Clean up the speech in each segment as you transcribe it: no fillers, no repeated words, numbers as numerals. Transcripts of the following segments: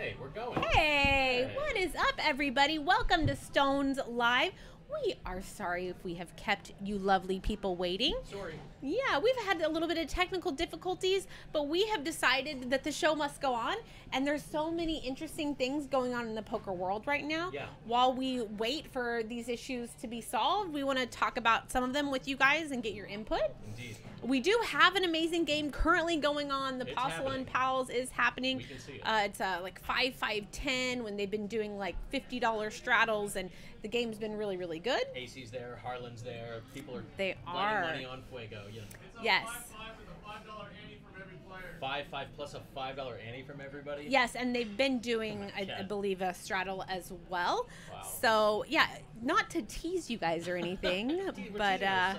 Okay, we're going. Hey, what is up, everybody? Welcome to Stones Live. We are sorry if we have kept you lovely people waiting. Sorry. Yeah, we've had a little bit of technical difficulties, but we have decided that the show must go on, and there's so many interesting things going on in the poker world right now. Yeah. While we wait for these issues to be solved, we want to talk about some of them with you guys and get your input. Indeed. We do have an amazing game currently going on. The Postle and Pals is happening. We can see it. It's like 5, 5, 10 when they've been doing like $50 straddles, and the game's been really, really good. AC's there, Harlan's there. People are They lighting are. money on fuego. You know. Yes. $5 plus a $5 ante from everybody. Yes, and they've been doing, I believe, a straddle as well. Wow. So, yeah, not to tease you guys or anything, but yeah.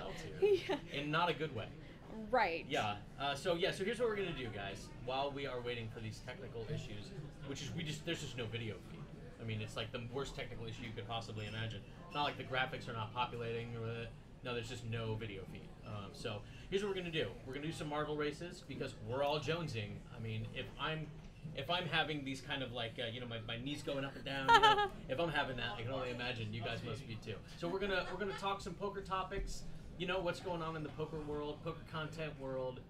in not a good way. Right. Yeah. So here's what we're gonna do, guys. While we are waiting for these technical issues, which is there's just no video feed. I mean, it's like the worst technical issue you could possibly imagine. It's not like the graphics are not populating or no, there's just no video feed. So here's what we're gonna do. We're gonna do some marble races because we're all jonesing. I mean, if I'm having these kind of like my knees going up and down, if I'm having that, I can only imagine you guys must be too. So we're gonna talk some poker topics. You know what's going on in the poker world, poker content world.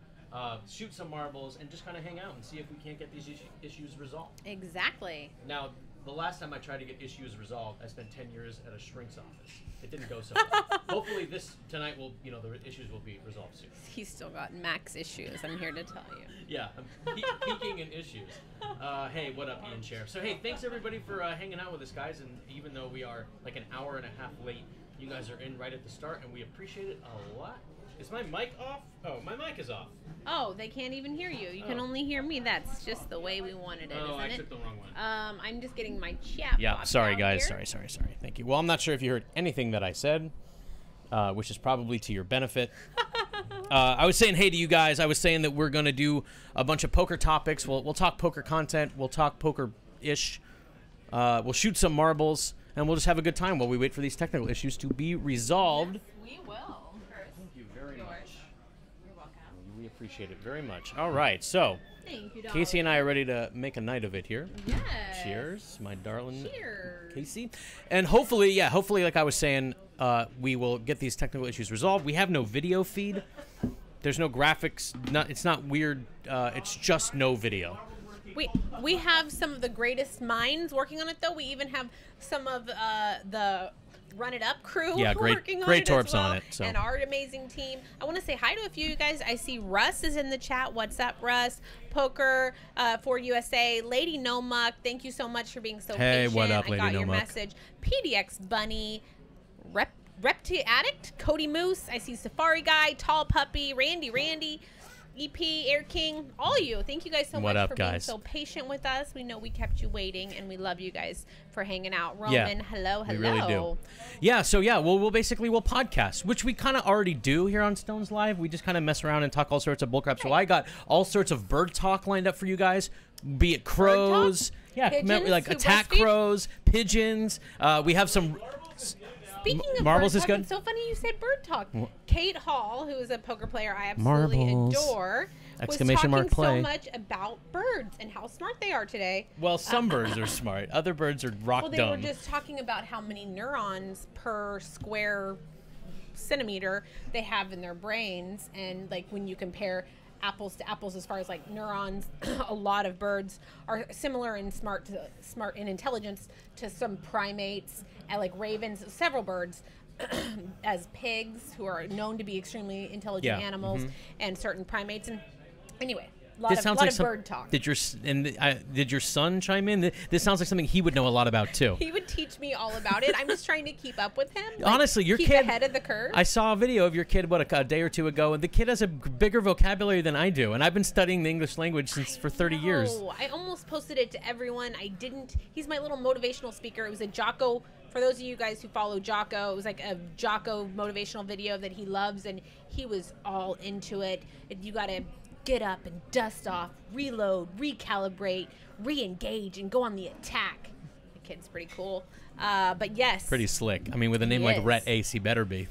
Shoot some marbles and just kind of hang out and see if we can't get these issues resolved. Exactly. Now, the last time I tried to get issues resolved, I spent 10 years at a shrink's office. It didn't go so well. Hopefully tonight the issues will be resolved soon. He's still got max issues, I'm here to tell you. Yeah, I'm peaking in issues. Hey, what up, Ian Sheriff? So, hey, thanks everybody for hanging out with us, guys. And even though we are like an hour and a half late, you guys are in right at the start, and we appreciate it a lot. Is my mic off? Oh, my mic is off. Oh, they can't even hear you. You can only hear me. That's just the way we wanted it, isn't I it? took the wrong one. I'm just getting my chat. Yeah, sorry, guys. Here. Sorry. Thank you. Well, I'm not sure if you heard anything that I said, which is probably to your benefit. I was saying hey to you guys. I was saying that we're going to do a bunch of poker topics. We'll talk poker content. We'll talk poker-ish. We'll shoot some marbles, and we'll just have a good time while we wait for these technical issues to be resolved. Yes, we will. Thank you very much. You're welcome. We appreciate it very much. All right, so Thank you, Casey and I are ready to make a night of it here. Yes. Cheers, my darling. Cheers. Casey. And hopefully, like I was saying, we will get these technical issues resolved. We have no video feed. There's no graphics. It's not weird. It's just no video. We have some of the greatest minds working on it, though. We even have some of the Run It Up crew working on it torps as well, on it. So. And our amazing team. I want to say hi to a few of you guys. I see Russ is in the chat. What's up, Russ? Poker for USA. Lady No Muck, thank you so much for being so patient. What up, Lady I got No your Muck? message. PDX Bunny. Repti Addict, Cody Moose, I see Safari Guy, Tall Puppy, Randy, EP, Air King, all of you. Thank you guys so much for being so patient with us. We know we kept you waiting, and we love you guys for hanging out. Roman, hello. We really do. Yeah, so we'll podcast, which we kind of already do here on Stones Live. We just kind of mess around and talk all sorts of bullcrap. Right. So I got all sorts of bird talk lined up for you guys, be it crows, pigeons, like attack crows, pigeons. We have some... Speaking of marbles bird is talk, good. It's so funny you said bird talk. Kate Hall, who is a poker player I absolutely adore, was talking so much about birds and how smart they are today. Well, some birds are smart. Other birds are rock dumb. Well, they were just talking about how many neurons per square centimeter they have in their brains, and like when you compare apples to apples as far as like neurons, a lot of birds are similar in smart in intelligence to some primates, and like ravens, several birds, as pigs, who are known to be extremely intelligent animals, and certain primates. And anyway, a lot of bird talk. Did your son chime in? This sounds like something he would know a lot about too. He would teach me all about it. I'm just trying to keep up with him. Honestly, your keep kid ahead of the curve. I saw a video of your kid a day or two ago, and the kid has a bigger vocabulary than I do, and I've been studying the English language for 30 years. I almost posted it to everyone. I didn't. He's my little motivational speaker. It was a Jocko. For those of you guys who follow Jocko, it was like a Jocko motivational video that he loves, and he was all into it. You got to get up and dust off, reload, recalibrate, re-engage, and go on the attack. The kid's pretty cool. But yes. Pretty slick. I mean, with a name like Rhett Ace, he better be.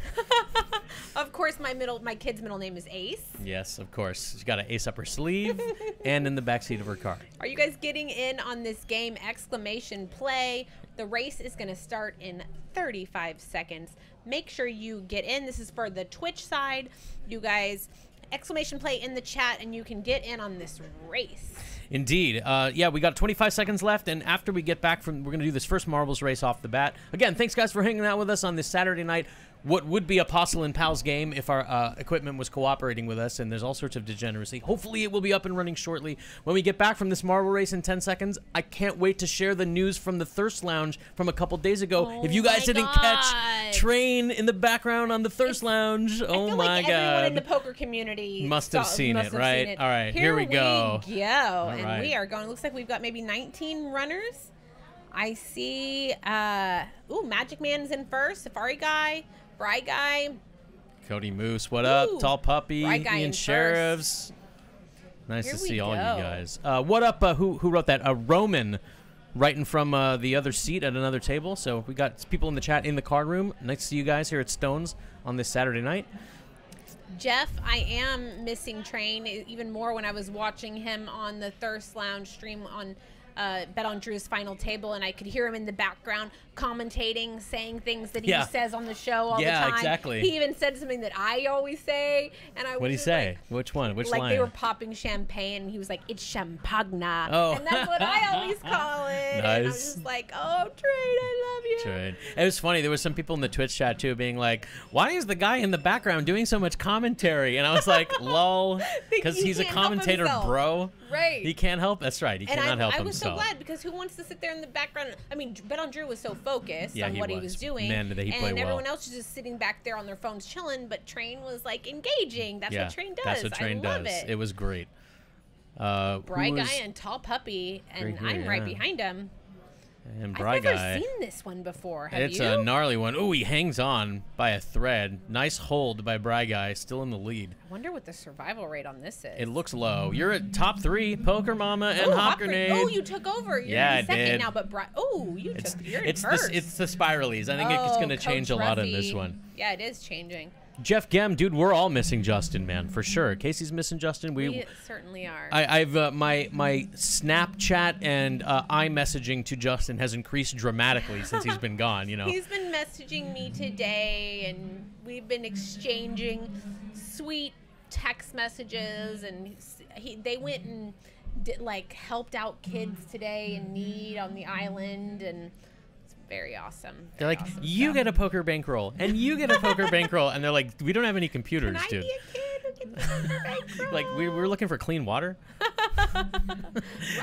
Of course, my kid's middle name is Ace. Yes, of course. She's got an ace up her sleeve and in the backseat of her car. Are you guys getting in on this game? Exclamation play. The race is going to start in 35 seconds. Make sure you get in. This is for the Twitch side. You guys, exclamation play in the chat, and you can get in on this race. Indeed. Yeah, we got 25 seconds left, and after we get back from, we're going to do this first marbles race off the bat. Again, thanks, guys, for hanging out with us on this Saturday night. What would be a Postle and Pals game if our equipment was cooperating with us, and there's all sorts of degeneracy. Hopefully it will be up and running shortly. When we get back from this marble race in 10 seconds, I can't wait to share the news from the Thirst Lounge from a couple days ago. Oh if you guys didn't God. catch Train in the background on the Thirst Lounge, oh I feel my like God. everyone in the poker community Must have seen it, right? All right, here we go. And right. we are going. It looks like we've got maybe 19 runners. I see, ooh, Magic Man's in first, Safari Guy, Bry Guy. Cody Moose, what up? Ooh, Tall Puppy, Bry Guy Ian in Sheriffs. Nice Here to we see all you go. guys. What up? Who wrote that? Roman, writing from the other seat at another table. So we got people in the chat in the card room. Nice to see you guys here at Stones on this Saturday night. Jeff, I am missing Train even more when I was watching him on the Thirst Lounge stream on Bet on Drew's Final Table, and I could hear him in the background commentating, saying things that he says on the show all the time. Yeah, exactly. He even said something that I always say, and I was What'd he just say? like, Which one? Which like line? they were popping champagne, and he was like, "It's champagna," Oh. and that's what I always call it. And I was Nice. just like, "Oh, Train, I love you." Right. It was funny. There was some people in the Twitch chat too being like, "Why is the guy in the background doing so much commentary?" And I was like, "Lol," because He he's a can't help commentator, himself. bro. Right. He can't help. That's right. He And cannot help I was himself. so glad, because who wants to sit there in the background? I mean, Bet on Drew was so focused Yeah, on he what he was. was doing. Man, did he play and well. everyone else was just sitting back there on their phones chilling, but Train was like engaging. That's Yeah, what Train does. that's what Train I love does. it. It was great. Bry who Guy is- and Tall Puppy, and Right here, I'm right yeah. behind him. and Bry I've never Guy. seen this one before. Have It's you? a gnarly one. Ooh, he hangs on by a thread. Nice hold by Bry Guy, still in the lead. I wonder what the survival rate on this is. It looks low. You're at top 3, Poker Mama and Ooh, Hop Grenade. Oh, you took over. You're Yeah, in I second did. now, but you're in first. It's the spiralies. I think it's going to Coach change a lot in this Ruffy. one. Yeah, it is changing. Jeff Gem, dude, we're all missing Justin, man, for sure. Casey's missing Justin. We certainly are. I've my Snapchat and iMessaging to Justin has increased dramatically since he's been gone. You know, He's been messaging me today, and we've been exchanging sweet text messages, and they went and helped out kids today in need on the island, and it's very awesome. they're Very like, awesome you stuff. get a poker bankroll, and you get a poker bankroll, and they're like, we don't have any computers, Can I dude. be a kid who gets a poker bankroll? Like we're looking for clean water. Bry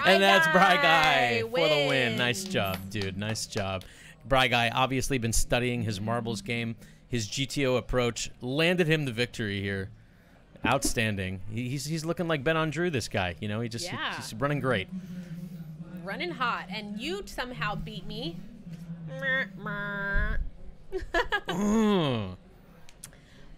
And that's Bry Guy Guy for the win. Nice wins. job, dude. Nice job. Bry Guy obviously been studying his marbles game. His GTO approach landed him the victory here. Outstanding. He's looking like Ben on Drew, this guy. You know, he's Yeah. running great. Running hot, and you somehow beat me. Mm.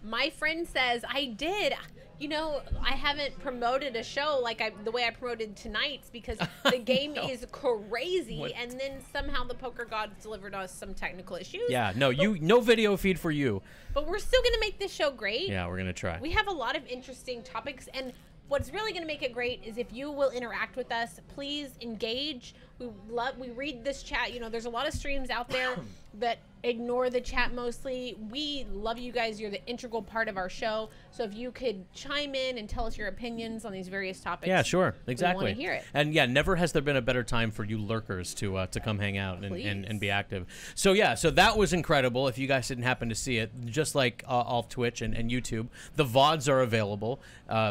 My friend says I did. You know, I haven't promoted a show the way I promoted tonight's, because the game know. is crazy, What? and then somehow the poker gods delivered us some technical issues. Yeah, no video feed for you. But we're still gonna make this show great. Yeah, we're gonna try. We have a lot of interesting topics, and what's really going to make it great is if you will interact with us. Please engage. We read this chat. You know, there's a lot of streams out there that ignore the chat mostly. We love you guys. You're the integral part of our show. So if you could chime in and tell us your opinions on these various topics. Yeah, sure, exactly. We want to hear it. And yeah, never has there been a better time for you lurkers to come hang out and be active. So yeah, so that was incredible. If you guys didn't happen to see it, just like off Twitch and YouTube, the VODs are available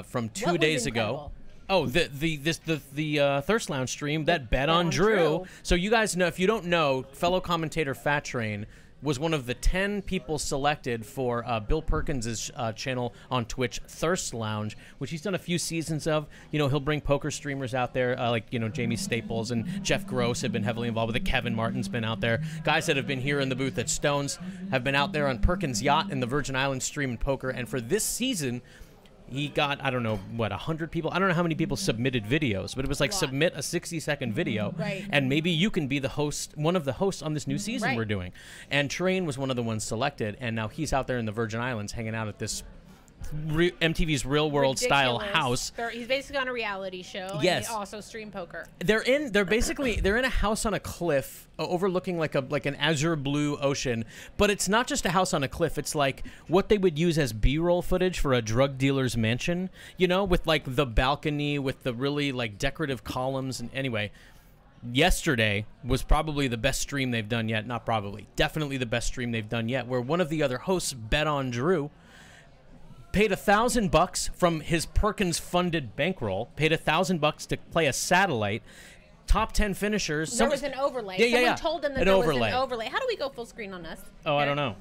from 2 What was days ago. incredible? Oh, the Thirst Lounge stream that bet on Drew. Drew. So you guys know, if you don't know, fellow commentator Fat Train was one of the 10 people selected for Bill Perkins' channel on Twitch, Thirst Lounge, which he's done a few seasons of. You know, he'll bring poker streamers out there, like, you know, Jamie Staples and Jeff Gross have been heavily involved with it. Kevin Martin's been out there. Guys that have been here in the booth at Stones have been out there on Perkins' yacht in the Virgin Islands streaming poker. And for this season, he got, I don't know, what, 100 people? I don't know how many people submitted videos, but it was like submit a 60-second video, and maybe you can be the host, one of the hosts on this new season we're doing. And Train was one of the ones selected, and now he's out there in the Virgin Islands hanging out at this MTV's Real World style house. He's basically on a reality show. Yes. And they also stream poker. They're in a house on a cliff overlooking like an azure blue ocean, but it's not just a house on a cliff. It's like what they would use as B-roll footage for a drug dealer's mansion, you know, with like the balcony with the really like decorative columns. And anyway, yesterday was probably the best stream they've done yet. Not probably, definitely the best stream they've done yet, where one of the other hosts bet on Drew. Paid $1,000 from his Perkins-funded bankroll. Paid $1,000 to play a satellite. Top 10 finishers. There was an overlay. Someone told them that there was an overlay. How do we go full screen on us? Oh, I don't know.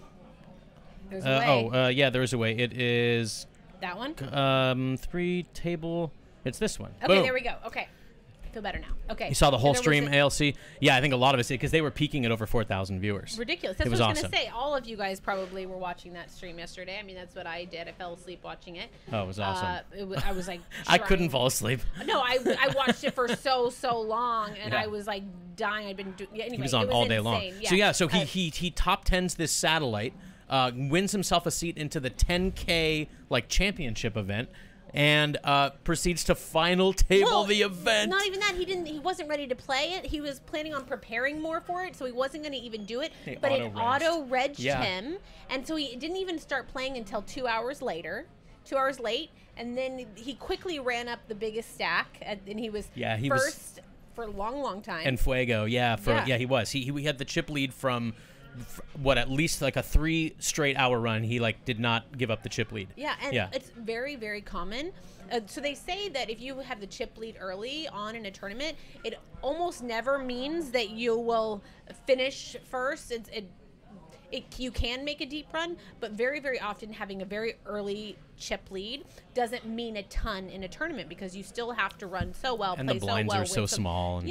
There's a way. Yeah, there is a way. It is that one. 3 table. It's this one. Okay, Boom. there we go. Okay. Feel better now. Okay. You saw the whole stream, ALC? Yeah, I think a lot of us did because they were peaking at over 4,000 viewers. Ridiculous. That's what I was going to say. All of you guys probably were watching that stream yesterday. I mean, that's what I did. I fell asleep watching it. Oh, it was awesome. I was like, I couldn't fall asleep. No, I watched it for so long, and I was like dying. I'd been doing. Anyway, he was on all day long. Yeah. So he top 10s this satellite, wins himself a seat into the 10K like championship event. And proceeds to final table the event. Not even that. He wasn't ready to play it. He was planning on preparing more for it, so he wasn't going to even do it. But it auto-regged him, and so he didn't even start playing until 2 hours later. 2 hours late, and then he quickly ran up the biggest stack, and he was first for a long time. And Fuego, he was. He had the chip lead from at least like a 3 straight hour run. He like did not give up the chip lead. It's very, very common. So they say that if you have the chip lead early on in a tournament, it almost never means that you will finish first. You can make a deep run, but very, very often having a very early chip lead doesn't mean a ton in a tournament because you still have to run so well, and play the blinds so well are so small.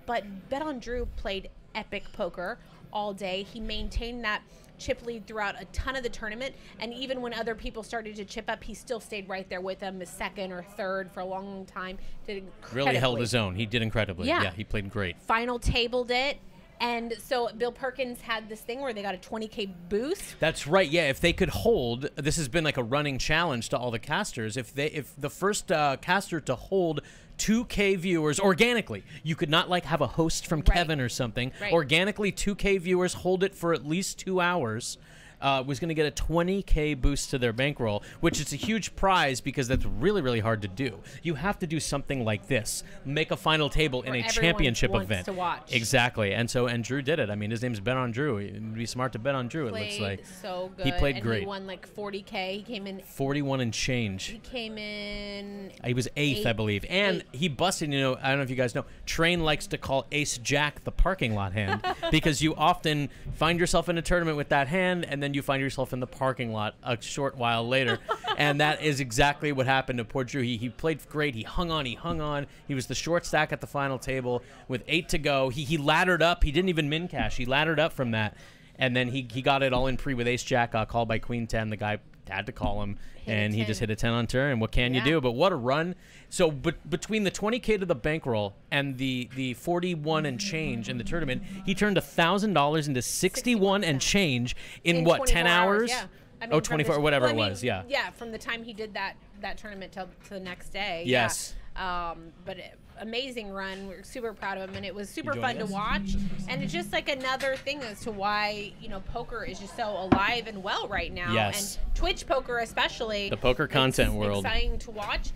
But Bet on Drew played epic poker all day. He maintained that chip lead throughout a ton of the tournament, and even when other people started to chip up, he still stayed right there with them, second or third for a long time. Did incredibly. Really held his own. He did incredibly. Yeah, he played great. Final tabled it. And so Bill Perkins had this thing where they got a 20K boost. That's right. Yeah, if they could hold, this has been like a running challenge to all the casters. If the first caster to hold 2K viewers organically, you could not like have a host from Kevin or something. Organically, 2K viewers hold it for at least 2 hours. Was going to get a 20K boost to their bankroll, which is a huge prize because that's really, really hard to do. You have to do something like this, make a final table in a championship event. To watch. Exactly, and Drew did it. I mean, his name's Bet on Drew. It'd be smart to bet on Drew. It looks like so good. He played great. He won like 40K. He came in 41 and change. He came in. He was eighth, I believe, and he busted. You know, I don't know if you guys know. Train likes to call Ace Jack the parking lot hand because you often find yourself in a tournament with that hand, and then you find yourself in the parking lot a short while later. And that is exactly what happened to poor Drew. He played great. He hung on. He was the short stack at the final table with 8 to go. He laddered up. He didn't even min cash. He laddered up from that. And then he got it all in pre with Ace Jack, called by Queen 10. The guy had to call him, and he just hit a 10 on turn. And what can you do? But what a run. So between the 20K to the bankroll and the 41 and change in the tournament, he turned $1,000 into 61 and change in what, 10 hours? Yeah. I mean, 24 or whatever it was. Yeah. Yeah, from the time he did that tournament to the next day. Yes. Yeah. But amazing run. We're super proud of him, and it was super fun to watch. And it's just like another thing as to why poker is just so alive and well right now. Yes. And Twitch poker especially. The poker content world. Exciting to watch.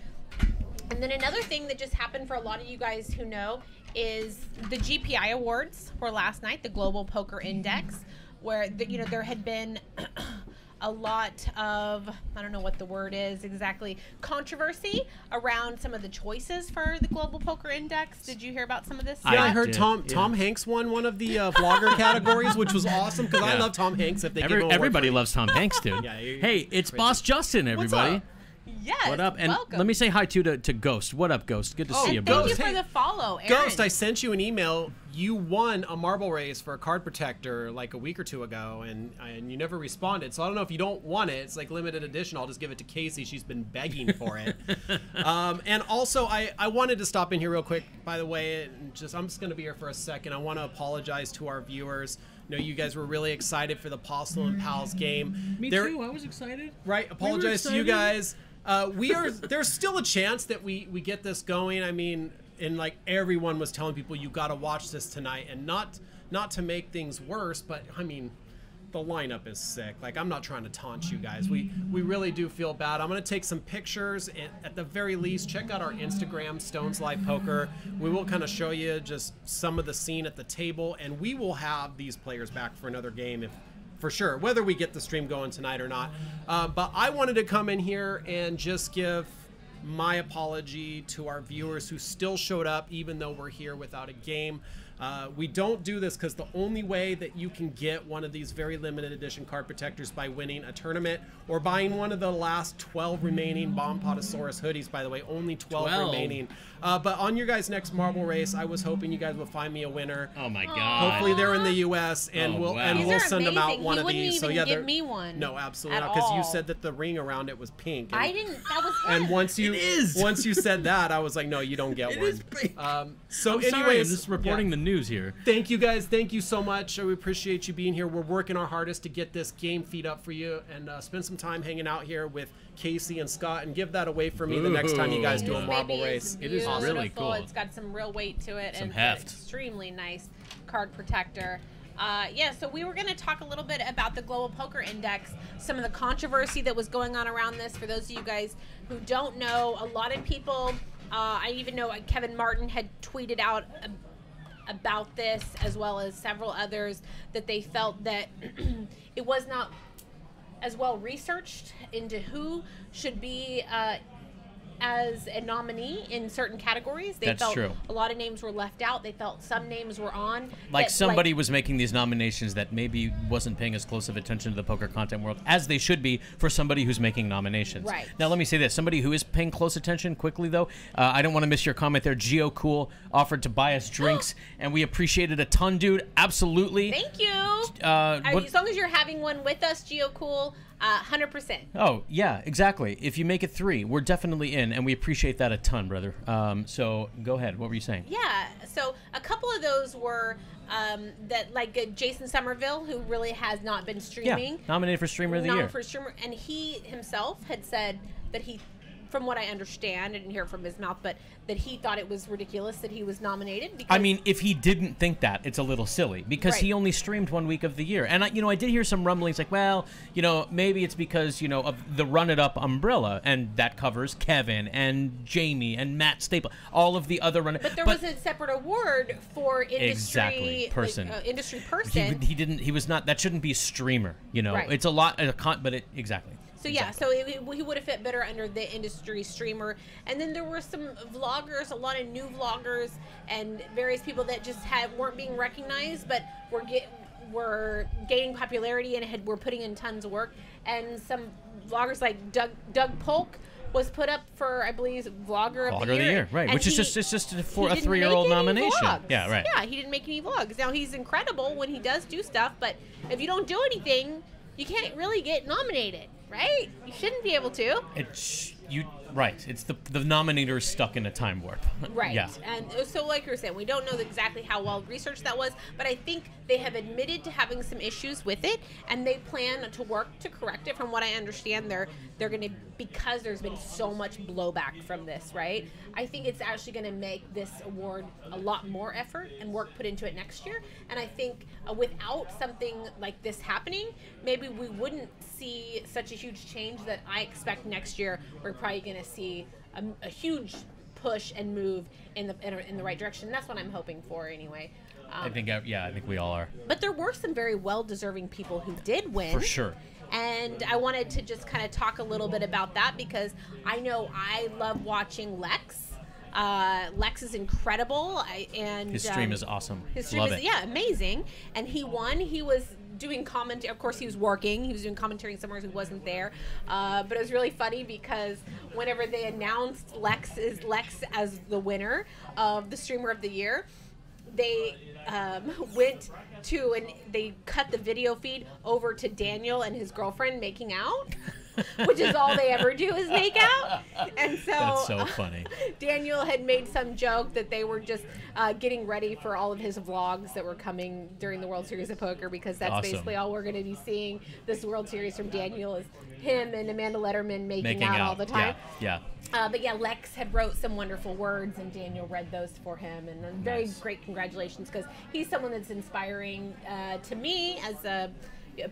And then another thing that just happened for a lot of you guys who know is the GPI Awards for last night, the Global Poker Index, where there had been a lot of, I don't know what the word is exactly, controversy around some of the choices for the Global Poker Index. Did you hear about some of this? Yeah, I heard Tom Hanks won one of the vlogger categories, which was awesome because I love Tom Hanks. If they give him everybody loves Tom Hanks, dude. Hey, it's crazy. Boss Justin, everybody. What's up? Yes, what up? And welcome. Let me say hi to Ghost. What up, Ghost? Good to see you, brother. brother. Thank you for the follow, Aaron. Ghost, I sent you an email. you won a marble race for a card protector like a week or two ago, and you never responded. So I don't know if you don't want it. It's like limited edition. I'll just give it to Casey. She's been begging for it. And also, I wanted to stop in here real quick, by the way, and I'm just going to be here for a second. I want to apologize to our viewers. I know you guys were really excited for the Postle and Pals game. Me too. I was excited. Right. Apologize to you guys. There's still a chance that we get this going. I mean, and like everyone was telling people, you got to watch this tonight, and not to make things worse, but I mean, the lineup is sick. Like, I'm not trying to taunt you guys. We really do feel bad. I'm going to take some pictures, and at the very least, check out our Instagram, Stones Live Poker. We will kind of show you just some of the scene at the table, and we will have these players back for another game for sure, whether we get the stream going tonight or not. But I wanted to come in here and just give my apology to our viewers who still showed up even though we're here without a game. We don't do this because the only way that you can get one of these very limited edition card protectors by winning a tournament or buying one of the last 12 remaining Bomb Potosaurus hoodies, by the way, only 12 remaining. But on your guys' next marble race, I was hoping you guys would find me a winner. Oh my God. Hopefully they're in the US, and we'll send them out one of these. So yeah, give me one. No, absolutely not, because you said that the ring around it was pink. And, I didn't. That was him. And once you said that, I was like, no, you don't get one. It is pink. So I'm anyways, sorry, I'm just reporting the news here. Thank you guys. Thank you so much. We appreciate you being here. We're working our hardest to get this game feed up for you, and spend some time hanging out here with Casey and Scott, and give that away for me the next time you guys do a marble race. It is really cool. It's got some real weight to it, and heft. It's an extremely nice card protector. Yeah, so we were going to talk a little bit about the Global Poker Index, some of the controversy that was going on around this. For those of you guys who don't know, a lot of people, I even know Kevin Martin had tweeted out about this, as well as several others, that they felt that it was not as well researched into who should be as a nominee in certain categories. They That's felt true. A lot of names were left out. They felt some names were on. Like somebody was making these nominations that maybe wasn't paying as close of attention to the poker content world as they should be for somebody who's making nominations. Right. Now, let me say this. Somebody who is paying close attention quickly, though, I don't want to miss your comment there. Geo Cool offered to buy us drinks, and we appreciate it a ton, dude. Absolutely. Thank you. As long as you're having one with us, Geo Cool, 100%. Oh, yeah, exactly. If you make it 3, we're definitely in, and we appreciate that a ton, brother. So go ahead. What were you saying? Yeah, so a couple of those were that, like Jason Somerville, who really has not been streaming. Yeah, nominated for Streamer of the Year. And he himself had said that he, from what I understand, I didn't hear it from his mouth, but that he thought it was ridiculous that he was nominated. Because I mean, if he didn't think that, it's a little silly, because he only streamed 1 week of the year. And, I did hear some rumblings like, well, maybe it's because, of the Run It Up umbrella, and that covers Kevin and Jamie and Matt Staple, all of the other But there was a separate award for industry person. Industry person. He was not, that shouldn't be streamer, Right. It's a lot, but exactly. So yeah, so he would have fit better under the industry streamer. And then there were some vloggers, a lot of new vloggers, and various people that just weren't being recognized, but were gaining popularity and were putting in tons of work. And some vloggers like Doug Polk was put up for, I believe, Vlogger of the Year. Right? And Which is just for a 3-year-old nomination. Vlogs. Yeah, right. Yeah, he didn't make any vlogs. Now he's incredible when he does do stuff, but if you don't do anything, you can't really get nominated. Right? You shouldn't be able to. Right. It's the nominator is stuck in a time warp. Right. Yeah. And so, like you were saying, we don't know exactly how well researched that was, but I think they have admitted to having some issues with it, and they plan to work to correct it. From what I understand, they're going to, because there's been so much blowback from this, right? I think it's actually going to make this award a lot more effort and work put into it next year. And I think without something like this happening, maybe we wouldn't see such a huge change that I expect next year. We're probably going to see a huge push and move in the right direction. And that's what I'm hoping for anyway. I think we all are. But there were some very well-deserving people who did win. For sure. And I wanted to just kind of talk a little bit about that, because I know I love watching Lex. Lex is incredible, and his stream is awesome. His stream is amazing, and he won. He was doing commentary. Of course, he was working. He was doing commentary somewhere. He wasn't there, but it was really funny because whenever they announced Lex as the winner of the Streamer of the Year, they went to and they cut the video feed over to Daniel and his girlfriend making out. Which is all they ever do is make out. And so That's so funny. Daniel had made some joke that they were just getting ready for all of his vlogs that were coming during the World Series of Poker, because that's Awesome. basically all we're going to be seeing this World Series from Daniel is him and Amanda Letterman making out all the time. Yeah. But yeah, Lex had wrote some wonderful words, and Daniel read those for him. And very great congratulations, because he's someone that's inspiring to me as a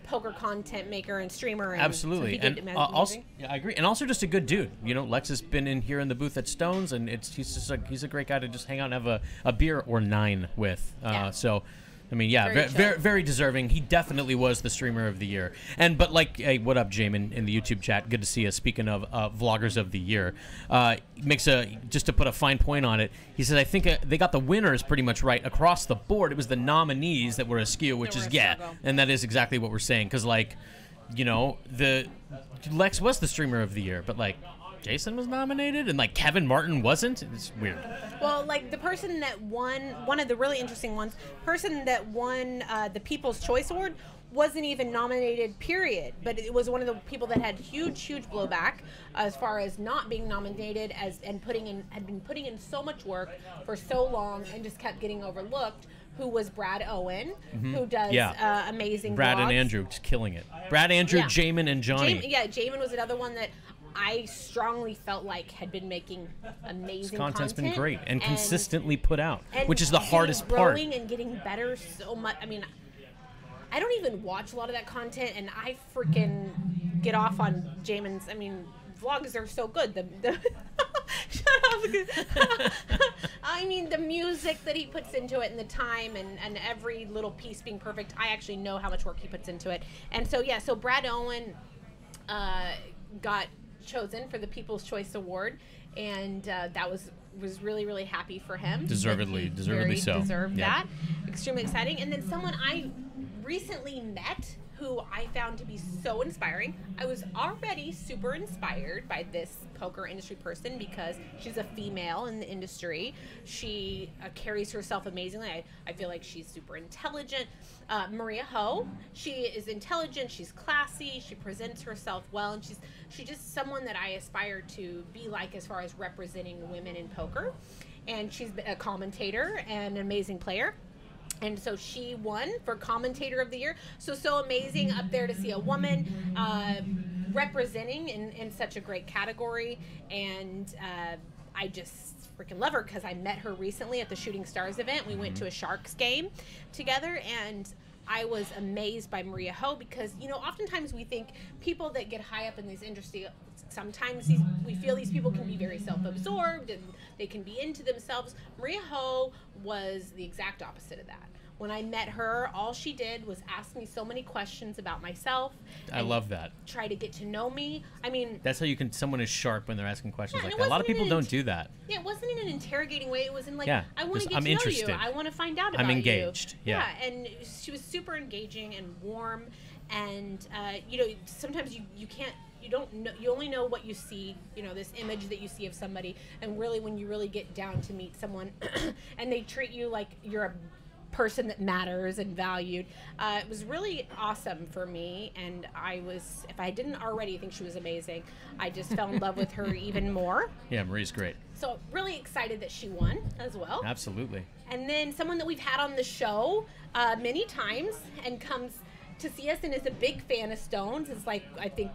poker content maker and streamer. And Absolutely. so And also, yeah, I agree. And also just a good dude. You know, Lex has been in here in the booth at Stones, and he's a great guy to just hang out and have a beer or 9 with. So, I mean, yeah, very deserving. He definitely was the streamer of the year. But like, hey, what up, Jamin, in the YouTube chat? Good to see you. Speaking of vloggers of the year, just to put a fine point on it, he says, I think they got the winners pretty much right across the board. It was the nominees that were askew, which is and that is exactly what we're saying. Because like, you know, the Lex was the streamer of the year, but like, Jason was nominated and like Kevin Martin wasn't. It's weird. Well, like the person that won, one of the really interesting ones, person that won the People's Choice Award wasn't even nominated, period. But it was one of the people that had huge blowback as far as not being nominated and had been putting in so much work for so long and just kept getting overlooked. Who was Brad Owen, who does amazing Brad vlogs. and Andrew just killing it. Brad, Andrew, Jamin, and Johnny. Jamin was another one that I strongly felt like had been making amazing content's content. been great and consistently put out, which is the hardest part. Growing and getting better so much. I mean, I don't even watch a lot of that content, and I freaking get off on Jamin's. I mean, vlogs are so good. Shut up. I mean, the music that he puts into it and the time and every little piece being perfect. I actually know how much work he puts into it. And so, yeah, so Brad Owen got chosen for the People's Choice Award, and that was really happy for him. Deservedly so. Deserved that. Extremely exciting. And then someone I recently met who I found to be so inspiring. I was already super inspired by this poker industry person because she's a female in the industry. She carries herself amazingly. I feel like she's super intelligent. Maria Ho, she is intelligent, she's classy, she presents herself well, and she's just someone that I aspire to be like as far as representing women in poker. And she's a commentator and an amazing player. And so she won for Commentator of the Year. So amazing up there to see a woman representing in such a great category. And I just freaking love her because I met her recently at the Shooting Stars event. We went to a Sharks game together, and I was amazed by Maria Ho because, you know, oftentimes we think people that get high up in this industry, sometimes we feel these people can be very self-absorbed and they can be into themselves. Maria Ho was the exact opposite of that. When I met her, all she did was ask me so many questions about myself. I love that. Try to get to know me. I mean, that's how someone is sharp when they're asking questions like that. A lot of people don't do that. Yeah, it wasn't in an interrogating way. It was in like, yeah, I want to get I'm to interested. know you. I want to find out about I'm you. engaged. Yeah, and she was super engaging and warm. And you know, sometimes you can't. You don't know, you only know what you see, you know, this image that you see of somebody, and really when you really get down to meet someone and they treat you like you're a person that matters and valued, it was really awesome for me. And if I didn't already think she was amazing, I just fell in love with her even more. Yeah, Marie's great. So really excited that she won as well. Absolutely. And then someone that we've had on the show many times and comes to see us and is a big fan of Stones. It's like, I think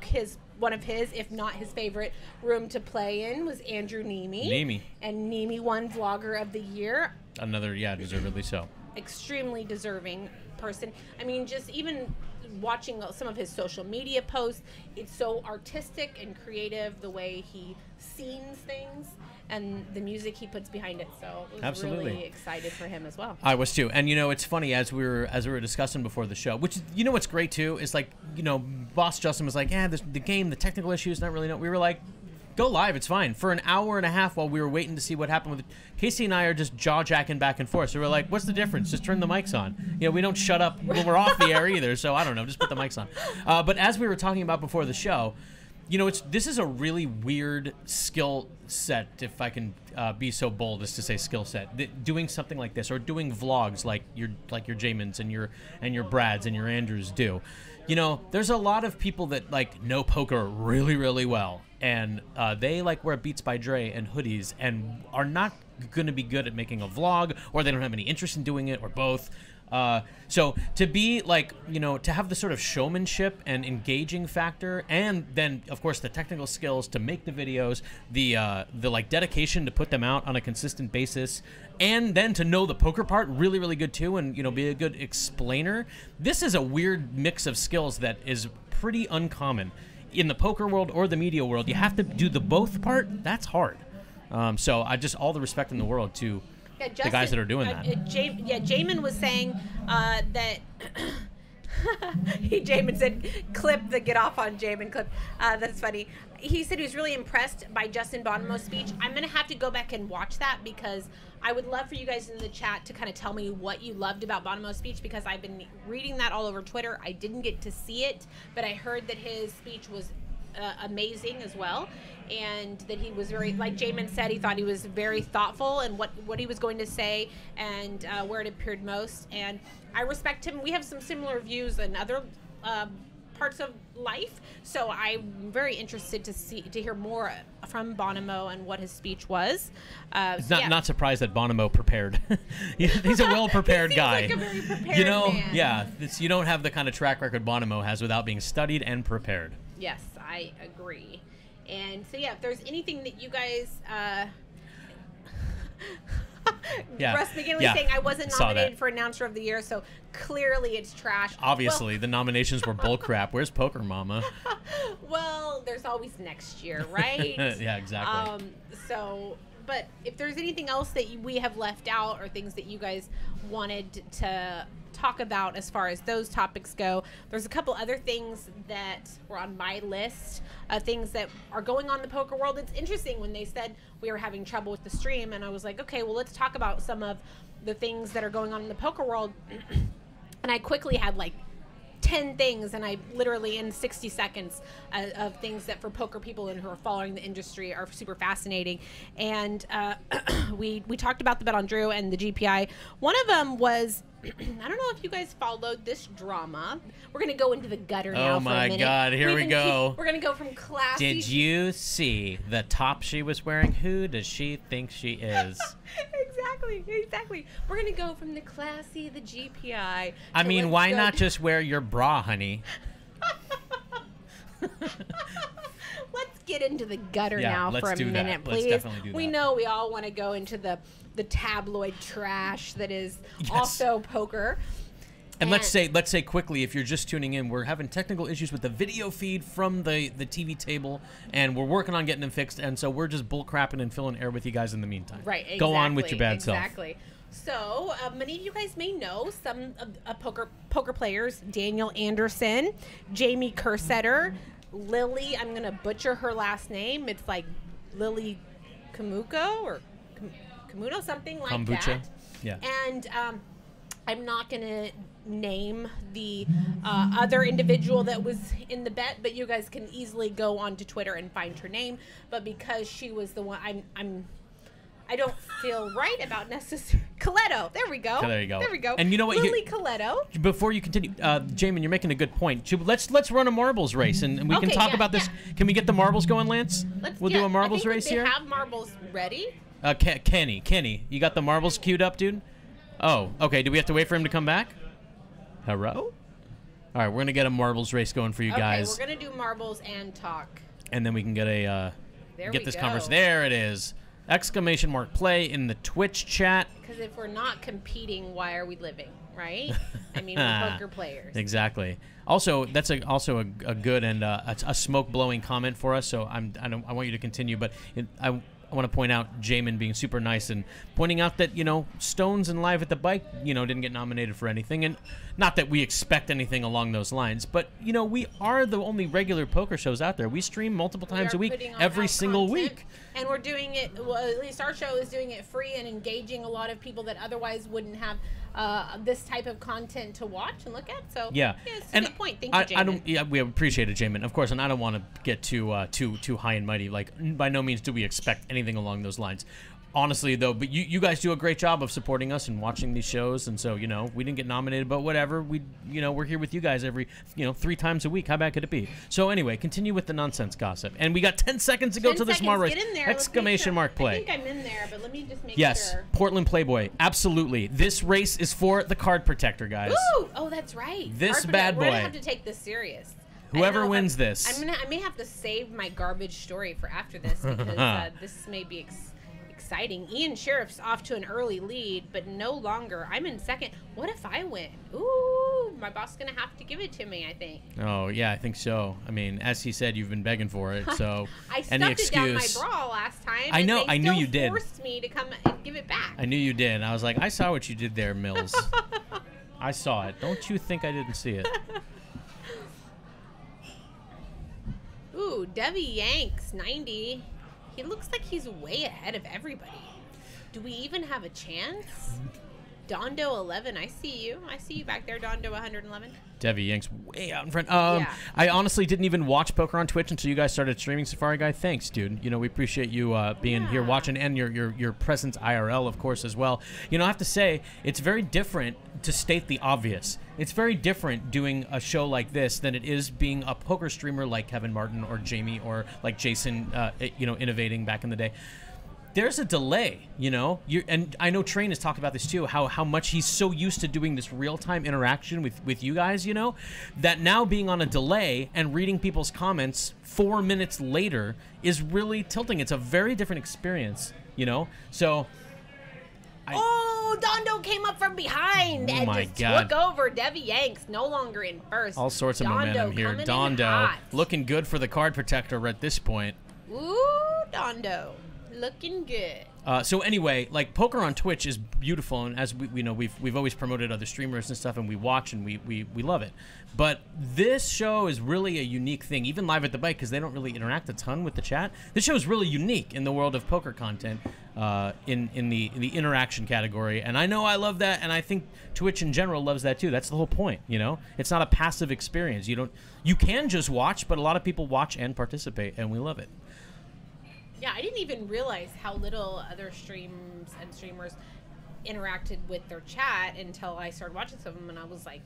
one of his, if not his favorite room to play in was Andrew Neeme. And Neeme won Vlogger of the Year. Another, deservedly so. Extremely deserving person. I mean, just even watching some of his social media posts, it's so artistic and creative the way he scenes things and the music he puts behind it. So I was really excited for him as well. I was too. And you know, it's funny as we were discussing before the show, which, you know, what's great too is like, you know, Boss Justin was like, the game, the technical issues, not really. We were like, go live, it's fine. For an hour and a half while we were waiting to see what happened with it, Casey and I are just jaw-jacking back and forth. So we're like, what's the difference? Just turn the mics on. You know, we don't shut up when we're off the air either, so I don't know, just put the mics on. But as we were talking about before the show, you know, this is a really weird skill set, if I can be so bold as to say skill set. Doing something like this, or doing vlogs like your Jamins and your Brads and your Andrews do. You know, there's a lot of people that like know poker really, really well, and they like wear Beats by Dre and hoodies and are not going to be good at making a vlog, or they don't have any interest in doing it, or both. So to be like, you know, to have the sort of showmanship and engaging factor, and then of course the technical skills to make the videos, the like dedication to put them out on a consistent basis, and then to know the poker part really, really good too, and you know, be a good explainer. This is a weird mix of skills that is pretty uncommon in the poker world or the media world. You have to do the both part. That's hard. So I just all the respect in the world to Justin, the guys that are doing that. Jamin was saying that Jamin said, clip the get off on Jamin clip. That's funny. He said he was really impressed by Justin Bonomo's speech. I'm going to have to go back and watch that, because I would love for you guys in the chat to kind of tell me what you loved about Bonomo's speech, because I've been reading that all over Twitter. I didn't get to see it, but I heard that his speech was amazing as well, and that he was very, like Jamin said, he thought he was very thoughtful in what he was going to say and where it appeared most, and I respect him. We have some similar views in other parts of life, so I'm very interested to hear more from Bonomo and what his speech was. Not surprised that Bonomo prepared. He's a well-prepared guy. Like a very prepared you know, man. yeah, you don't have the kind of track record Bonomo has without being studied and prepared. Yes, I agree. And so, yeah, if there's anything that you guys... Yeah. Russ McGinley saying I wasn't Saw nominated that. for Announcer of the Year, so clearly it's trash. Obviously, the nominations were bullcrap. Where's Poker Mama? Well, there's always next year, right? Yeah, exactly. So, but if there's anything else that we have left out, or things that you guys wanted to talk about as far as those topics go, there's a couple other things that were on my list of things that are going on in the poker world. It's interesting when they said we were having trouble with the stream, and I was like, okay, well, let's talk about some of the things that are going on in the poker world. And I quickly had like 10 things, and I literally in 60 seconds of things that for poker people and who are following the industry are super fascinating. And we talked about the bet on Drew and the GPI. One of them was, I don't know if you guys followed this drama. We're going to go into the gutter now for a minute. Oh my God, here we go. We're going to go from classy. Did you see the top she was wearing? Who does she think she is? Exactly. We're going to go from the classy, the GPI. I mean, why not just wear your bra, honey? Let's get into the gutter now for a minute, please. Let's definitely do that. We know we all want to go into the tabloid trash that is also poker. And let's say quickly, if you're just tuning in, we're having technical issues with the video feed from the TV table, and we're working on getting them fixed. And so we're just bullcrapping and filling air with you guys in the meantime. Right. Exactly, go on with your bad self. Exactly. So many of you guys may know some of poker players: Daniel Anderson, Jamie Kersetter, Lily. I'm gonna butcher her last name. It's like Lily Kamuko or Kamuno, something like Kombucha. that. Yeah. And I'm not gonna name the other individual that was in the bet, but you guys can easily go onto Twitter and find her name. But because she was the one, I don't feel right about necessarily. Coletto. There we go. There you go. There we go. And you know what? Lily Coletto. Before you continue, Jamin, you're making a good point. Let's run a marbles race, and we can talk about this. Yeah. Can we get the marbles going, Lance? We'll do a marbles race here. They have marbles ready. Kenny, you got the marbles queued up, dude? Oh, okay. Do we have to wait for him to come back? Hello? All right, we're going to get a marbles race going for you guys. Okay, we're going to do marbles and talk. And then we can get this conversation. There it is. Exclamation mark play in the Twitch chat. Because if we're not competing, why are we living, right? I mean, we're poker players. Exactly. Also, that's also a good and a smoke-blowing comment for us, so I want you to continue, but I want to point out Jamin being super nice and pointing out that, you know, Stones and Live at the Bike, you know, didn't get nominated for anything. And not that we expect anything along those lines, but, you know, we are the only regular poker shows out there. We stream multiple times a week, every single week. And we're doing it, well, at least our show is doing it free and engaging a lot of people that otherwise wouldn't have this type of content to watch and look at. So yeah, it's a and good point. Thank you, Jamin. I don't. Yeah, we appreciate it, Jamin. Of course, and I don't want to get too high and mighty. Like, by no means do we expect anything along those lines. Honestly, though, but you guys do a great job of supporting us and watching these shows, and so, we didn't get nominated, but whatever. We're here with you guys every, 3 times a week. How bad could it be? So anyway, continue with the nonsense gossip, and we got 10 seconds to go to the smart race. Get in there. Exclamation mark play. I think I'm in there, but let me just make yes, sure. Portland Playboy, absolutely. This race is for the card protector, guys. Ooh, oh, that's right. This bad boy. We're gonna have to take this serious. Whoever wins this. I may have to save my garbage story for after this because this may be exciting. Ian Sheriff's off to an early lead, but no longer. I'm in second. What if I win? Ooh, my boss is gonna have to give it to me, I think. Oh yeah, I think so. I mean, as he said, you've been begging for it, so I any stuffed excuse. it down my bra last time. I know. And they I knew you did. Forced me to come and give it back. I knew you did. I was like, I saw what you did there, Mills. I saw it. Don't you think I didn't see it? Ooh, Debbie Yanks, 90. He looks like he's way ahead of everybody. Do we even have a chance? Dondo 11, I see you. I see you back there, Dondo 111. Debbie Yanks way out in front. Yeah. I honestly didn't even watch poker on Twitch until you guys started streaming, Safari Guy. Thanks, dude. We appreciate you being here watching, and your presence IRL, of course, as well. I have to say, it's very different, to state the obvious. It's very different doing a show like this than it is being a poker streamer like Kevin Martin or Jamie or like Jason, innovating back in the day. There's a delay, and I know Train has talked about this too, how much he's so used to doing this real-time interaction with you guys, that now being on a delay and reading people's comments 4 minutes later is really tilting. It's a very different experience, so... Dondo came up from behind and just took over. Debbie Yanks no longer in first. All sorts of momentum here. Dondo looking good for the card protector at this point. Ooh, Dondo. Looking good. So anyway, like, poker on Twitch is beautiful, and as we've always promoted other streamers and stuff, and we watch and we love it. But this show is really a unique thing, even live at the bike, because they don't really interact a ton with the chat. This show is really unique in the world of poker content, in the interaction category, and I know I love that, and I think Twitch in general loves that too. That's the whole point, It's not a passive experience. You can just watch, but a lot of people watch and participate, and we love it. Yeah, I didn't even realize how little other streams and streamers interacted with their chat until I started watching some of them, and I was like,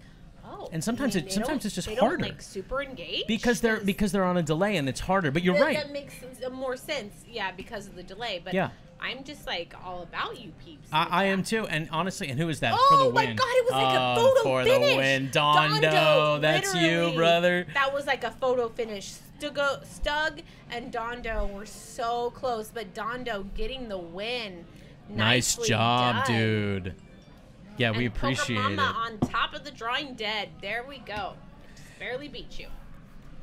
oh. And sometimes it's just harder. Don't, super engaged because they're on a delay, and it's harder. But you're right. That makes more sense, because of the delay. But yeah. I'm just all about you peeps. I am too, and honestly, and who is that for the win? Oh my God, it was like a photo for finish. The win, Dondo, that's you, brother. That was like a photo finish. Stug and Dondo were so close, but Dondo getting the win. Nice job, done. Dude. Yeah, we appreciate Poker Mama it. on top of the drawing dead. There we go. Just barely beat you.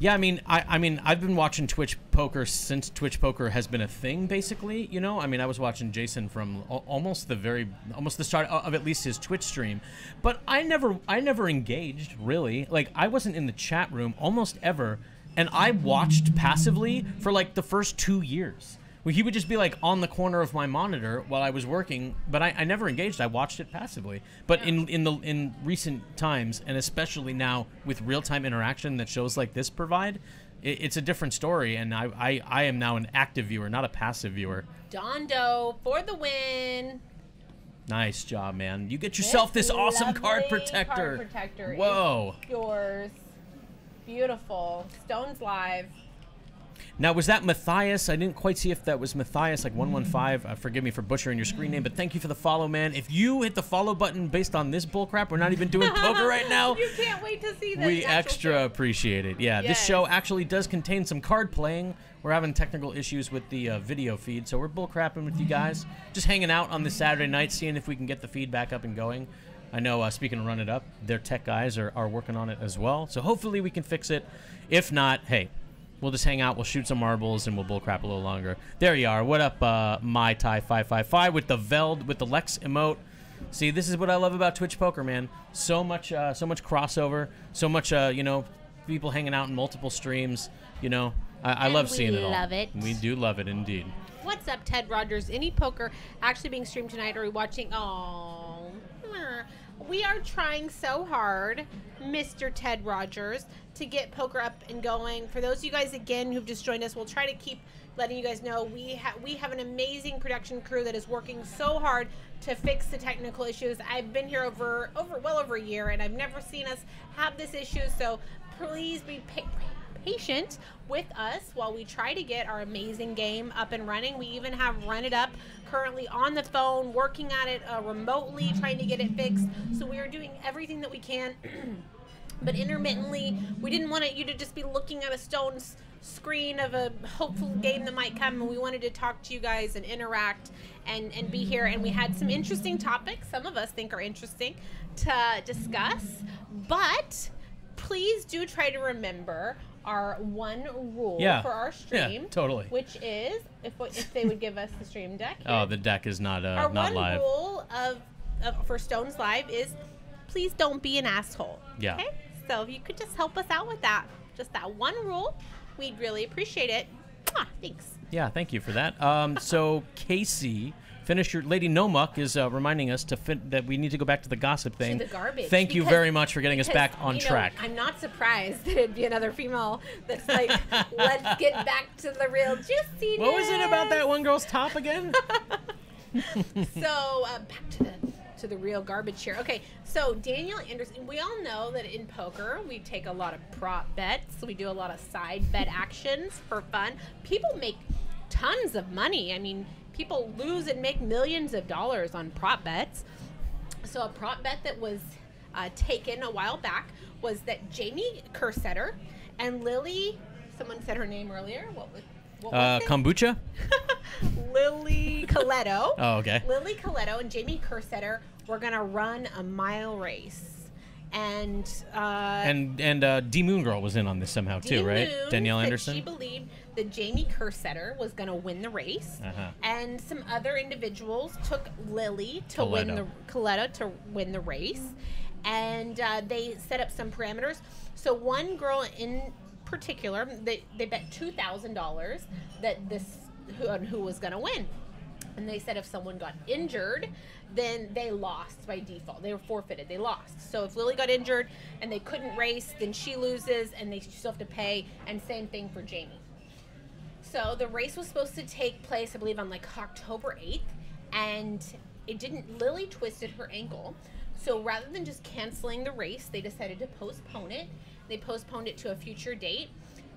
Yeah, I mean, I've been watching Twitch poker since Twitch poker has been a thing, basically. I was watching Jason from almost the start of at least his Twitch stream, but I never engaged really. Like, I wasn't in the chat room almost ever, and I watched passively for like the first 2 years. He would just be like on the corner of my monitor while I was working, but I never engaged. I watched it passively. But in recent times, and especially now with real-time interaction that shows like this provide, it's a different story. And I am now an active viewer, not a passive viewer. Dondo for the win. Nice job, man. You get yourself this awesome card protector. Card protector. Whoa. Yours. Beautiful. Stones Live. Now, was that Matthias? I didn't quite see if that was Matthias, like 115. Forgive me for butchering your screen name, but thank you for the follow, man. If you hit the follow button based on this bullcrap, we're not even doing poker right now. You can't wait to see that. We extra appreciate it. Yeah, This show actually does contain some card playing. We're having technical issues with the video feed, so we're bullcrapping with you guys. Just hanging out on this Saturday night, seeing if we can get the feed back up and going. I know, speaking of Run It Up, their tech guys are working on it as well, so hopefully we can fix it. If not, hey, we'll just hang out, we'll shoot some marbles, and we'll bullcrap a little longer. There you are. What up, My Thai 555 with the Veld, with the Lex emote. See, this is what I love about Twitch poker, man. So much crossover, so much, people hanging out in multiple streams. I love seeing it all. We love it. We do love it, indeed. What's up, Ted Rogers? Any poker actually being streamed tonight? Or are we watching? we are trying so hard, Mr. Ted Rogers, to get poker up and going. For those of you guys, again, who've just joined us, we'll try to keep letting you guys know we have an amazing production crew that is working so hard to fix the technical issues. I've been here well over a year, and I've never seen us have this issue, so please be patient with us while we try to get our amazing game up and running. We even have Run It Up currently on the phone, working at it remotely, trying to get it fixed. So we are doing everything that we can. But intermittently, we didn't want you to just be looking at a stone's screen of a hopeful game that might come, and we wanted to talk to you guys and interact and be here. And we had some interesting topics, some of us think are interesting, to discuss. But please do try to remember our one rule for our stream. Yeah, totally. Which is, if they would give us the stream deck. Here. Oh, the deck is not our not live. Our one rule for Stones Live is please don't be an asshole. Yeah. Okay? So if you could just help us out with that, just that one rule, we'd really appreciate it. Thanks. Yeah, thank you for that. So Casey, finish your Lady Nomuck is reminding us that we need to go back to the gossip thing. To the garbage. Thank you very much for getting us back on track. I'm not surprised that it'd be another female that's like, let's get back to the real juiciness. What was it about that one girl's top again? So back to the real garbage here. Okay, so Daniel Anderson, we all know that in poker we take a lot of prop bets. We do a lot of side bet actions for fun. People make tons of money. I mean, people lose and make millions of dollars on prop bets. So a prop bet that was taken a while back was that Jamie Kersetter and Lily, someone said her name earlier. What was it? Kombucha? Lily Coletto. Oh, okay. Lily Coletto and Jamie Kersetter were going to run a mile race. And D Moon Girl was in on this somehow too, right? Danielle Anderson. She believed that Jamie Kersetter was going to win the race, and some other individuals took Lily to win the race, and they set up some parameters. So one girl in particular, they bet $2,000 that who was going to win. And they said if someone got injured, then they lost by default. They were forfeited. They lost. So if Lily got injured and they couldn't race, then she loses and they still have to pay. And same thing for Jamie. So the race was supposed to take place, I believe, on like October 8th. And it didn't. Lily twisted her ankle. So rather than just canceling the race, they decided to postpone it. They postponed it to a future date.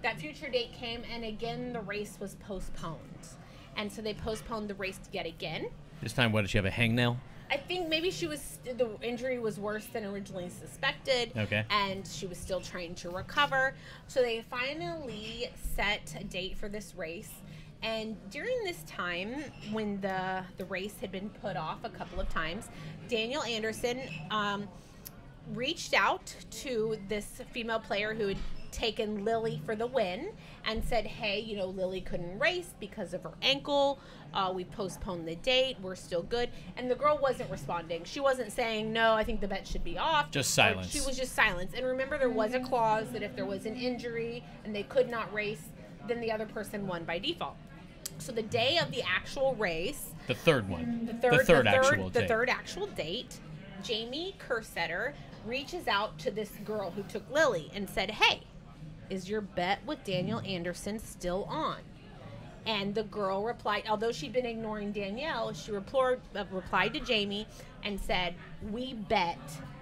That future date came, and again, the race was postponed. And so they postponed the race yet again. This time, what, did she have a hangnail? I think maybe the injury was worse than originally suspected. Okay. And she was still trying to recover. So they finally set a date for this race. And during this time, when the race had been put off a couple of times, Daniel Anderson reached out to this female player who had taken Lily for the win and said, hey, Lily couldn't race because of her ankle. We postponed the date. We're still good. And the girl wasn't responding. She wasn't saying, no, I think the bet should be off. Just silence. She was just silence. And remember, there was a clause that if there was an injury and they could not race, then the other person won by default. So the day of the actual race, the third one, the third actual date, Jamie Kersetter reaches out to this girl who took Lily and said, hey, is your bet with Daniel Anderson still on? And the girl replied, although she'd been ignoring Danielle, she replied to Jamie and said, we bet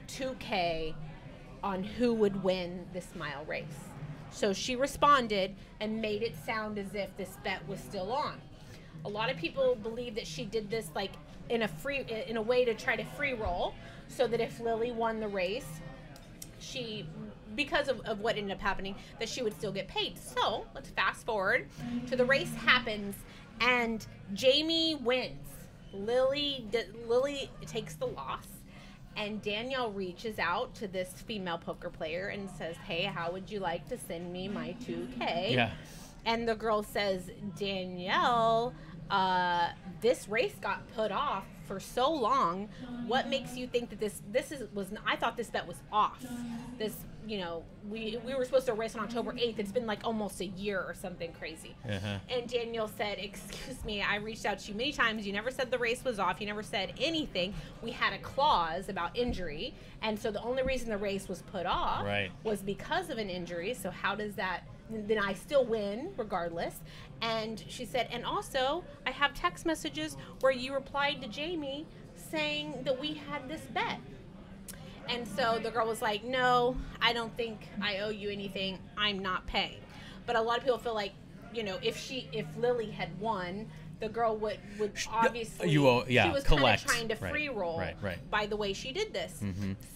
$2K on who would win this mile race. So she responded and made it sound as if this bet was still on. A lot of people believe that she did this like in a way to try to free roll, so that if Lily won the race, because of what ended up happening, that she would still get paid. So let's fast forward to the race happens, and Jamie wins. Lily takes the loss, and Danielle reaches out to this female poker player and says, hey, how would you like to send me my $2K? Yeah. And the girl says, Danielle, this race got put off for so long. What makes you think that this was? I thought this bet was off. This, you know, we were supposed to race on October 8th. It's been like almost a year or something crazy. And Danielle said, "Excuse me, I reached out to you many times. You never said the race was off. You never said anything. We had a clause about injury, and so the only reason the race was put off was because of an injury. So how does that?" Then I still win regardless. And she said, and also I have text messages where you replied to Jamie saying that we had this bet. And so the girl was like, no, I don't think I owe you anything. I'm not paying. But a lot of people feel like, you know, if Lily had won, the girl would obviously she was kind of trying to free roll by the way she did this.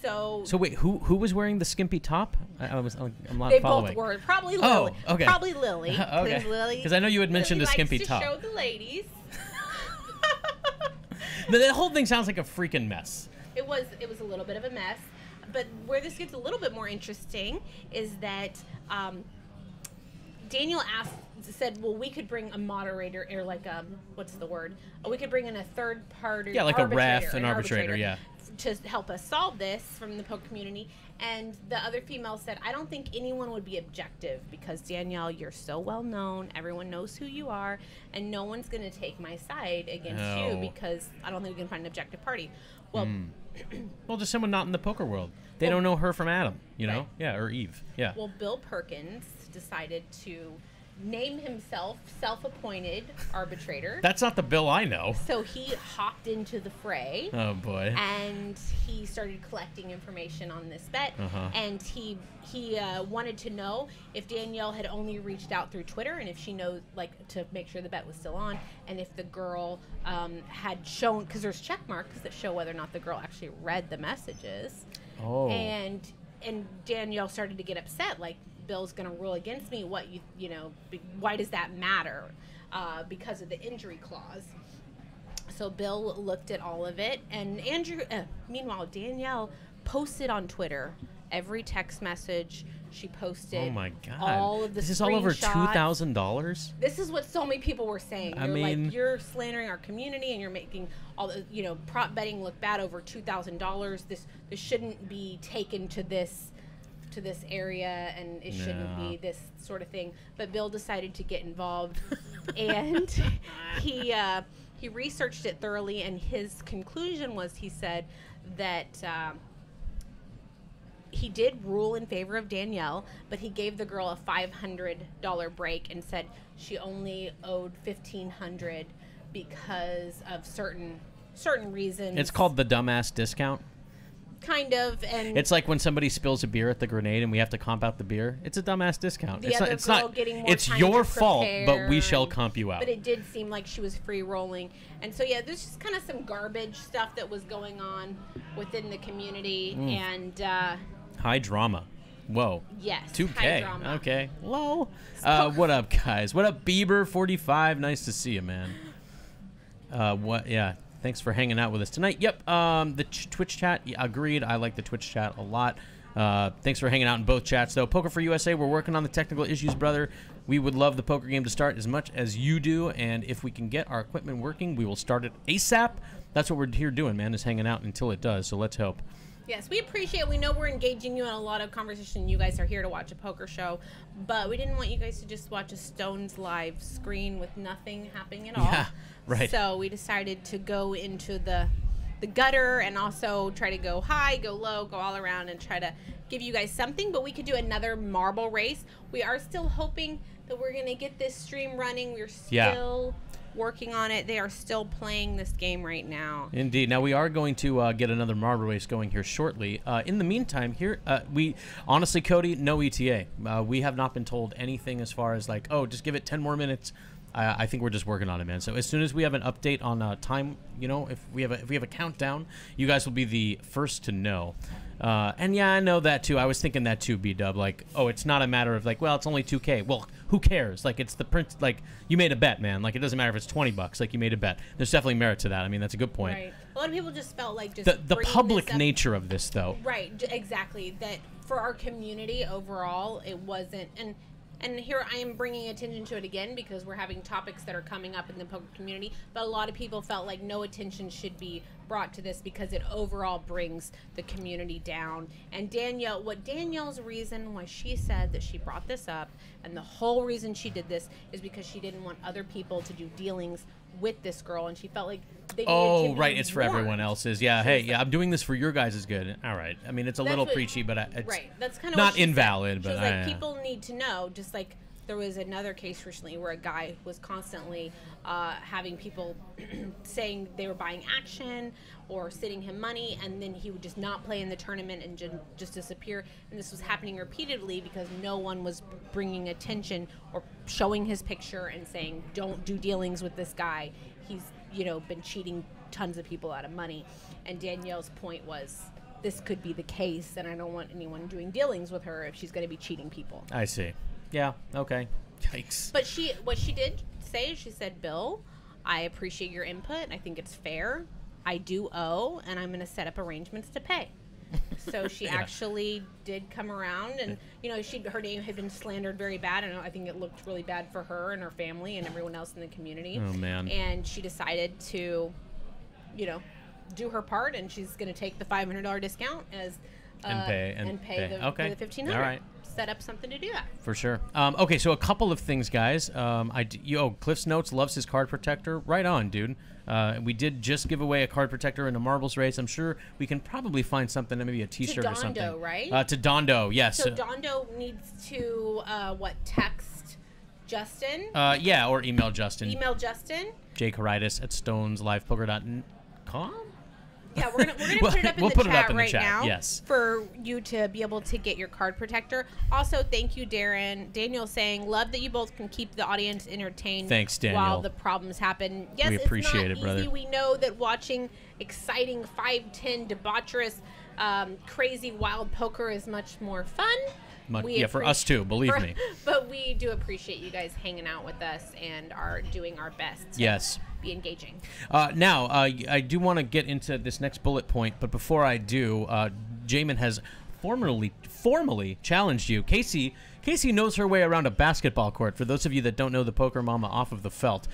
So wait, who was wearing the skimpy top? I'm not they following. both were probably Lily. Oh, okay. Probably Lily. Okay. Because I know you had mentioned a skimpy top. Show the ladies. But the whole thing sounds like a freaking mess. It was a little bit of a mess. But where this gets a little bit more interesting is that Daniel said, well, we could bring a moderator, or like what's the word? We could bring in a third party. Yeah, like a ref, an arbitrator, yeah. To help us solve this from the poker community. And the other female said, I don't think anyone would be objective because, Danielle, you're so well known. Everyone knows who you are. And no one's going to take my side against you because I don't think we can find an objective party. Well, well, just someone not in the poker world. They don't know her from Adam, you know? Yeah, or Eve. Yeah. Well, Bill Perkins decided to name himself self-appointed arbitrator. That's not the Bill I know. So he hopped into the fray. Oh boy. And he started collecting information on this bet. And he wanted to know if Danielle had only reached out through Twitter and if she knows, like, to make sure the bet was still on, and if the girl had shown, because there's check marks that show whether or not the girl actually read the messages. And Danielle started to get upset, like, Bill's going to rule against me. What you know? Why does that matter? Because of the injury clause. So Bill looked at all of it, and meanwhile, Danielle posted on Twitter every text message she posted. Oh my God! All of the this is all over $2,000. This is what so many people were saying. I mean, like, you're slandering our community, and you're making all the prop betting look bad over $2,000. This shouldn't be taken to this area, and it shouldn't be this sort of thing. But Bill decided to get involved, and he researched it thoroughly, and his conclusion was, he said that he did rule in favor of Danielle, but he gave the girl a $500 break and said she only owed $1,500 because of certain reasons. It's called the dumbass discount. Kind of, and it's like when somebody spills a beer at the grenade and we have to comp out the beer. It's a dumbass discount. It's your fault, but we shall comp you out. But it did seem like she was free rolling, and so yeah, there's just kind of some garbage stuff that was going on within the community, and high drama. Whoa. Yes. 2K. High drama. Okay. Low. What up, guys? What up, Bieber45? Nice to see you, man. What? Yeah. Thanks for hanging out with us tonight. Yep, the Twitch chat, agreed. I like the Twitch chat a lot. Thanks for hanging out in both chats, though. Poker for USA, we're working on the technical issues, brother. We would love the poker game to start as much as you do, and if we can get our equipment working, we will start it ASAP. That's what we're here doing, man, is hanging out until it does, so let's hope. Yes, we appreciate it. We know we're engaging you in a lot of conversation. You guys are here to watch a poker show, but we didn't want you guys to just watch a Stones live screen with nothing happening at all. Yeah, right. So we decided to go into the gutter and also try to go high, go low, go all around and try to give you guys something, but we could do another marble race. We are still hoping that we're going to get this stream running. We're still working on it. They are still playing this game right now. Indeed. Now we are going to get another marble race going here shortly. In the meantime, here we honestly, Cody, no ETA. We have not been told anything as far as like, oh, just give it 10 more minutes. I think we're just working on it, man. So as soon as we have an update on time, if we have a countdown, you guys will be the first to know. And yeah, I know that too. I was thinking that too, B-Dub. Like, oh, it's not a matter of like, well, it's only 2K. Well, who cares? Like, it's the print. Like, you made a bet, man. Like, it doesn't matter if it's $20. Like, you made a bet. There's definitely merit to that. I mean, that's a good point. Right. A lot of people just felt like the public nature of this, though. Right. Exactly. That for our community overall, it wasn't. And and here I am bringing attention to it again because we're having topics that are coming up in the poker community, but a lot of people felt like no attention should be brought to this because it overall brings the community down. And Danielle's reason why she said that she brought this up, and the whole reason she did this, is because she didn't want other people to do dealings with this girl, and she felt like they needed to right, be it's for everyone warned. else's. Yeah, hey, yeah, I'm doing this for your guys' good. All right. I mean, it's a little preachy, but it's right. That's kind of not what she invalid. Said. But she was like, people need to know. Just like there was another case recently where a guy was constantly having people saying they were buying action or sending him money, and then he would just not play in the tournament and just disappear. And this was happening repeatedly because no one was bringing attention or showing his picture and saying, don't do dealings with this guy. He's, been cheating tons of people out of money. And Danielle's point was, this could be the case, and I don't want anyone doing dealings with her if she's going to be cheating people. I see. Yeah, okay. Yikes. But what she did say, she said, Bill, I appreciate your input. I think it's fair. I do owe, and I'm going to set up arrangements to pay. So she actually did come around, and her name had been slandered very bad, and I think it looked really bad for her and her family and everyone else in the community. Oh man! And she decided to, do her part, and she's going to take the $500 discount as and pay the $1,500. All right. Set up something to do that. For sure. Okay, so a couple of things, guys. Cliff's Notes loves his card protector. Right on, dude. We did just give away a card protector in a marbles race. I'm sure we can probably find something, maybe a T-shirt or something. To Dondo, right? To Dondo, yes. So Dondo needs to text Justin? Yeah, or email Justin. Email Justin. jcaritis@stoneslifepoker.com. Yeah, we're gonna put it up in we'll the put chat it up in right the chat, now. Yes. For you to be able to get your card protector. Also, thank you, Darren. Daniel saying, love that you both can keep the audience entertained. Thanks, Daniel. While the problems happen. Yes, we appreciate it's not it, brother. easy. We know that watching exciting 5-10 debaucherous, crazy wild poker is much more fun. For us too, believe me. But we do appreciate you guys hanging out with us and are doing our best to be engaging. Now, I do want to get into this next bullet point, but before I do, Jamin has formally challenged you. Casey knows her way around a basketball court. For those of you that don't know the Poker Mama off of the felt,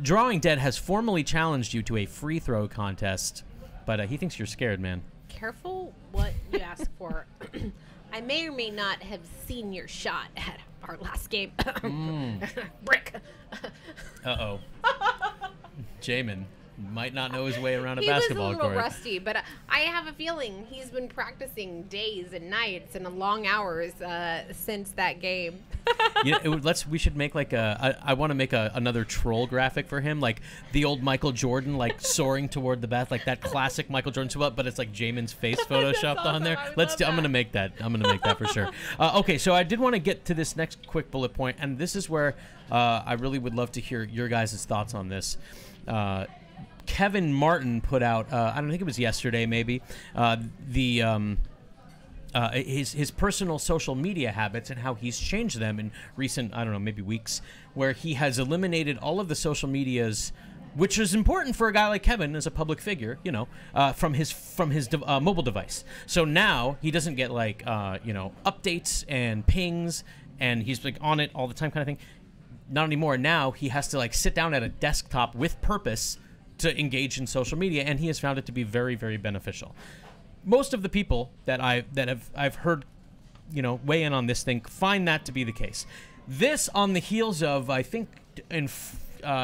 Drawing Dead has formally challenged you to a free throw contest, but he thinks you're scared, man. Careful what you ask for. I may or may not have seen your shot at our last game. Brick. Uh-oh. Jamin might not know his way around a basketball court. He was a little rusty, but I have a feeling he's been practicing days and nights and long hours since that game. We should make I want to make another troll graphic for him, like the old Michael Jordan, like soaring toward the bat, like that classic Michael Jordan, but it's like Jamin's face photoshopped awesome. on there. I'm gonna make that. I'm gonna make that for sure. Okay, so I did want to get to this next quick bullet point, and this is where I really would love to hear your guys' thoughts on this. Kevin Martin put out, I don't think it was yesterday, maybe, his personal social media habits and how he's changed them in recent, I don't know, maybe weeks, where he has eliminated all of the social medias, which is important for a guy like Kevin as a public figure, from his mobile device. So now he doesn't get updates and pings, and he's on it all the time kind of thing. Not anymore. Now he has to sit down at a desktop with purpose to engage in social media, and he has found it to be very, very beneficial. Most of the people that I've heard, weigh in on this thing find that to be the case. This on the heels of, I think, in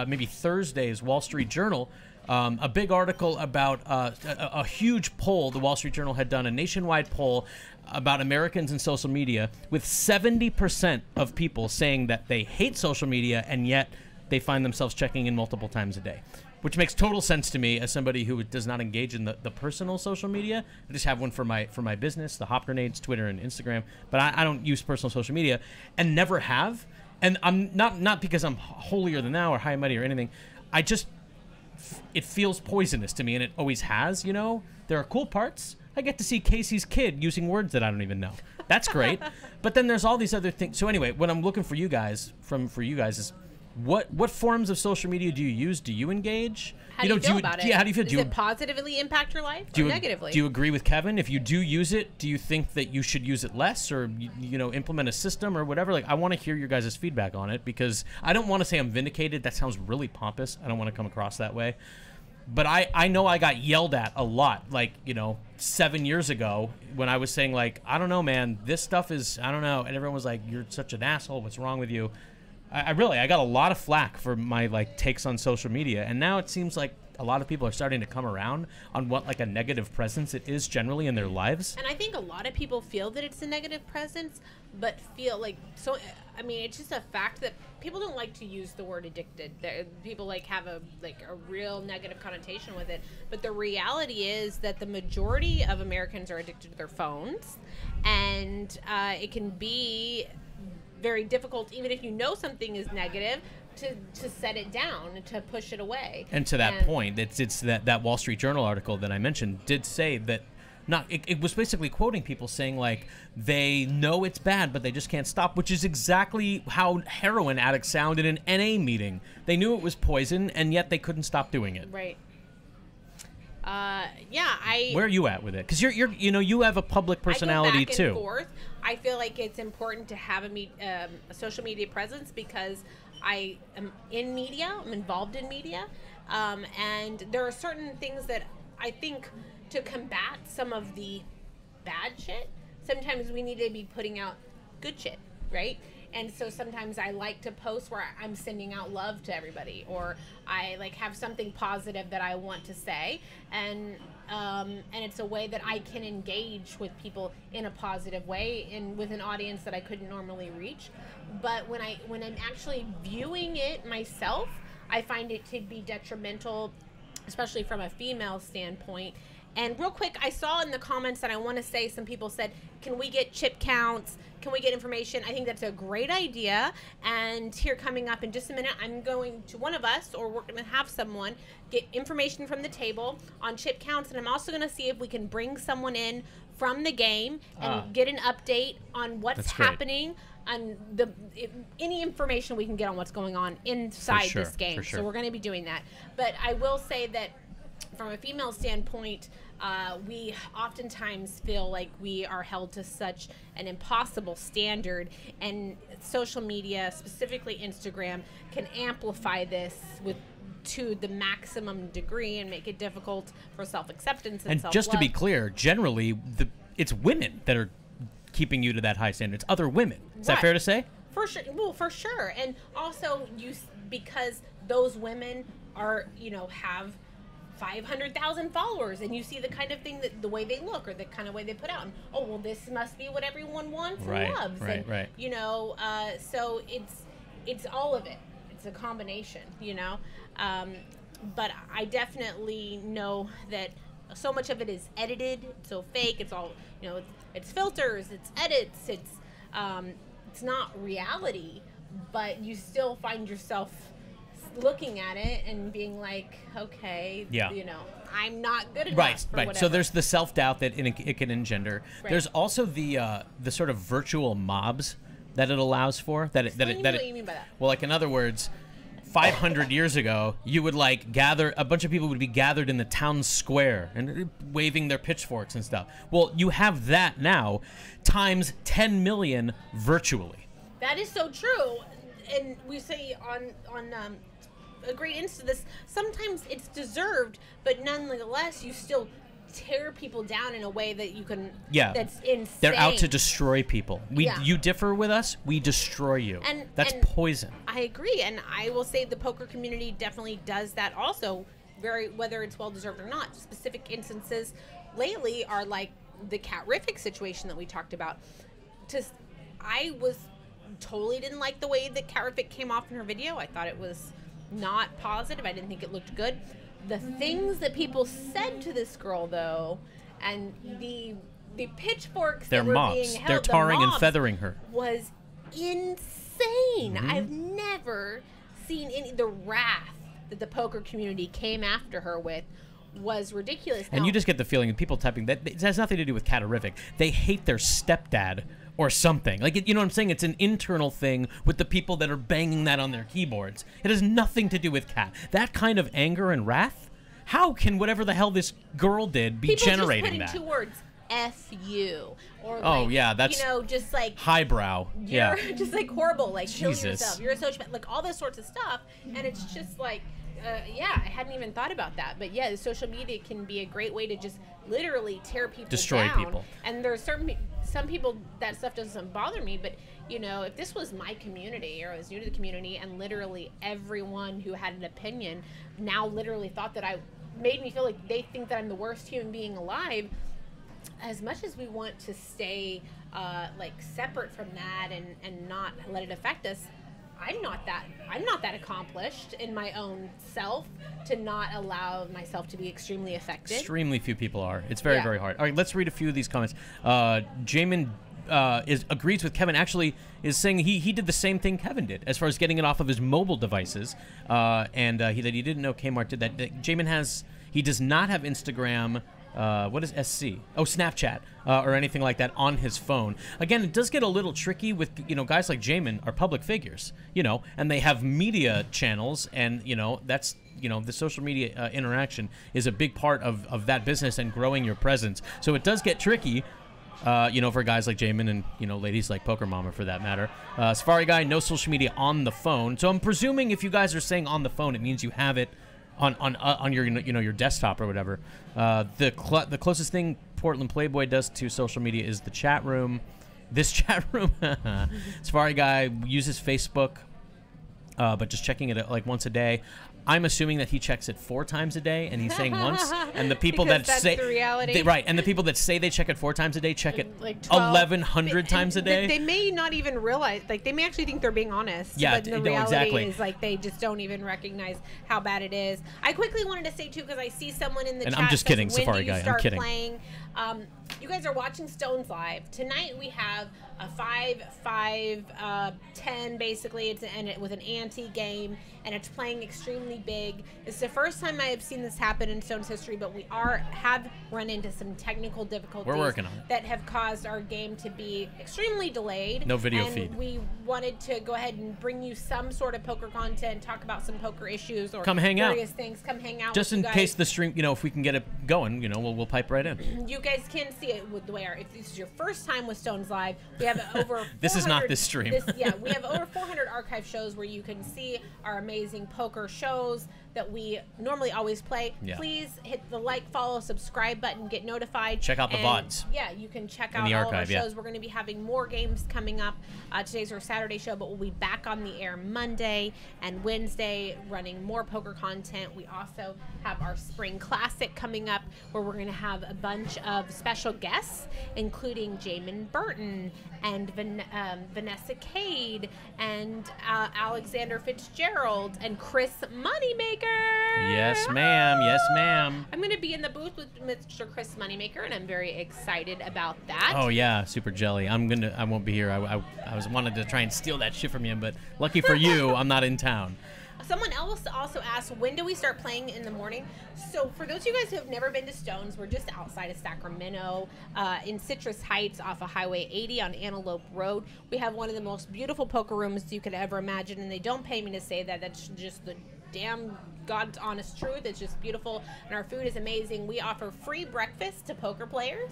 maybe Thursday's Wall Street Journal, a big article about a huge poll. The Wall Street Journal had done a nationwide poll about Americans and social media, with 70% of people saying that they hate social media, and yet they find themselves checking in multiple times a day. Which makes total sense to me as somebody who does not engage in the personal social media. I just have one for my business, the Hop Grenades, Twitter and Instagram, but I don't use personal social media and never have. And I'm not because I'm holier than thou or high and mighty or anything. It feels poisonous to me, and it always has. There are cool parts. I get to see Casey's kid using words that I don't even know. That's great. But then there's all these other things. So anyway, what I'm looking for you guys is what forms of social media do you use? Do you engage? How do you feel about it? Yeah, how do you feel? Does it positively impact your life or negatively? Do you agree with Kevin? If you do use it, do you think that you should use it less, or implement a system or whatever? Like, I want to hear your guys' feedback on it, because I don't want to say I'm vindicated. That sounds really pompous. I don't want to come across that way. But I know I got yelled at a lot, like, 7 years ago when I was saying, like, I don't know, man, this stuff is, I don't know. And everyone was like, you're such an asshole. What's wrong with you? I got a lot of flack for my, like, takes on social media. And now it seems like a lot of people are starting to come around on what, like, a negative presence it is generally in their lives. And I think a lot of people feel that it's a negative presence, but feel like, so, I mean, it's just a fact that people don't like to use the word addicted. People, like, have a real negative connotation with it. But the reality is that the majority of Americans are addicted to their phones. And it can be very difficult, even if you know something is negative, to set it down and to push it away. And to that point, it's that Wall Street Journal article that I mentioned did say that it was basically quoting people saying, like, they know it's bad, but they just can't stop, which is exactly how heroin addicts sound in an NA meeting. They knew it was poison, and yet they couldn't stop doing it. Right. Where are you at with it? Because you have a public personality I go back too. And forth. I feel like it's important to have a social media presence because I am in media. I'm involved in media, and there are certain things that I think to combat some of the bad shit. Sometimes we need to be putting out good shit, right? And so sometimes I like to post where I'm sending out love to everybody, or I like have something positive that I want to say, and it's a way that I can engage with people in a positive way and with an audience that I couldn't normally reach. But when I'm actually viewing it myself, I find it to be detrimental, especially from a female standpoint. And real quick, I saw in the comments that I want to say some people said, can we get chip counts? Can we get information? I think that's a great idea. And here coming up in just a minute, I'm going to one of us, or we're going to have someone get information from the table on chip counts. And I'm also going to see if we can bring someone in from the game and get an update on what's happening and any information we can get on what's going on inside this game. For sure. So we're going to be doing that. But I will say that from a female standpoint, we oftentimes feel like we are held to such an impossible standard, and social media, specifically Instagram, can amplify this to the maximum degree and make it difficult for self-acceptance and self-love. And just to be clear, generally, it's women that are keeping you to that high standard. It's other women. Is that fair to say? For sure. Well, for sure. And also, because those women are, have 500,000 followers, and you see the kind of thing the way they look or the kind of way they put out, and this must be what everyone wants and loves, right. So it's all of it. It's a combination, but I definitely know that so much of it is edited, so fake. It's all it's filters, it's edits, it's not reality, but you still find yourself looking at it and being like, okay, I'm not good enough. Right. Whatever. So there's the self-doubt that it can engender. Right. There's also the sort of virtual mobs that it allows for. What do you mean by that? Well, like, in other words, 500 years ago, you would, like, gather, a bunch of people would be gathered in the town square and waving their pitchforks and stuff. Well, you have that now times 10 million virtually. That is so true. And we say on a great instance, this sometimes it's deserved, but nonetheless you still tear people down in a way that you can that's insane. They're out to destroy people. You differ with us, we destroy you. And that's poison. I agree, and I will say the poker community definitely does that also, whether it's well deserved or not. Specific instances lately are like the Cat-rific situation that we talked about. I totally didn't like the way that Cat-rific came off in her video. I thought it was not positive. I didn't think it looked good. The things that people said to this girl, though, and the pitchforks that were being held, they're tarring and feathering her, was insane. Mm-hmm. I've never seen the wrath that the poker community came after her with was ridiculous. And you just get the feeling, people typing that it has nothing to do with Cat-rific. They hate their stepdad or something. Like, you know what I'm saying? It's an internal thing with the people that are banging that on their keyboards. It has nothing to do with Kat. That kind of anger and wrath, how can whatever the hell this girl did be People generating just put in that? 2 words. F you. Or Oh, like, yeah, that's you know, just like highbrow. you're Yeah. just like horrible, like killing Jesus. yourself. You're a sociopath, like all this sorts of stuff. And it's just like, yeah, I hadn't even thought about that. But yeah, the social media can be a great way to just literally tear people Destroy down. people. And there's some people that stuff doesn't bother me, but you know, if this was my community or I was new to the community and literally everyone who had an opinion now literally thought that made me feel like they think that I'm the worst human being alive. As much as we want to stay like separate from that and not let it affect us, I'm not that accomplished in my own self to not allow myself to be extremely affected. Extremely few people are. It's very, Yeah. very hard. All right, let's read a few of these comments. Jamin agrees with Kevin. Actually, is saying he did the same thing Kevin did as far as getting it off of his mobile devices, and that he didn't know Kmart did that. Jamin he does not have Instagram. What is SC? Oh, Snapchat or anything like that on his phone. Again, it does get a little tricky with, you know, guys like Jamin are public figures, you know, and they have media channels, and, you know, that's, you know, the social media interaction is a big part of that business and growing your presence. So it does get tricky, you know, for guys like Jamin and, you know, ladies like Poker Mama for that matter. Safari Guy, no social media on the phone. So I'm presuming if you guys are saying on the phone, it means you have it on your, you know, your desktop or whatever. The closest thing Portland Playboy does to social media is the chat room. This chat room, Safari Guy uses Facebook, but just checking it like once a day. I'm assuming that he checks it 4 times a day, and he's saying once. And the people Because that say that's the reality. right, and the people that say they check it 4 times a day check it Like 12. 1,100 times a day. They may not even realize, like they may actually think they're being honest. Yeah, but the no, reality exactly. is like they just don't even recognize how bad it is. I quickly wanted to say too, because I see someone in the And chat. I'm just says, kidding, when Safari do you Guy, I'm start kidding. Playing? You guys are watching Stones Live tonight. We have a 5-5-10 basically. With an ante game, and it's playing extremely big. It's the first time I have seen this happen in Stones history, but we have run into some technical difficulties. We're working on it. That have caused our game to be extremely delayed. No video and feed. We wanted to go ahead and bring you some sort of poker content, talk about some poker issues or Come hang out. various things. Come hang out. Just with in you guys. case the stream, you know, if we can get it going, you know, we'll pipe right in. You guys can see it with the way if this is your first time with Stones Live, we have over This is not 400 this stream. we have over 400 archive shows where you can see our amazing poker shows that we normally always play. Yeah. Please hit the like, follow, subscribe button, get notified. Check out the And, VODs. Yeah, you can check In out the all archive, of yeah. our shows. We're going to be having more games coming up. Today's our Saturday show, but we'll be back on the air Monday and Wednesday running more poker content. We also have our Spring Classic coming up where we're going to have a bunch of special guests, including Jamin Burton and Vanessa Cade and Alexander Fitzgerald and Chris Moneymaker. Yes, ma'am. Yes, ma'am. I'm going to be in the booth with Mr. Chris Moneymaker, and I'm very excited about that. Oh yeah, super jelly. I won't be here. I was wanted to try and steal that shit from you, but lucky for you, I'm not in town. Someone else also asked, when do we start playing in the morning? So for those of you guys who have never been to Stones, we're just outside of Sacramento in Citrus Heights off of Highway 80 on Antelope Road. We have one of the most beautiful poker rooms you could ever imagine, and they don't pay me to say that. That's just the damn God's honest truth. It's just beautiful, and our food is amazing. We offer free breakfast to poker players.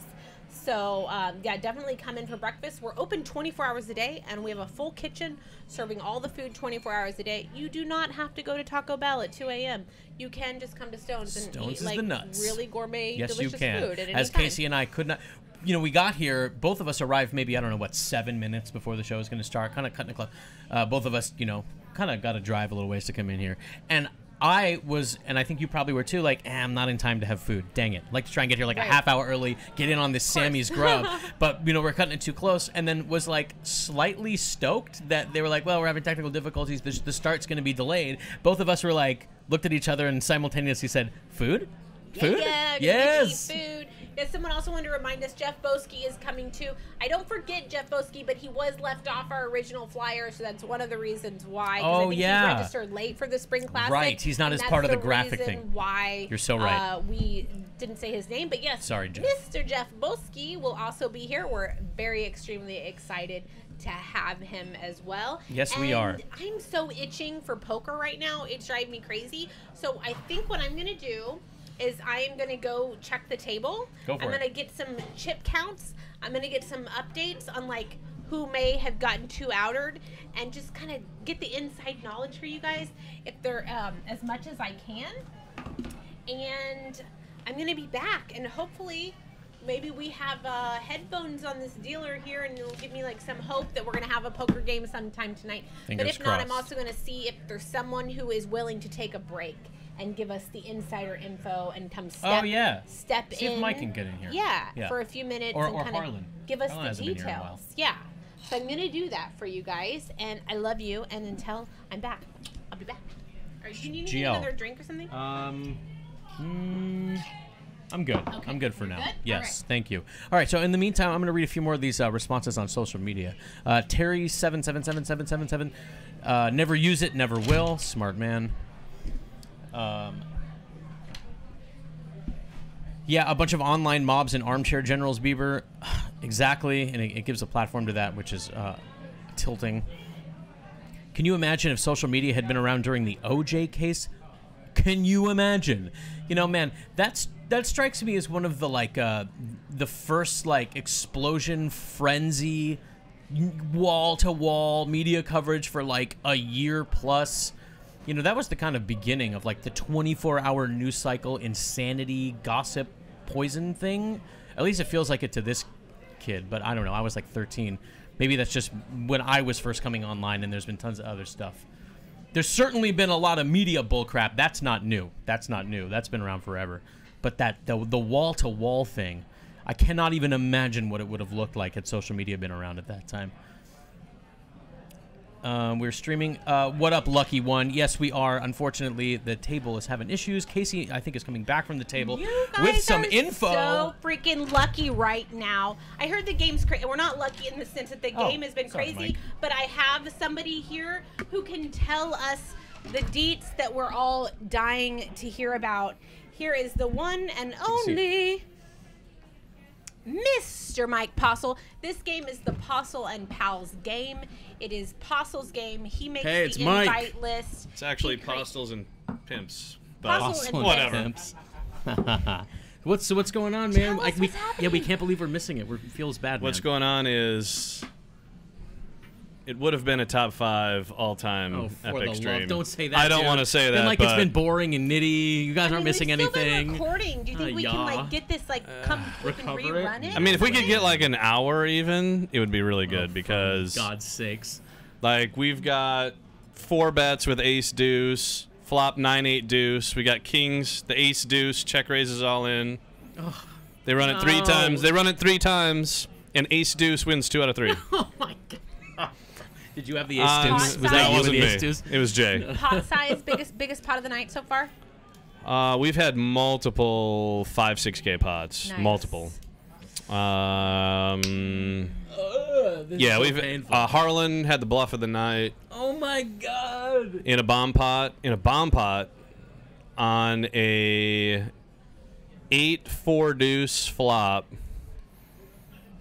So, yeah, definitely come in for breakfast. We're open 24 hours a day, and we have a full kitchen serving all the food 24 hours a day. You do not have to go to Taco Bell at 2 a.m. You can just come to Stones and Stones eat, is like, the nuts. really gourmet, Yes, delicious you can. food at any As time. Casey and I could not. You know, we got here. Both of us arrived maybe, I don't know, what, 7 minutes before the show was going to start. Kind of cutting it close. Both of us, you know, kind of got to drive a little ways to come in here. And I was, and I think you probably were too, like, I'm not in time to have food. Dang it. Like to try and get here like Right. a half hour early, get in on this Sammy's grub. But, you know, we're cutting it too close. And then was like slightly stoked that they were like, well, we're having technical difficulties. The start's going to be delayed. Both of us were like, looked at each other and simultaneously said, food? Food? Yeah, Yes. food. Yes, someone also wanted to remind us Jeff Boski is coming too. I don't forget Jeff Boski, but he was left off our original flyer, so that's one of the reasons why. Oh, I think yeah. he registered late for the Spring Classic. Right, he's not and as part of the graphic reason thing. Why You're so right. We didn't say his name, but yes, Sorry, Jeff. Mr. Jeff Boski will also be here. We're very extremely excited to have him as well. Yes, we are. I'm so itching for poker right now. It's driving me crazy. So I think what I'm going to do is I am going to go check the table. Go for I'm it. going to get some chip counts. I'm going to get some updates on like who may have gotten too outered and just kind of get the inside knowledge for you guys if they're as much as I can. And I'm going to be back, and hopefully maybe we have headphones on this dealer here, and it'll give me like some hope that we're going to have a poker game sometime tonight. Fingers but if not, I'm crossed. also going to see if there's someone who is willing to take a break and give us the insider info and come step, step See in. if Mike can get in here. Yeah, for a few minutes Or and kind Harlan. of give us Harlan the hasn't been here in a while. details. Yeah. So I'm going to do that for you guys, and I love you, and until I'm back, I'll be back. All right, do you need GL. another drink or something? I'm good. Okay. I'm good for You're now. good? Yes, All right. thank you. All right, so in the meantime, I'm going to read a few more of these responses on social media. Terry777777, never use it, never will. Smart man. Yeah, a bunch of online mobs and armchair generals, Bieber. Exactly, and it gives a platform to that, which is tilting. Can you imagine if social media had been around during the OJ case? Can you imagine? You know, man, that strikes me as one of the the first like explosion frenzy wall-to-wall media coverage for like a year plus. You know, that was the kind of beginning of like the 24-hour news cycle insanity gossip poison thing. At least it feels like it to this kid, but I don't know. I was like 13. Maybe that's just when I was first coming online, and there's been tons of other stuff. There's certainly been a lot of media bullcrap. That's not new. That's been around forever. But the wall-to-wall thing, I cannot even imagine what it would have looked like had social media been around at that time. We're streaming. What up, Lucky One? Yes, we are. Unfortunately, the table is having issues. Casey, I think, is coming back from the table You guys with some are info. So freaking lucky right now. I heard the game's crazy. We're not lucky in the sense that the game has been sorry, crazy, Mike. but I have somebody here who can tell us the deets that we're all dying to hear about. Here is the one and only Mr. Mike Postle. This game is the Postle and Pals game. It is Postle's game. He makes Hey, it's the Mike. invite list. It's actually He cre- Postles and Pimps. But Postle and whatever. Pimps. What's going on, man? Tell us we what's happening. we can't believe we're missing it. It feels bad, What's man. going on is it would have been a top 5 all-time Oh, for epic the stream. love. Don't say that. I don't dude. want to say Been that, like but it's been boring and nitty. You guys aren't missing we've still anything. Been recording. Do you think we can yeah. like get this like come we can recover it? rerun it? I mean, if we could Okay. get like an hour even, it would be really good For because God's sakes. like we've got 4 bets with ace deuce, flop 9-8 deuce. We got kings, the ace deuce, check raises all in. They run it 3 No. times. They run it 3 times, and ace deuce wins 2 out of 3. Oh my God. Did you have the ace Um, deuce? Hot Was side. that you with wasn't the me. ace deuce? It was Jay. Pot size, biggest pot of the night so far. We've had multiple 5-6K pots. Nice. Multiple. This Yeah, is so we've painful. Harlan had the bluff of the night Oh my God. in a bomb pot. On a 8-4 deuce flop.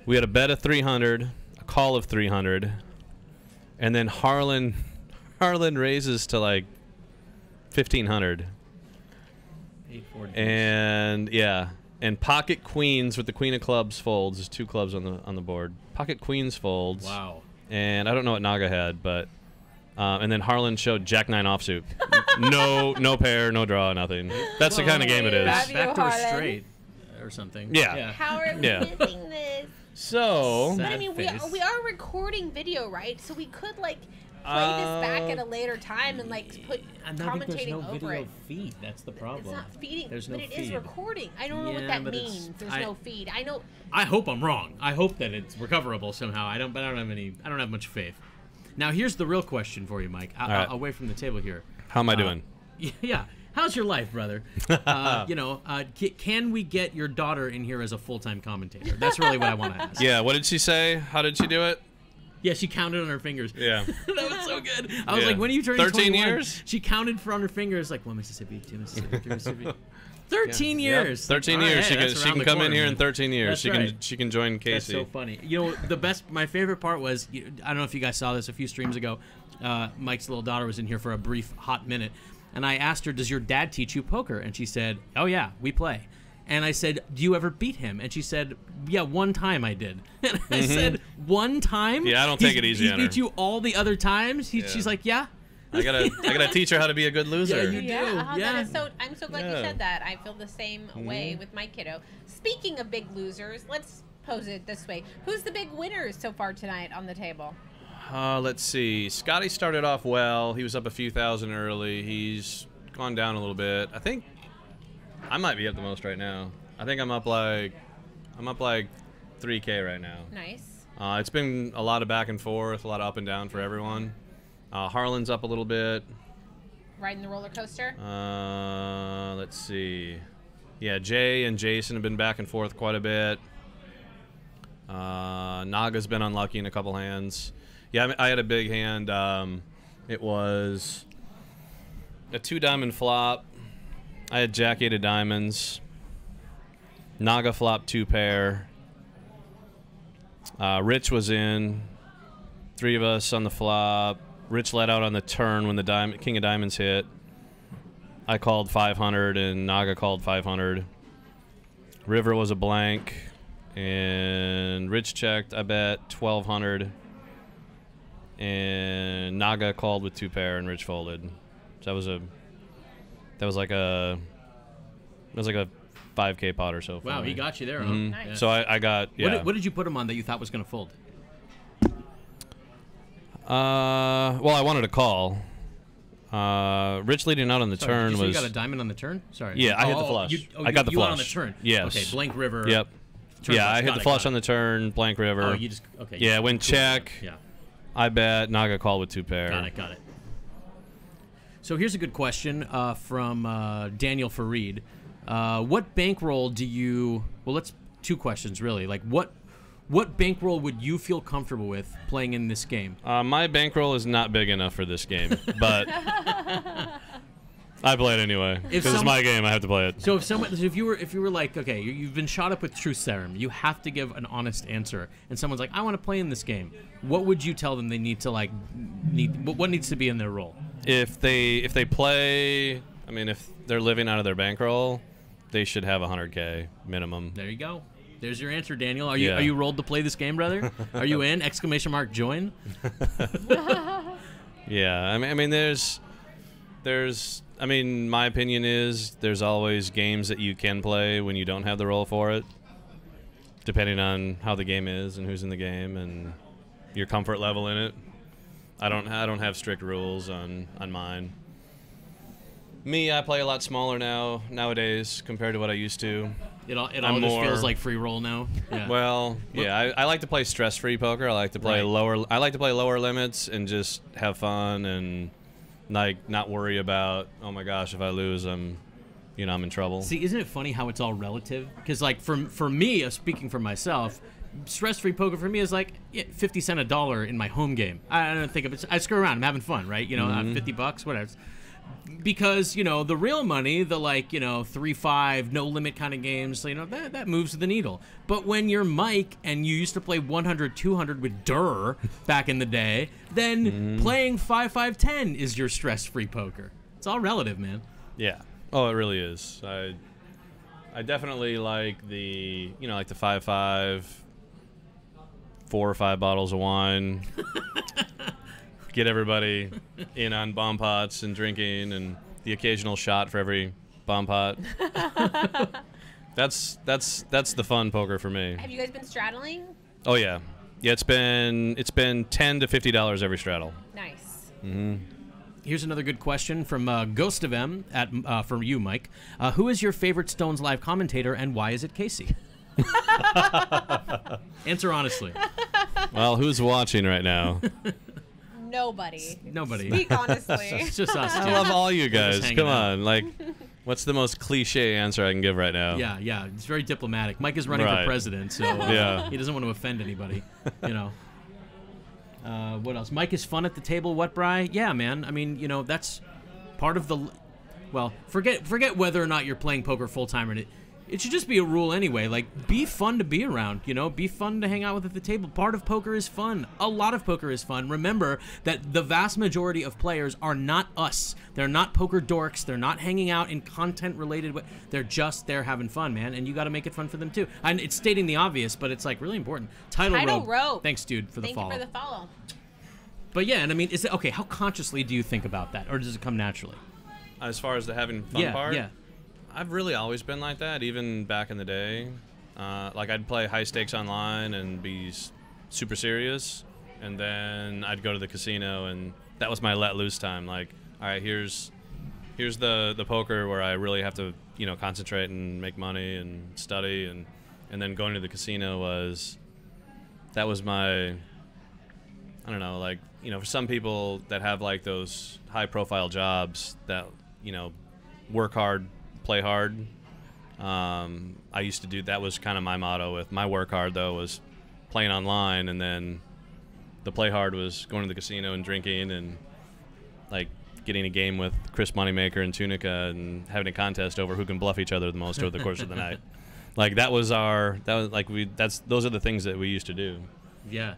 We had a bet of 300, a call of 300, and then Harlan raises to like 1,500. 8-4 And yeah, and pocket queens with the queen of clubs folds. There's 2 clubs on the board. Pocket queens folds. Wow. And I don't know what Naga had, but and then Harlan showed Jack 9 offsuit. no pair, no draw, nothing. That's the kind of game it is. Love you, Backdoor Harlan. straight or something. Yeah. How are we Yeah. missing this? So But I Sad mean, face. we are recording video, right? So we could like play this back at a later time and like put And I think there's commentating no over video it. feed. That's the problem. It's not feeding, There's no but it is feed. recording. I don't know what Yeah, that but it's- means. There's I- no feed. I know. I hope I'm wrong. I hope that it's recoverable somehow. I don't have much faith. Now here's the real question for you, Mike. right. Away from the table here. how am I doing? Yeah. how's your life, brother? Can we get your daughter in here as a full-time commentator? That's really what I want to ask. Yeah, what did she say? How did she do it? Yeah, she counted on her fingers. Yeah. That was so good. I was like, when are you turning 13 21? years? She counted on her fingers, like, 1 Mississippi, 2 Mississippi, 3 Mississippi. 13 years. 13 All right, years. hey, She can come in here in 13 years. That's She can join Casey. That's so funny. My favorite part was, I don't know if you guys saw this a few streams ago. Mike's little daughter was in here for a brief hot minute, and I asked her, "Does your dad teach you poker?" And she said, "Oh yeah, we play." And I said, "Do you ever beat him?" And she said, "Yeah, one time I did." And I said, "One time?" Yeah, I don't take it easy He on her. beat you all the other times? She's like, "Yeah." I gotta teach her how to be a good loser. Yeah, you do. That is I'm so glad you Yeah. said that. I feel the same way with my kiddo. Speaking of big losers, let's pose it this way. Who's the big winners so far tonight on the table? Let's see. Scotty started off well. He was up a few thousand early. He's gone down a little bit. I think I might be up the most right now. I think I'm up like 3K right now. Nice. It's been a lot of back and forth, a lot of up and down for everyone. Harlan's up a little bit. Riding the roller coaster? Let's see. Yeah, Jay and Jason have been back and forth quite a bit. Naga's been unlucky in a couple hands. Yeah, I had a big hand. It was a 2-diamond flop. I had Jack-8 of diamonds. Naga flopped 2 pair. Rich was in. 3 of us on the flop. Rich let out on the turn when the King of Diamonds hit. I called 500 and Naga called 500. River was a blank, and Rich checked. I bet 1200, and Naga called with 2 pair and Rich folded. So that was like a 5K pot or so. Wow, he got you there, huh? Mhm. Nice. Yeah. So I got What did you put him on that you thought was going to fold? Well, I wanted to call. Rich leading out on the Sorry, turn did you say was. you got a diamond on the turn? Sorry. Yeah, I hit the flush. I got the you went on the flush. turn. Yes. Okay, blank river. Yep. Turn Yeah, flush. I hit Got the it, flush got on the turn, blank river. Oh, you just okay. Yeah, when cool. check. Yeah. I bet Naga called with 2 pair. Got it. So here's a good question from Daniel Farid. What bankroll do you? Well, let's 2 questions really. Like what bankroll would you feel comfortable with playing in this game? My bankroll is not big enough for this game, but I play it anyway because it's my game. I have to play it. So if you were like, okay, you've been shot up with truth serum, you have to give an honest answer, and someone's like, I want to play in this game. What would you tell them they need to what needs to be in their role? If they play, I mean, if they're living out of their bankroll, they should have 100K minimum. There you go. There's your answer, Daniel. Are Yeah. you rolled to play this game, brother? Are you in? ! Join. Yeah, I mean, there's. I mean, my opinion is there's always games that you can play when you don't have the roll for it, depending on how the game is and who's in the game and your comfort level in it. I don't have strict rules on mine. Me, I play a lot smaller nowadays compared to what I used to. It all just more- feels like free roll now. Yeah. Well, yeah, I like to play stress-free poker. I like to play Right. I like to play lower limits and just have fun and like not worry about, oh my gosh, if I lose, I'm in trouble. See, isn't it funny how it's all relative? Because like for me, speaking for myself, stress-free poker for me is like 50 cents a dollar in my home game. I don't think of it. I screw around. I'm having fun, right? $50, whatever. Because the real money, the 3-5 no limit kind of games, that moves the needle. But when you're Mike and you used to play 100, 200 with Durr back in the day, then playing 5-5-10 is your stress-free poker. It's all relative, man. Yeah. Oh, it really is. I definitely like the like the 5-5, 4 or 5 bottles of wine. Get everybody in on bomb pots and drinking and the occasional shot for every bomb pot. That's the fun poker for me. Have you guys been straddling? Oh yeah. Yeah, it's been $10 to $50 every straddle. Nice. Here's another good question from Ghost of M from you, Mike. Who is your favorite Stones Live commentator and why is it Casey? Answer honestly. Well, who's watching right now? Nobody. Nobody. Speak honestly. It's just us. I two. love all you We're guys. just hanging Come out. on, like, what's the most cliche answer I can give right now? Yeah. It's very diplomatic. Mike is running Right. for president, so Yeah. he doesn't want to offend anybody. You know. What else? Mike is fun at the table. What, Bri? Yeah, man. I mean, you know, that's part of the. Well, forget whether or not you're playing poker full time or not. It should just be a rule anyway. Like, be fun to be around, you know? Be fun to hang out with at the table. Part of poker is fun. A lot of poker is fun. Remember that the vast majority of players are not us. They're not poker dorks. They're not hanging out in content-related way. They're just there having fun, man. And you got to make it fun for them, too. And it's stating the obvious, but it's, like, really important. Title row. Thanks, dude, for the follow. Thank you for the follow. But, yeah, and I mean, okay, how consciously do you think about that? Or does it come naturally? As far as the having fun part? Yeah. I've really always been like that, even back in the day. Like, I'd play high stakes online and be super serious, and then I'd go to the casino, and that was my let loose time. Like, all right, here's the poker where I really have to, you know, concentrate and make money and study, and then going to the casino was my, I don't know, like, you know, for some people that have like those high profile jobs that, you know, work hard, play hard. I used to do that. Was kind of my motto with my work hard, though, was playing online, and then the play hard was going to the casino and drinking and like getting a game with Chris Moneymaker and Tunica and having a contest over who can bluff each other the most over the course of the night. Like those are the things that we used to do. Yeah.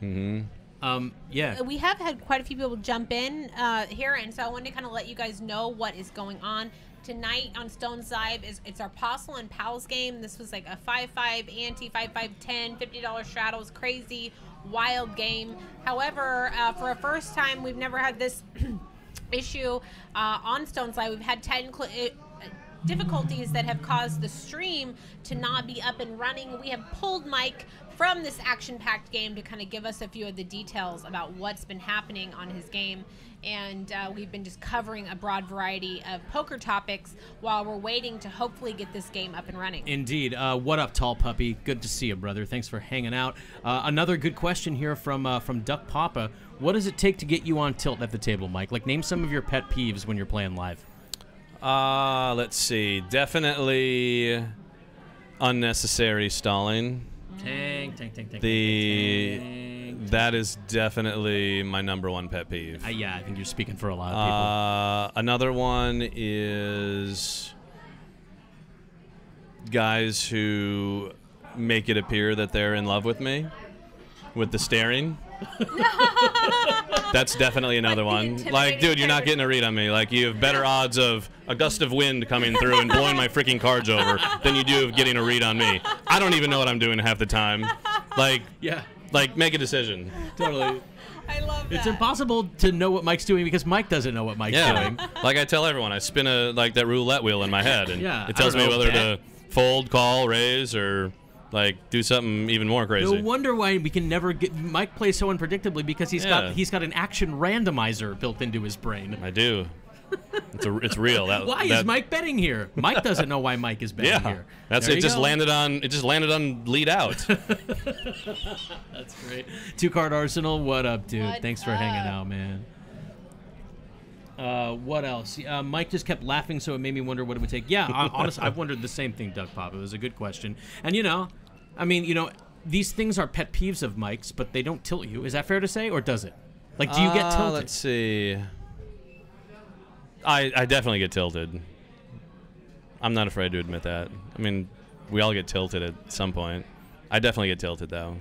Yeah. We have had quite a few people jump in here, and so I wanted to kind of let you guys know what is going on. Tonight on Stone's Vibe it's our Postle and Pals game. This was like a 5-5 ante, 5-5 10, $50 straddles, crazy, wild game. However, for a first time, we've never had this issue on Stone's Vibe. We've had technical difficulties that have caused the stream to not be up and running. We have pulled Mike from this action-packed game to kind of give us a few of the details about what's been happening on his game. And we've been just covering a broad variety of poker topics while we're waiting to hopefully get this game up and running. Indeed. What up, tall puppy? Good to see you, brother. Thanks for hanging out. Another good question here from Duck Papa. What does it take to get you on tilt at the table, Mike? Like, name some of your pet peeves when you're playing live. Let's see. Definitely unnecessary stalling. Tank. That is definitely my number one pet peeve. Yeah, I think you're speaking for a lot of people. Another one is guys who make it appear that they're in love with me with the staring. That's definitely another one. Like, dude, you're not getting a read on me. Like, you have better odds of a gust of wind coming through and blowing my freaking cards over than you do of getting a read on me. I don't even know what I'm doing half the time. Like, Yeah. like, make a decision. Totally. I love that. It's impossible to know what Mike's doing because Mike doesn't know what Mike's doing. Like I tell everyone, I spin that roulette wheel in my head, and Yeah, it tells I me don't know, whether bet. to fold, call, raise, or like do something even more crazy. No wonder why we can never get Mike plays so unpredictably because he's Yeah. got an action randomizer built into his brain. I do. It's real. Why is Mike betting here? Mike doesn't know why Mike is betting Yeah, here. that's There it. you Just go. landed on lead out. That's great. 2-card Arsenal, what up, dude? What Thanks for up? hanging out, man. What else? Mike just kept laughing, so it made me wonder what it would take. Yeah, honestly, I've wondered the same thing, Doug Pop. It was a good question. And, these things are pet peeves of Mike's, but they don't tilt you. Is that fair to say, or does it? Like, do you get tilted? Let's see. I definitely get tilted. I'm not afraid to admit that. I mean, we all get tilted at some point. I definitely get tilted, though.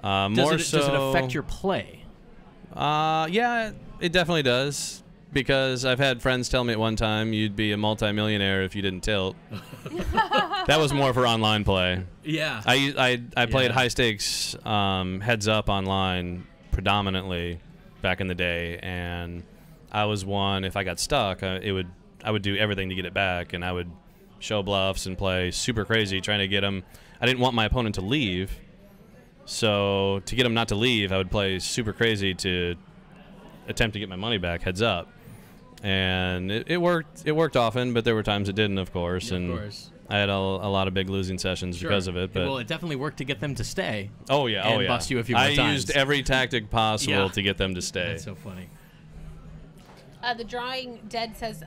Does it affect your play? Yeah, it definitely does. Because I've had friends tell me at one time you'd be a multimillionaire if you didn't tilt. That was more for online play. Yeah. I played high stakes heads up online predominantly back in the day, and I was one. If I got stuck, I would do everything to get it back, and I would show bluffs and play super crazy trying to get them. I didn't want my opponent to leave, so to get him not to leave, I would play super crazy to attempt to get my money back heads up. And it worked. It worked often, but there were times it didn't, of course. Of course. I had a lot of big losing sessions because of it. But well, it definitely worked to get them to stay. Oh yeah, and bust you a few more I times. used every tactic possible to get them to stay. That's so funny. The Drawing Dead says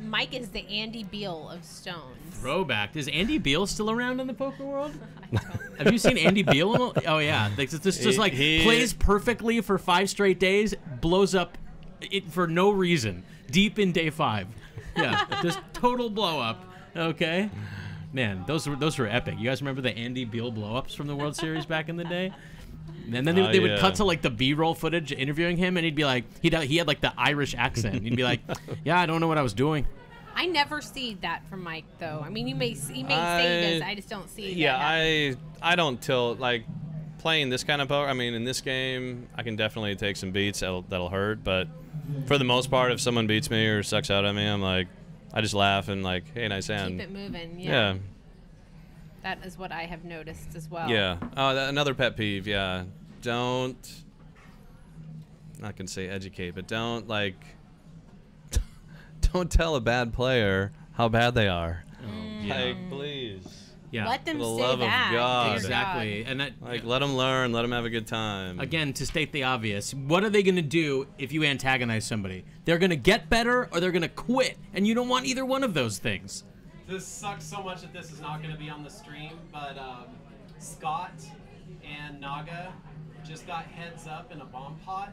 Mike is the Andy Beal of stones. Throwback. Is Andy Beal still around in the poker world? I don't. Have you seen Andy Beal? Oh yeah, like, this just like plays perfectly for 5 straight days, blows up for no reason. Deep in day 5, yeah, just total blow up. Okay, man, those were epic. You guys remember the Andy Beal blow ups from the World Series back in the day? And then they would cut to like the B-roll footage interviewing him, and he'd be like, he had like the Irish accent. He'd be like, "Yeah, I don't know what I was doing." I never see that from Mike, though. I mean, he may say he does. I just don't see. Yeah, that I don't tilt like playing this kind of poker. I mean, in this game, I can definitely take some beats that'll hurt, but for the most part, if someone beats me or sucks out at me, I'm like, I just laugh and like, hey, nice hand. Keep it moving. Yeah. That is what I have noticed as well. Yeah. Another pet peeve. Yeah. Don't. Not gonna say educate, but don't like. Don't tell a bad player how bad they are. Like, please. Yeah. Let them For the say love of that. God. Dear Exactly. God. And that, Like, let them learn. Let them have a good time. again, to state the obvious, what are they going to do if you antagonize somebody? They're going to get better or they're going to quit, and you don't want either one of those things. This sucks so much that this is not going to be on the stream, but Scott and Naga just got heads up in a bomb pot.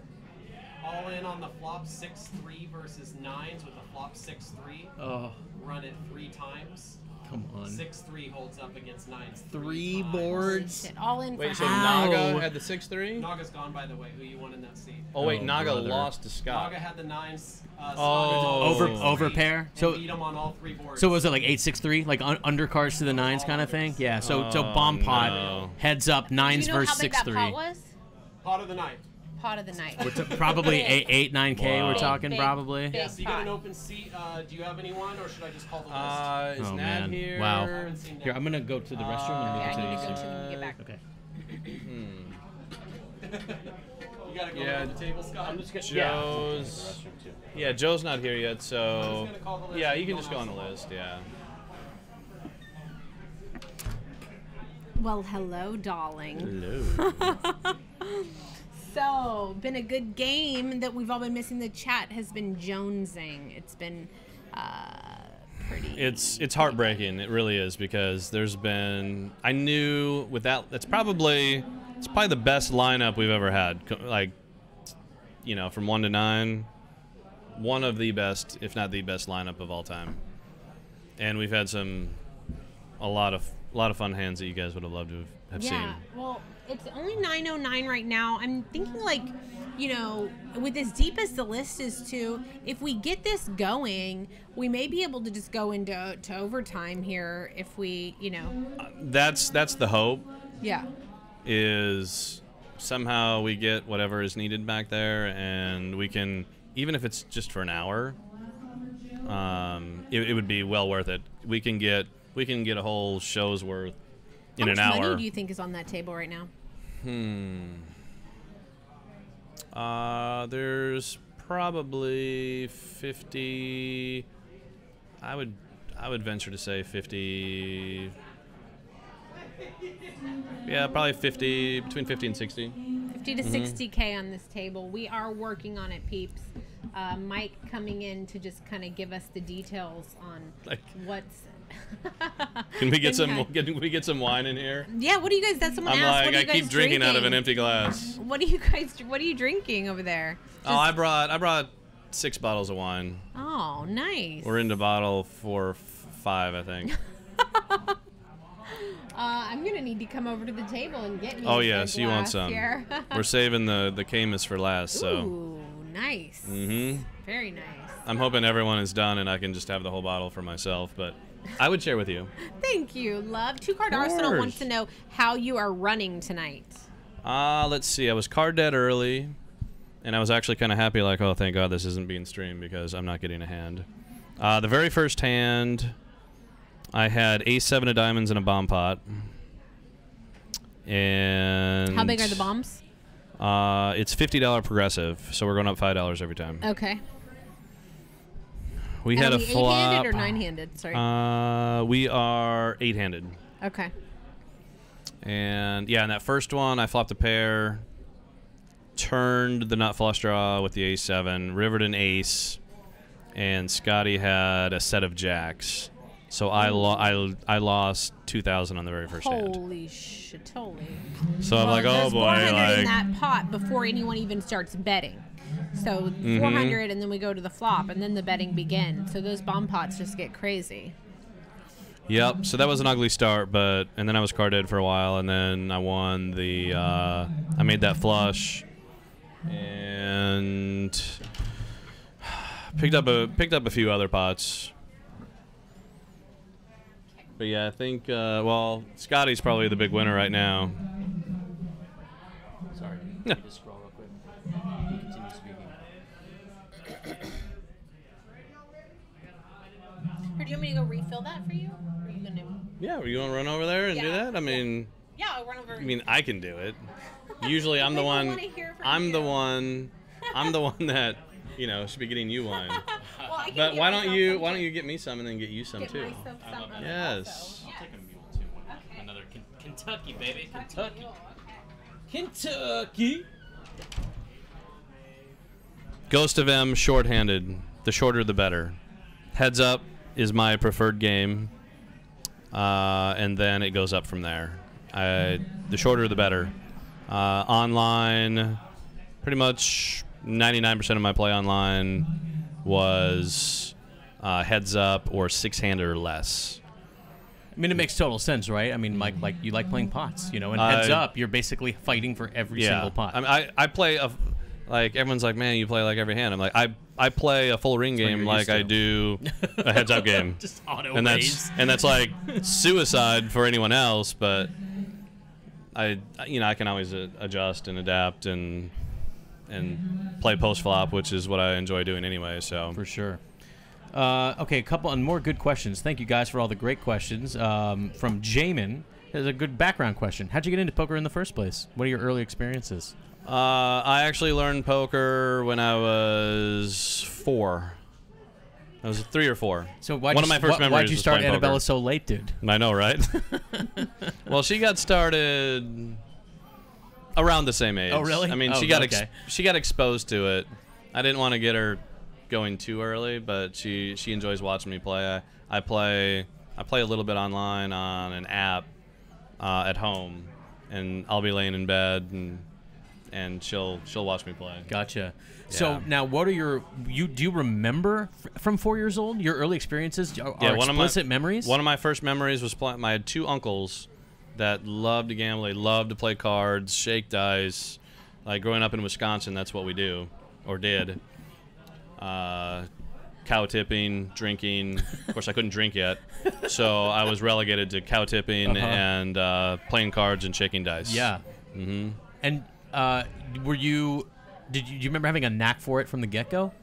All in on the flop 6-3 versus 9s with a flop 6-3. Oh, Run it 3 times. come on. 6-3 holds up against 9s. 3 times. boards. Shit, all in Wait, for so how? Naga had the 6-3? Naga's gone, by the way. Who you won in that seat? Oh, wait, Oh, Naga brother. lost to Scott. Naga had the 9s. Oh. Over pair? And So- beat him on all 3 boards. So was it like 8-6-3, like undercards to the 9s kind of thing? Yeah. So bomb pot, no. heads up, 9s Do you know versus how big that pot 6-3. was? Pot of the night. Pot of the night. Probably 8-9K. Wow. We're talking Big, probably. big. Yeah, so you got an pot. open seat. Do you have anyone, or should I just call the list? Is Oh, Nat man. here? Wow. I haven't seen Here, that. I'm gonna go to the restroom and Yeah, I move need to to go these. to when we get back. Okay. You gotta go Yeah, to the table, Scott. Joe's. Yeah, Joe's not here yet, so. I'm just gonna call the list. Yeah, you can Don't just go on the ask. list, yeah. Well, hello, darling. Hello. So, been a good game that we've all been missing. The chat has been jonesing. It's been pretty. It's heartbreaking. It really is, because there's been. I knew with that. It's probably the best lineup we've ever had. Like, you know, from 1 to 9, one of the best, if not the best lineup of all time. And we've had a lot of fun hands that you guys would have loved to have Yeah, seen. well, it's only 9:09 right now. I'm thinking, like, you know, with as deep as the list is, too, if we get this going, we may be able to just go into overtime here if we, you know. That's the hope. Yeah. Is somehow we get whatever is needed back there, and we can, even if it's just for an hour, it would be well worth it. We can get a whole show's worth in an How much hour. money do you think is on that table right now? There's probably 50. I would venture to say 50. Yeah, probably 50, between 50 and 60. 50 to 60K on this table. We are working on it, peeps. Mike coming in to just kind of give us the details on Like, what's. can we get Yeah. can we get some wine in here? Yeah, what do you guys? That's someone I'm asked. like, What are I you guys keep drinking out of an drinking? empty glass. What are you drinking over there? Oh, I brought 6 bottles of wine. Oh, nice. We're into bottle 4, 5, I think. I'm gonna need to come over to the table and get me. Oh a yes, you want glass some. Here. We're saving the Camus for last, so. Ooh, nice. Mhm. Very nice. I'm hoping everyone is done and I can just have the whole bottle for myself, but I would share with you. Thank you, love. Two Card Of Arsenal course. wants to know how you are running tonight. Let's see. I was card dead early, and I was actually kind of happy, like, oh, thank God this isn't being streamed because I'm not getting a hand. The very first hand, I had Ace-7 of diamonds in a bomb pot. And How big are the bombs? It's $50 progressive, so we're going up $5 every time. Okay. We And had are a we flop. 8-handed or 9-handed? Sorry. We are 8-handed. Okay. And yeah, in that first one, I flopped a pair, turned the nut flush draw with the ace-7, rivered an ace, and Scotty had a set of jacks. So I lost 2,000 on the very first hand. Holy shit, holy. So I'm like, oh there's boy, 400 like in that pot before anyone even starts betting. So 400, and then we go to the flop, and then the betting begins. So those bomb pots just get crazy. Yep. So that was an ugly start, and then I was card dead for a while, and then I won the. I made that flush, and picked up a few other pots. But yeah, I think well, Scotty's probably the big winner right now. Sorry. Let me just scroll real quick. You continue speaking. Or do you want me to go refill that for you? Or are you gonna? Yeah, you want to run over there and do Yeah. that? I mean, Yeah, I'll run over. I mean, I can do it. Usually, I'm the People one. wanna hear from I'm you. the one. I'm the one that should be getting you wine. Well, I can But get why don't myself you some get me some and then get you some Get too? myself some of it Yes. also. I'll take a mule too. Okay. Another Kentucky, baby. Kentucky. Kentucky. Ghost of M shorthanded. The shorter the better. Heads up is my preferred game, and then it goes up from there. The shorter the better. Online, pretty much 99% of my play online was heads up or 6-handed or less. I mean, it makes total sense, right? I mean, Mike, like you like playing pots, and heads up, you're basically fighting for every single pot. I mean, I play like everyone's like, man, you play like every hand. I'm like, I play a full ring game like I do a heads up game. Just auto and raise. that's like suicide for anyone else, but I can always adjust and adapt and play post flop, which is what I enjoy doing anyway. So For sure. Okay, a couple and more good questions. Thank you guys for all the great questions. From Jamin, there's a good background question. How'd you get into poker in the first place? What are your early experiences? I actually learned poker when I was 4. I was 3 or 4. So one of my first memories why'd you was start playing Annabella poker. so late, dude? I know, right? Well, she got started around the same age. Oh, really? I mean, Oh, she got okay. she got exposed to it. I didn't want to get her going too early, but she enjoys watching me play. I play a little bit online on an app at home, and I'll be laying in bed and she'll watch me play. Gotcha. So Yeah. now, what are do you remember from 4 years old your early experiences? Are explicit memories? One of my first memories was playing. I had 2 uncles that loved to gamble. They loved to play cards, shake dice. Like growing up in Wisconsin, that's what we do or did. Cow tipping, drinking. Of course, I couldn't drink yet, so I was relegated to cow tipping and playing cards and shaking dice. Yeah. Mm-hmm. And do you remember having a knack for it from the get-go?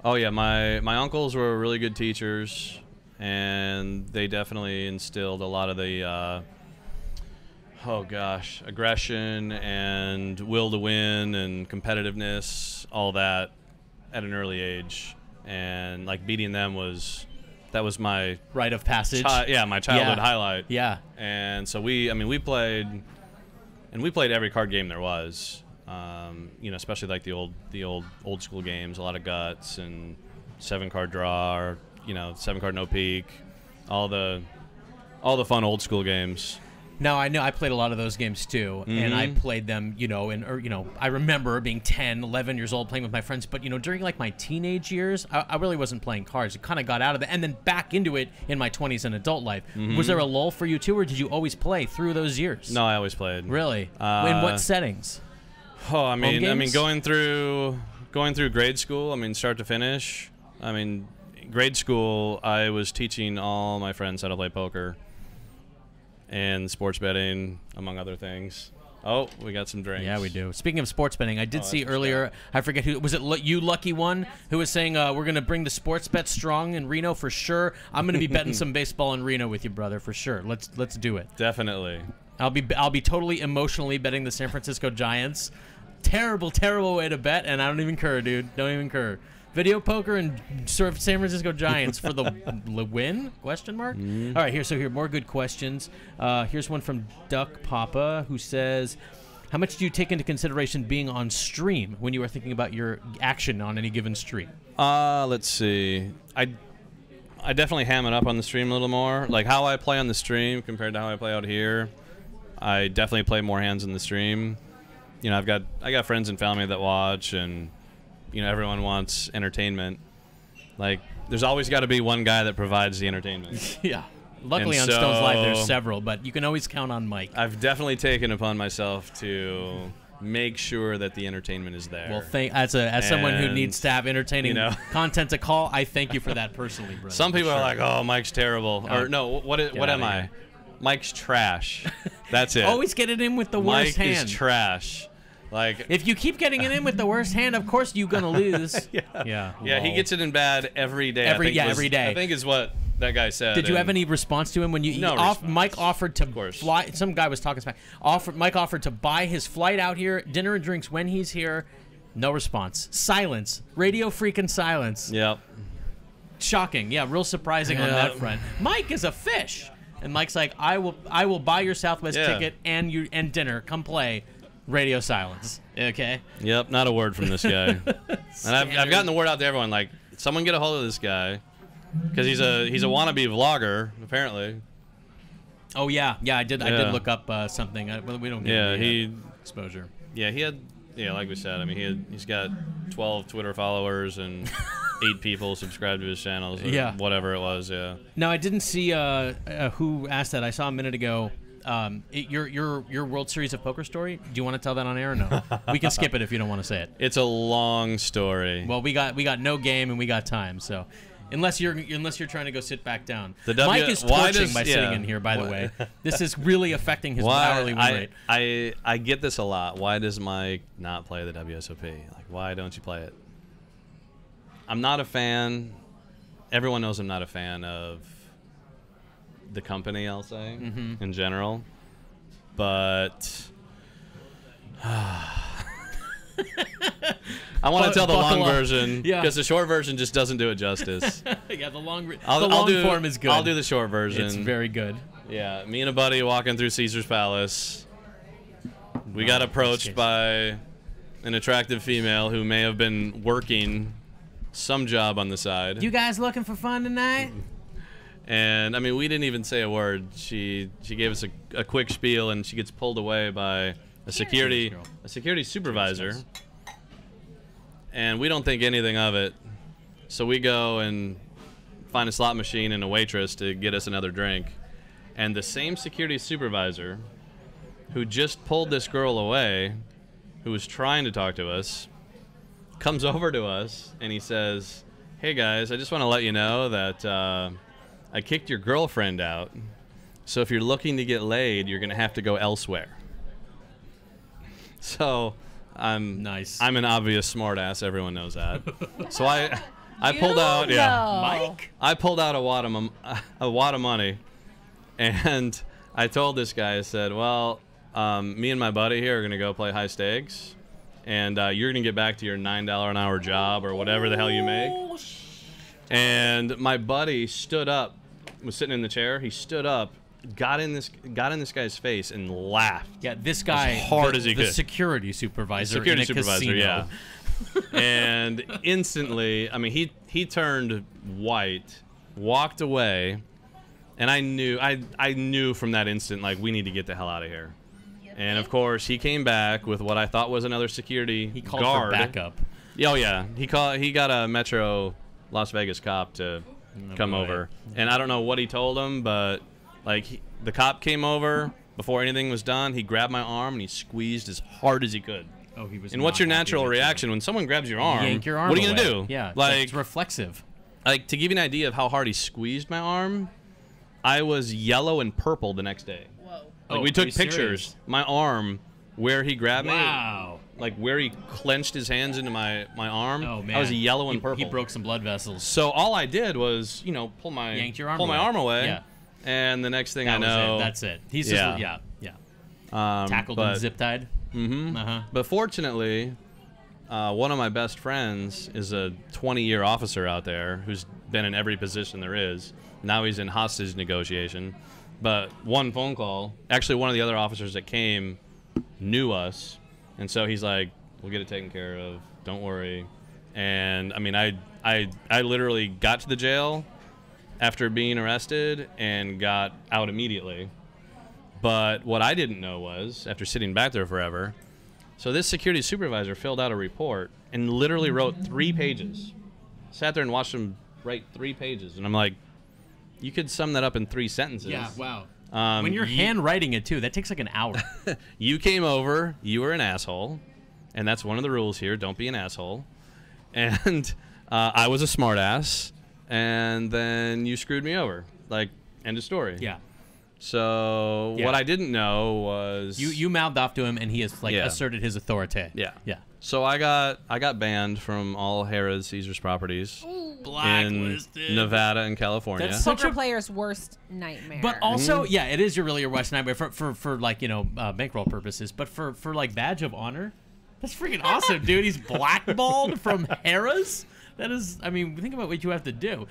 Oh yeah, my uncles were really good teachers, and they definitely instilled a lot of the aggression and will to win and competitiveness, all that at an early age. And like beating them was my Rite of passage. my childhood highlight. Yeah. And so we played every card game there was. Especially like the old school games, a lot of guts and 7-card draw, or 7-card no peek, all the fun old school games. Now I know I played a lot of those games too, and I played them, I remember being 10, 11 years old playing with my friends. But during like my teenage years, I really wasn't playing cards. I kind of got out of it, and then back into it in my 20s and adult life. Was there a lull for you too, or did you always play through those years? No, I always played. Really? In what settings? Oh, I mean, games? going through grade school, start to finish. Grade school, I was teaching all my friends how to play poker and sports betting, among other things. Oh, we got some drinks. Yeah, we do. Speaking of sports betting, I did see earlier, I forget who, was it you, Lucky One, who was saying we're going to bring the sports bet strong in Reno for sure. I'm going to be betting some baseball in Reno with you, brother, for sure. Let's do it. Definitely. I'll be totally emotionally betting the San Francisco Giants. Terrible, terrible way to bet, and I don't even care, dude. Don't even care. Video poker and San Francisco Giants for the win? Question mark? All right, here more good questions. Here's one from Duck Papa who says, How much do you take into consideration being on stream when you are thinking about your action on any given stream? Let's see. I definitely ham it up on the stream a little more. Like how I play on the stream compared to how I play out here, I definitely play more hands in the stream. You know, I got friends and family that watch, and you know, everyone wants entertainment. Like, there's always got to be one guy that provides the entertainment. Yeah. Luckily on Stone's Live there's several, but you can always count on Mike. I've definitely taken upon myself to make sure that the entertainment is there. Well, as someone who needs to have entertaining content to call, I thank you for that personally, brother. Some people are like, "Oh, Mike's terrible," or no, what am I? Mike's trash. That's it. Always get it in with the worst hand. Mike is trash. Like, if you keep getting it in with the worst hand, of course you're gonna lose. Yeah. He gets it in bad every day. Every day. I think is what that guy said. Did you have any response to him when you? No. Mike offered to fly. Some guy was talking smack. Mike offered to buy his flight out here, dinner and drinks when he's here. No response. Silence. Radio freaking silence. Yep. Shocking. Yeah, real surprising on that front. Mike is a fish, and Mike's like, I will buy your Southwest ticket and dinner. Come play. Radio silence. Okay. Yep. Not a word from this guy. And I've gotten the word out to everyone. Like, someone get a hold of this guy, because he's a wannabe vlogger apparently. Oh yeah. I did look up something. We don't get exposure. Yeah, he had. Yeah, like we said. I mean, he's got 12 Twitter followers and 8 people subscribed to his channels. Or whatever it was. Yeah. No, I didn't see who asked that. I saw a minute ago. Your World Series of Poker story. Do you want to tell that on air or no? We can skip it if you don't want to say it. It's a long story. Well, we got no game and we got time, so unless you're trying to go sit back down. Mike is torching by sitting in here. By the way, this is really affecting his hourly win rate. I get this a lot. Why does Mike not play the WSOP? Like, why don't you play it? I'm not a fan. Everyone knows I'm not a fan of the company, I'll say, in general, but I want to tell the long version because the short version just doesn't do it justice. The long form is good. I'll do the short version. It's very good. Yeah, me and a buddy walking through Caesar's Palace. We got approached by an attractive female who may have been working some job on the side. You guys looking for fun tonight? And I mean, we didn't even say a word. She gave us a quick spiel, and she gets pulled away by a security supervisor. And we don't think anything of it. So we go and find a slot machine and a waitress to get us another drink. And the same security supervisor who just pulled this girl away, who was trying to talk to us, comes over to us and he says, "Hey guys, I just want to let you know that I kicked your girlfriend out, so if you're looking to get laid, you're gonna have to go elsewhere." So I'm an obvious smartass. Everyone knows that. So I pulled out Mike. I pulled out a wad of money, and I told this guy, I said, "Well, me and my buddy here are gonna go play high stakes, and you're gonna get back to your $9 an hour job or whatever the hell you make." And my buddy stood up, was sitting in the chair. He stood up, got in this guy's face and laughed. Yeah, this guy, as hard as he could. The security supervisor in a casino. Yeah. And instantly, I mean, he turned white, walked away, and I knew from that instant, like, we need to get the hell out of here. And of course, he came back with what I thought was another security guard. He called for backup. Oh yeah, he got a Metro Las Vegas cop to come over, and I don't know what he told him, but like the cop came over before anything was done. He grabbed my arm and he squeezed as hard as he could. Oh, he was. And what's your natural reaction when someone grabs your arm? Yank your arm. What are you gonna do? Yeah, like it's reflexive. Like, to give you an idea of how hard he squeezed my arm, I was yellow and purple the next day. Whoa. Like, we took pictures. Serious? My arm, where he grabbed me, like where he clenched his hands into my arm. Oh man, I was yellow and purple. He broke some blood vessels. So all I did was, pull my arm away. Yeah. And the next thing I know, that's it. He's just tackled and zip tied. Mm-hmm. But fortunately, one of my best friends is a 20-year officer out there who's been in every position there is. Now he's in hostage negotiation. But one phone call, actually one of the other officers that came knew us, and so he's like, "We'll get it taken care of. Don't worry." And I mean, I literally got to the jail after being arrested and got out immediately. But what I didn't know was, after sitting back there forever, so this security supervisor filled out a report and literally wrote 3 pages. Sat there and watched him write 3 pages, and I'm like, you could sum that up in 3 sentences. Yeah, wow. When you're handwriting it too, that takes like an hour. You came over, you were an asshole, and that's one of the rules here. Don't be an asshole. And I was a smartass, and then you screwed me over. Like, end of story. Yeah. So what I didn't know was You mouthed off to him, and he has like asserted his authority. Yeah. Yeah. So I got banned from all Harrah's Caesar's properties in Blacklisted. Nevada and California. That's Poker player's worst nightmare. But also, yeah, it is really your worst nightmare for like, you know, bankroll purposes. But for like badge of honor, that's freaking awesome, dude. He's blackballed from Harrah's. That is, I mean, think about what you have to do.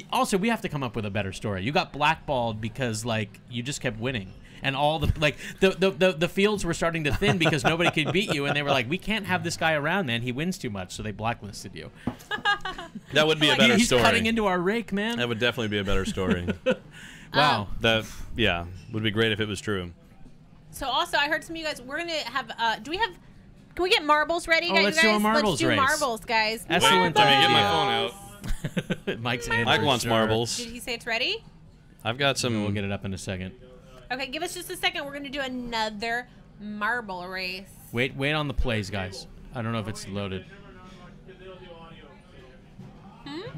Also, we have to come up with a better story. You got blackballed because like you just kept winning, and all the like the fields were starting to thin because nobody could beat you, and they were like, we can't have this guy around, man. He wins too much, so they blacklisted you. That would be a better He's story. cutting into our rake, man. That would definitely be a better story. Wow. That would be great if it was true. So also, I heard some of you guys. We're gonna have. Can we get marbles ready, guys? Let's do a marbles Let's do race. marbles, guys. Excellent Let me get my idea. phone out. Mike's in. Mike for wants sure. marbles. Did he say it's ready? I've got some. We'll get it up in a second. Okay, give us just a second. We're gonna do another marble race. Wait on the plays, guys. I don't know if it's loaded.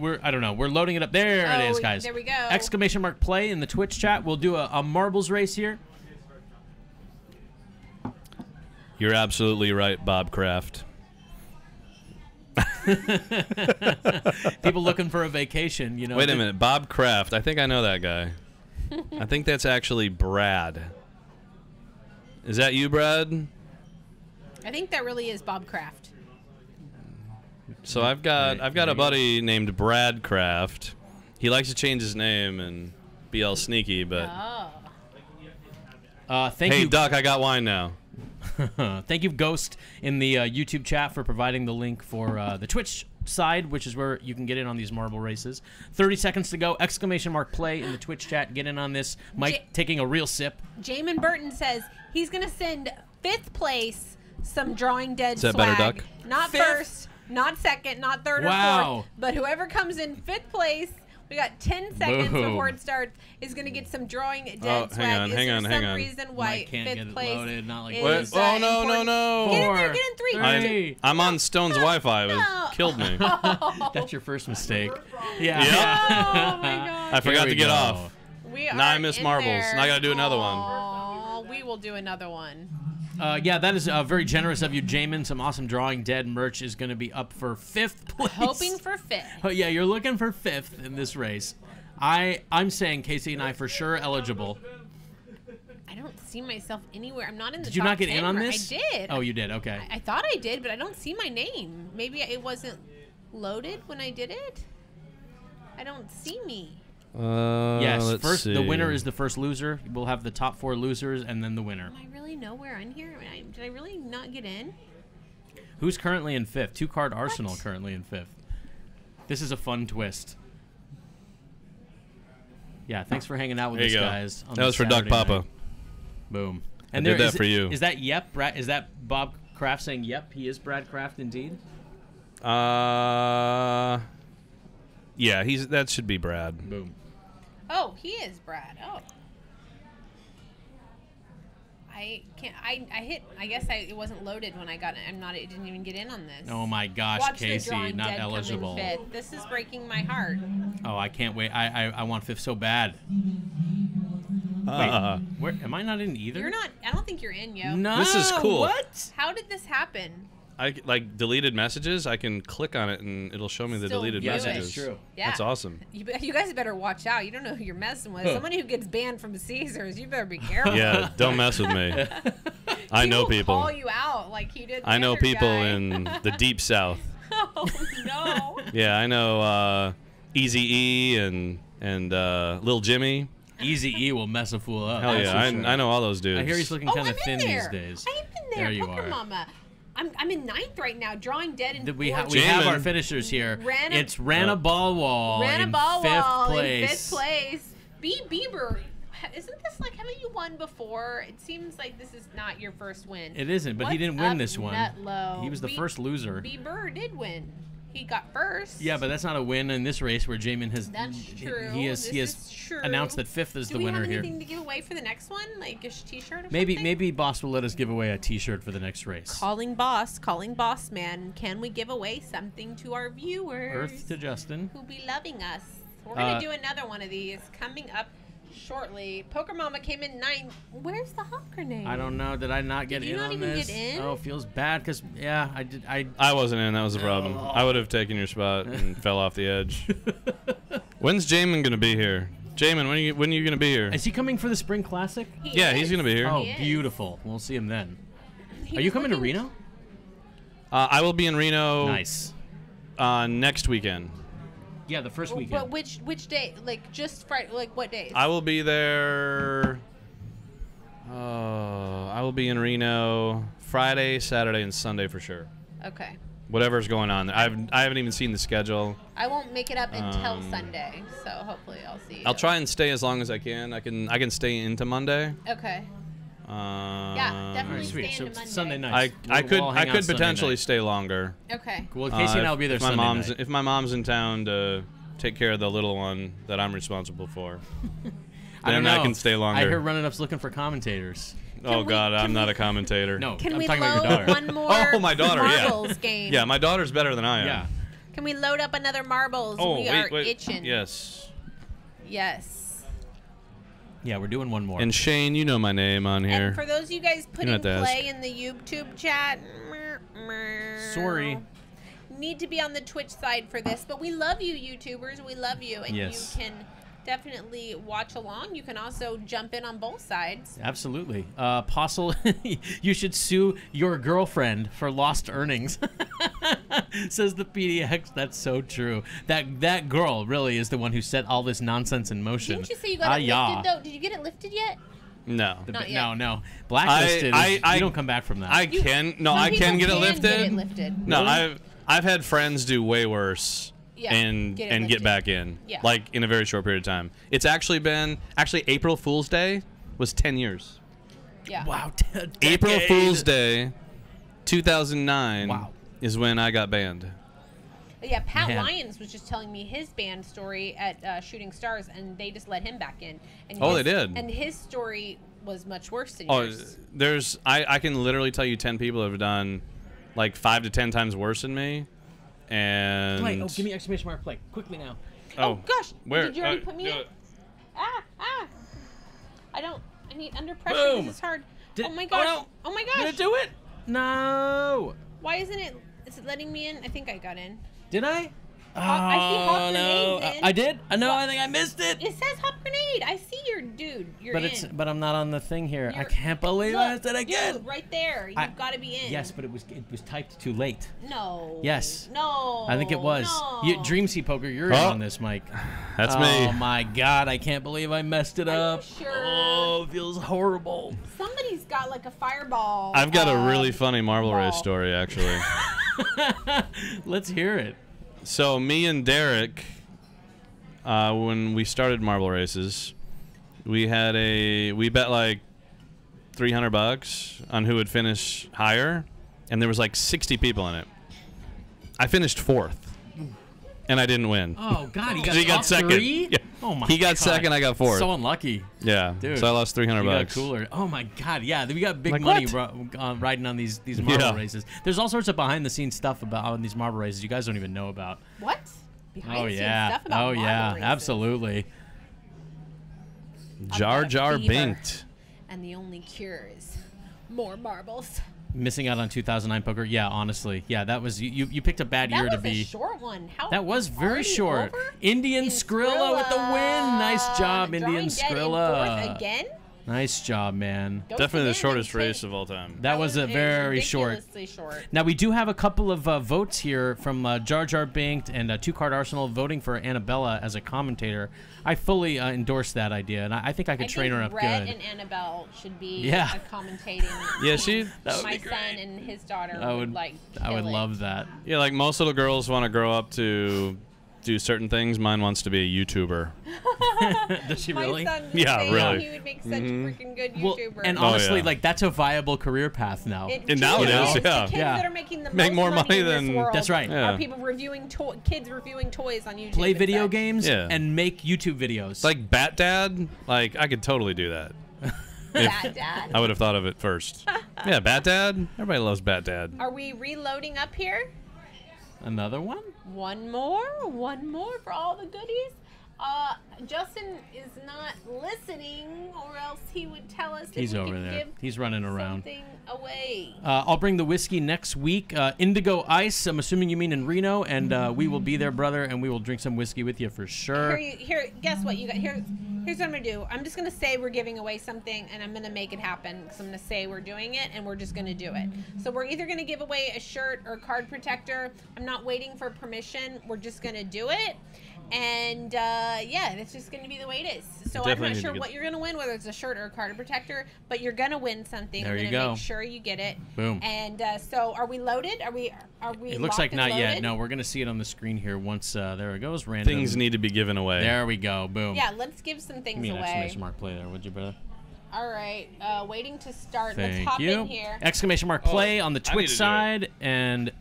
I don't know. We're loading it up. There it is, guys. There we go. Exclamation mark play in the Twitch chat. We'll do a marbles race here. You're absolutely right, Bob Kraft. People looking for a vacation, you know. Wait a minute, Bob Kraft. I think I know that guy. I think that's actually Brad. Is that you, Brad? I think that really is Bob Kraft. So I've got a buddy named Brad Kraft. He likes to change his name and be all sneaky, but Thank hey, you, Duck, I got wine now. Thank you, Ghost, in the YouTube chat for providing the link for the Twitch side, which is where you can get in on these marble races. 30 seconds to go. Exclamation mark play in the Twitch chat. Get in on this. Mike taking a real sip. Jamin Burton says he's gonna send 5th place some Drawing Dead Is that swag. better, Duck? Not Fifth? first, not second, not third or Wow. fourth, but whoever comes in 5th place. We got 10 seconds Boom. before it starts. Is going to get some Drawing Dead swag. hang on, Is hang there on, some hang on. reason why Mike can't 5th get it place loaded, not like is this. Oh, no, important? no. Get in there, Four, get in 3, 2. I'm on Stone's Wi-Fi. It No. killed me. That's your first mistake. Yeah. Yep. Oh my god. I forgot Here to we get go. off. We are Now I miss in marbles. there. Now I gotta do another one. Aw, we will do another one. Yeah, that is very generous of you, Jamin. Some awesome Drawing Dead merch is going to be up for 5th place. Hoping for 5th. Oh, yeah, you're looking for 5th in this race. I'm saying Casey and I for sure eligible. I don't see myself anywhere. I'm not in the Did you top not get 10 in on I this? did. Oh, you did. Okay. I thought I did, but I don't see my name. Maybe it wasn't loaded when I did it. I don't see me. Yes. Let's First, the see. winner is the first loser. We'll have the top 4 losers and then the winner. Am I really nowhere in here? Did I really not get in? Who's currently in 5th? 2-card Arsenal currently in 5th. This is a fun twist. Yeah, thanks for hanging out with There us, you go. guys. on That this was for Duck Saturday Papa. night. Boom. I did that for you. Is that yep? Is that Bob Kraft saying yep? He is Brad Kraft indeed. Yeah, that should be Brad. Boom. Oh, he is Brad. Oh. I can't. I hit. I guess it wasn't loaded when I got it. It didn't even get in on this. Oh my gosh, Watch the Casey, Drawing not Dead come in eligible. 5th. This is breaking my heart. Oh, I can't wait. I want 5th so bad. Wait, where am I not in either? You're not. I don't think you're in, yo. No. This is cool. What? How did this happen? I like deleted messages. I can click on it and it'll show me the Still deleted do it. messages. That's true. Yeah. That's awesome. You guys better watch out. You don't know who you're messing with. Somebody who gets banned from Caesars, you better be careful. Yeah, don't mess with me. I He know will people. Call you out like he did. The I know other people guy. in the deep south. Oh no. Yeah, I know Easy E and Lil Jimmy. Easy E will mess a fool up. Hell that's yeah, for sure. I know all those dudes. I hear he's looking Oh, kind I'm of in thin there. these days. I'm in there, There you Poker are. Mama. I'm in ninth right now, drawing dead in We have Jamin. our finishers here. Rana- It's Rana Ballwall Rana in Ballwall fifth place. in fifth place. B. Bieber. Isn't this like, haven't you won before? It seems like this is not your first win. It isn't, but he What's didn't win up, this one. Nutlow? He was the first loser. Bieber did win. He got first. Yeah, but that's not a win in this race where Jamin has. That's true. He has This is true. announced that fifth is Do the we winner have here. anything to give away for the next one? Like a T-shirt or something? Maybe Boss will let us give away a T-shirt for the next race. Calling boss man. Can we give away something to our viewers? Earth to Justin. Who be loving us. We're gonna do another one of these coming up shortly. Poker Mama came in 9th. Where's the hot grenade? I don't know. Did I not get you in not on even this? get in? Oh, feels bad because I did. I wasn't in. That was the problem. I would have taken your spot and fell off the edge. When's Jamin gonna be here? Jamin, when are you gonna be here? Is he coming for the Spring Classic? Yeah, he's gonna be here. Oh, He is. beautiful. We'll see him then. He Are you was coming to looking- Reno? I will be in Reno Nice. next weekend. Yeah, the first But weekend. which day? Like just Friday? Like what days? I will be there. I will be in Reno Friday, Saturday, and Sunday for sure. Okay. Whatever's going on. I haven't even seen the schedule. I won't make it up until Sunday, so hopefully I'll see you. I'll try and stay as long as I can. I can stay into Monday. Okay. Yeah, Yeah, definitely Alright, sweet. stay So into Monday. Sunday night. I We'll all hang out could Sunday potentially night. stay longer. Okay. Well, Casey and I'll be there if my Sunday mom's night. if my mom's in town to take care of the little one that I'm responsible for, I don't then I know. can stay longer. I heard Running Up's looking for commentators. Oh we- God, can I'm not we- a commentator. No, Can I'm we talking about your load daughter. one more Oh, my daughter, yeah. marbles game? Yeah, my daughter's better than I am. Yeah. Can we load up another marbles? Oh, We are wait. itching. Yes. Yes. Yeah, we're doing one more. And Shane, you know my name on here. And for those of you guys putting have to ask. play in the YouTube chat, Sorry. need to be on the Twitch side for this, but we love you, YouTubers. We love you, and Yes. you can definitely watch along. You can also jump in on both sides. Absolutely. Postle, you should sue your girlfriend for lost earnings. Says the PDX. That's so true. That girl really is the one who set all this nonsense in motion. Didn't you say you got it lifted, yeah. though? Did you get it lifted yet? No. Not yet. No. Blacklisted. I- you don't come back from that. I You- can some I people can get it can lifted. Get it lifted. No, Really? I've had friends do way worse. Yeah, and get it get lifted. back in. Yeah. Like in a very short period of time. It's actually been April Fool's Day was 10 years. Yeah. wow. April decade. Fool's Day 2009 Wow. is when I got banned. Yeah, Pat Man. Lyons was just telling me his band story at Shooting Stars, and they just let him back in. And Oh, his- they did? And his story was much worse than Oh, yours. I can literally tell you 10 people have done like 5 to 10 times worse than me. And Play. Oh, give me exclamation mark play quickly now. Oh, gosh. where? Did you already put me do in? it. I need under pressure. Boom. This is hard. Did- oh my gosh. oh, no. Oh my Did gosh. it do it? No. Why isn't it? Is it letting me in? I think I got in. Did I? I see hot Oh, no. grenades in. I did? No, I think I missed it. It says hot grenade. I see your dude. You're But in. but I'm not on the thing here. I You're- can't believe I Look, missed it again. dude, right there. You've got to be in. Yes, but it was typed too late. No. Yes. No. I think it was. No. Dream Sea Poker, you're in Oh. on this, Mike. That's Oh me. my God, I can't believe I messed it Are you up. sure? Oh, it feels horrible. Somebody's got like a fireball. I've got a really funny marble race ball. story actually. Let's hear it. So me and Derek, when we started marble races, we bet like $300 on who would finish higher, and there was like 60 people in it. I finished 4th, and I didn't win. Oh God, he got, He got top second. 3? Yeah. Oh my. He got God. second, I got 4th. So unlucky. Yeah, Dude, so I lost $300. You got cooler. Oh my God, yeah, we got big Like money what? riding on these marble Yeah. races. There's all sorts of behind the scenes stuff about on these marble races you guys don't even know about. What? Behind Oh the scenes yeah. stuff about Oh marble yeah. races. Absolutely. Jar got a Jar fever. Binked. And the only cure is more marbles. Missing out on 2009 poker. Yeah, honestly. Yeah, that was you picked a bad That year was to be. a short one. How That was very already short. over? Indian Skrilla with the win. Nice job, Drawing Indian dead in Skrilla. fourth again? Nice job, man. Ghosted Definitely the in shortest and race take- of all time. That was a very short. ridiculously short. Now, we do have a couple of votes here from Jar Jar Binked and Two Card Arsenal voting for Annabella as a commentator. I fully endorse that idea, and I think I could train her up Red good. and Annabelle should be Yeah. a commentating. Yeah, team. that would My be son and his daughter I would would, like. I would kill it. love that. Yeah, like most little girls want to grow up to do certain things. Mine wants to be a YouTuber. Does she My really? son was Yeah, saying really. He would make such a freaking good Well, YouTuber. and Oh, honestly, yeah. like that's a viable career path now. It And now truly it is, is. yeah. The kids Yeah. that are making the Make most more money in this than- world That's right. Yeah. Are people reviewing kids reviewing toys on YouTube? Play and video such. games Yeah. and make YouTube videos. It's like Bat Dad. Like I could totally do that. Bad Dad. I would have thought of it first. Yeah, Bat Dad. Everybody loves Bat Dad. Are we reloading up here? Another one? One more for all the goodies. Justin is not listening, or else he would tell us. He's if we over could there. Give He's running around. something away. I'll bring the whiskey next week. Indigo Ice, I'm assuming you mean in Reno, and we will be there, brother, and we will drink some whiskey with you for sure. Here, guess what? You got here's what I'm gonna do. I'm just gonna say we're giving away something, and I'm gonna make it happen. Because I'm gonna say we're doing it, and we're just gonna do it. So we're either gonna give away a shirt or a card protector. I'm not waiting for permission. We're just gonna do it. And yeah, that's just going to be the way it is. So I'm Definitely not need to sure get- what you're going to win, whether it's a shirt or a card protector, but you're going to win something. There I'm you gonna go. Make sure you get it. Boom. And so, are we loaded? Are we? It looks locked like and not yet. loaded? No, we're going to see it on the screen here once. There it goes. Random. Things need to be given away. There we go. Boom. Yeah, let's give some Give things me an away. exclamation mark play there, would you, brother? All right, waiting to start. Thank let's hop you. in here. Exclamation mark play on the I need Twitch to do it. side, and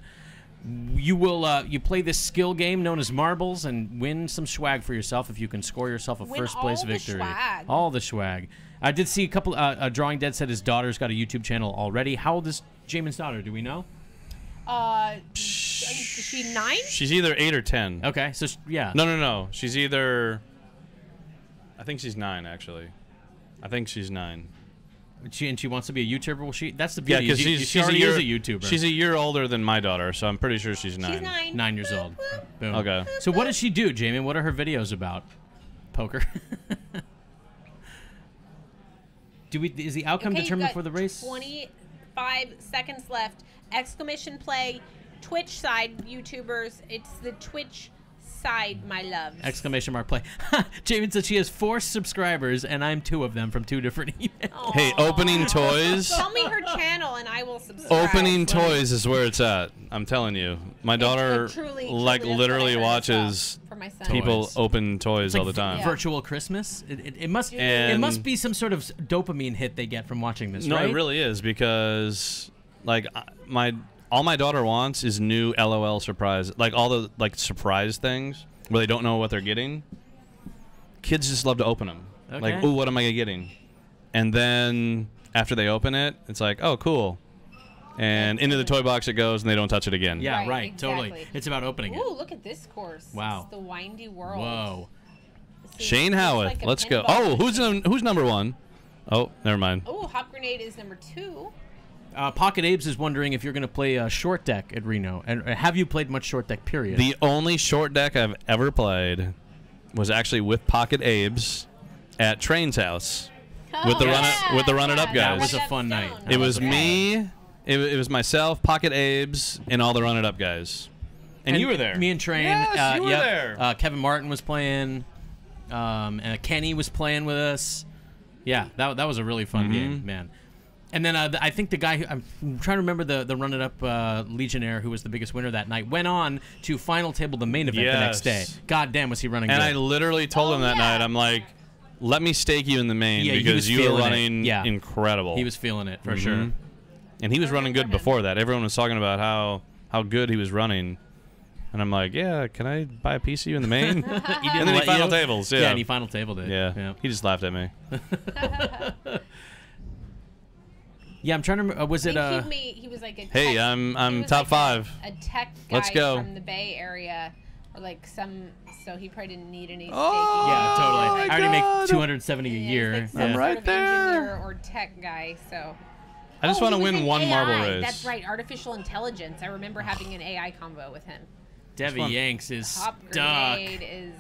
you will you play this skill game known as marbles and win some swag for yourself if you can score yourself a Win first place all the victory. swag. All the swag. I did see a couple. Drawing Dead said his daughter's got a YouTube channel already. How old is Jamin's daughter? Do we know? Is she 9? She's either 8 or 10. Okay, so yeah. No. She's either. I think she's 9 actually. I think she's 9. She wants to be a YouTuber. Well, that's the Yeah, beauty. because she she's already a year, is a YouTuber. She's a year older than my daughter, so I'm pretty sure she's 9. She's 9. 9 years old. Boom. Okay. So what does she do, Jamin? What are her videos about? Poker. Is the outcome Okay, determined you've for got the race? 25 seconds left. Exclamation play. Twitch side YouTubers. It's the Twitch side, my loves. Exclamation mark play. Jamin said she has 4 subscribers, and I'm 2 of them from 2 different emails. Hey, opening toys. Tell me her channel and I will subscribe. Opening toys is where it's at. I'm telling you. My daughter It truly, like truly, literally that's what I heard watches for my son. people Toys. open toys all the time. Yeah. Virtual Christmas. It must. It And- must be some sort of dopamine hit they get from watching this. No, right? it really is because like all my daughter wants is new LOL surprise, like all the like surprise things where they don't know what they're getting. Kids just love to open them. Like, Okay. ooh, what am I getting? And then after they open it, it's like, oh, cool. And into the toy box it goes, and they don't touch it again. Yeah, Right, right. Totally. exactly. It's about opening it. Ooh, look at this course. Wow. It's the windy world. Whoa. This is- Shane looks Howitt, like a let's go. pinball Oh, who's number 1? Oh, never mind. Ooh, Hop Grenade is number 2. Pocket Abe's is wondering if you're going to play short deck at Reno, and have you played much short deck? Period. The only short deck I've ever played was actually with Pocket Abe's at Train's house with the run it up guys. That was a fun night. Stone. That It was was a me. It was myself, Pocket Abe's, and all the run it up guys. And you were there. Me and Train. Yes, you were yep. there. Kevin Martin was playing. And Kenny was playing with us. Yeah, that was a really fun game, man. And then I think the guy I'm trying to remember the run it up Legionnaire who was the biggest winner that night went on to final table the main event the next day. Yes. God damn, was he running And good. I literally told him that yeah. night, I'm like, let me stake you in the main Yeah, he because was you were feeling it. running Yeah. incredible. He was feeling it for sure. And he was running good before that. Everyone was talking about how good he was running. And I'm like, yeah, can I buy a piece of you in the main? He didn't And then he let final you? tables. Yeah, Yeah. and he final tabled it. Yeah. He just laughed at me. Yeah, I'm trying to remember. Was it He was like a Hey, tech- I'm he was top like 5. A tech guy Let's go. from the Bay Area, or like so he probably didn't need any staking. Yeah, totally. my I already God. make 270 a Yeah, year. he's like some Yeah. I'm sort right of there. engineer or tech guy. So I just Oh, want to he was win in one AI. marble race. That's right, artificial intelligence. I remember having an AI convo with him. Debbie Yanks is Top stuck. Grenade is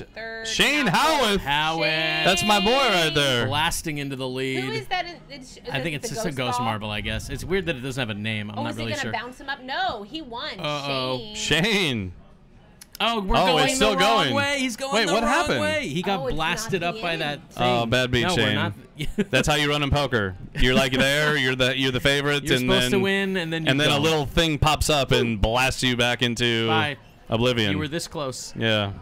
in third. Shane Howarth. Howarth. That's my boy right there. Blasting into the lead. Who is that? I think it's just a ghost ball? marble, I guess. It's weird that it doesn't have a name. I'm Oh, not is really he gonna sure. bounce him up? No, he won. Uh-oh. Shane. Oh, we're Oh, going it's still the wrong going. way. He's going Wait, the what wrong happened? way. He got Oh, it's blasted not up the by end? that thing. Oh, bad beat, no, Shane. We're not. That's how you run in poker. You're like there. You're the favorite, You're and supposed then to win, and then you a don't. little thing pops up and blasts you back into Bye. oblivion. You were this close. Yeah.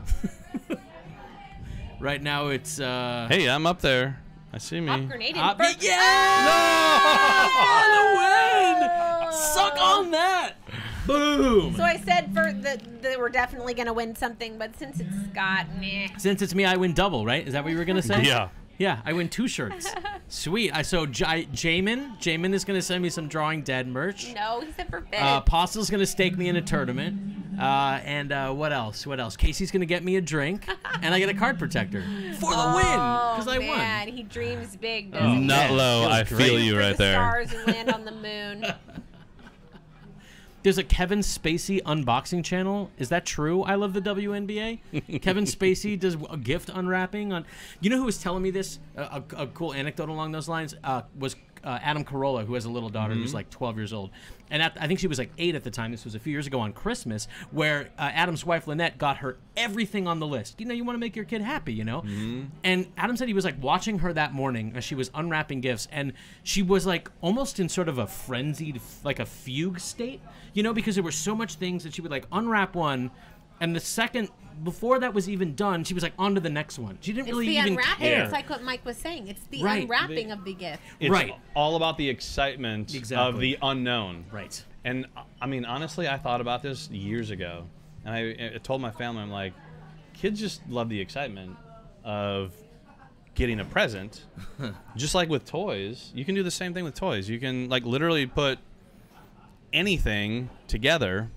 Right now, it's. Hey, I'm up there. I see me. Top Grenade in Up- first. For the win! Suck on that! Boom! So I said that we're definitely gonna win something, but since it's Scott, meh. Since it's me, I win double, right? Is that what you were gonna say? Yeah. Yeah, I win 2 shirts. Sweet. So Jamin is gonna send me some Drawing Dead merch. No, he said forbidden. Postle's gonna stake me in a tournament. And what else? What else? Casey's gonna get me a drink, and I get a card protector for the win because I won. Man, he dreams big, doesn't he? Not man, low. feels I great. feel you For right the there. stars and land on the moon. There's a Kevin Spacey unboxing channel. Is that true? I love the WNBA. Kevin Spacey does a gift unwrapping on. You know who was telling me this? A cool anecdote along those lines was Adam Carolla, who has a little daughter who's like 12 years old. And I think she was like 8 at the time. This was a few years ago on Christmas, where Adam's wife, Lynette, got her everything on the list. You know, you want to make your kid happy, you know? And Adam said he was like watching her that morning as she was unwrapping gifts, and she was like almost in sort of a frenzied, like a fugue state, you know, because there were so much things that she would like unwrap one, and the second before that was even done, she was like on to the next one. She didn't It's really the even unwrapping. care. It's like what Mike was saying. It's the Right. unwrapping of the gift. It's Right. all about the excitement of Exactly. the unknown. Right. And I mean, honestly, I thought about this years ago, and I told my family, I'm like, kids just love the excitement of getting a present. Just like with toys, you can do the same thing with toys. You can like literally put anything together,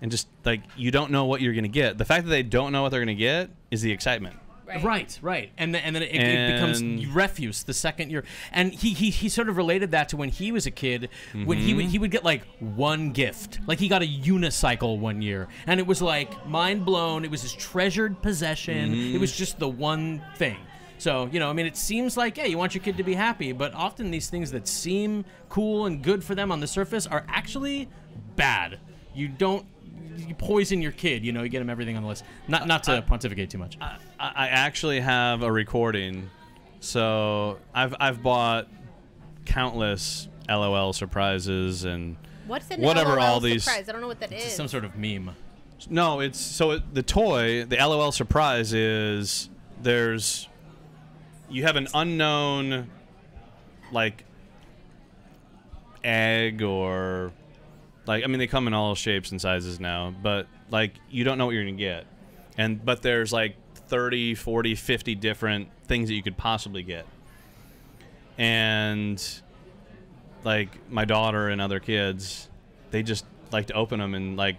and just like you don't know what you're gonna get. The fact that they don't know what they're gonna get is the excitement. Right. And then it becomes refuse the second you're. And he sort of related that to when he was a kid, when he would get like one gift. Like he got a unicycle one year, and it was like mind blown. It was his treasured possession. It was just the one thing. So, you know, I mean, it seems like, yeah, you want your kid to be happy, but often these things that seem cool and good for them on the surface are actually bad. You poison your kid, you know, you get him everything on the list. Not to pontificate too much. I actually have a recording, so I've bought countless LOL surprises and What's an whatever LOL all these. surprise? I don't know what that is. Some sort of meme. No, it's so the toy, the LOL surprise is you have an unknown like egg or like, I mean, they come in all shapes and sizes now, but like you don't know what you're going to get. But there's like 30, 40, 50 different things that you could possibly get. And like my daughter and other kids, they just like to open them and like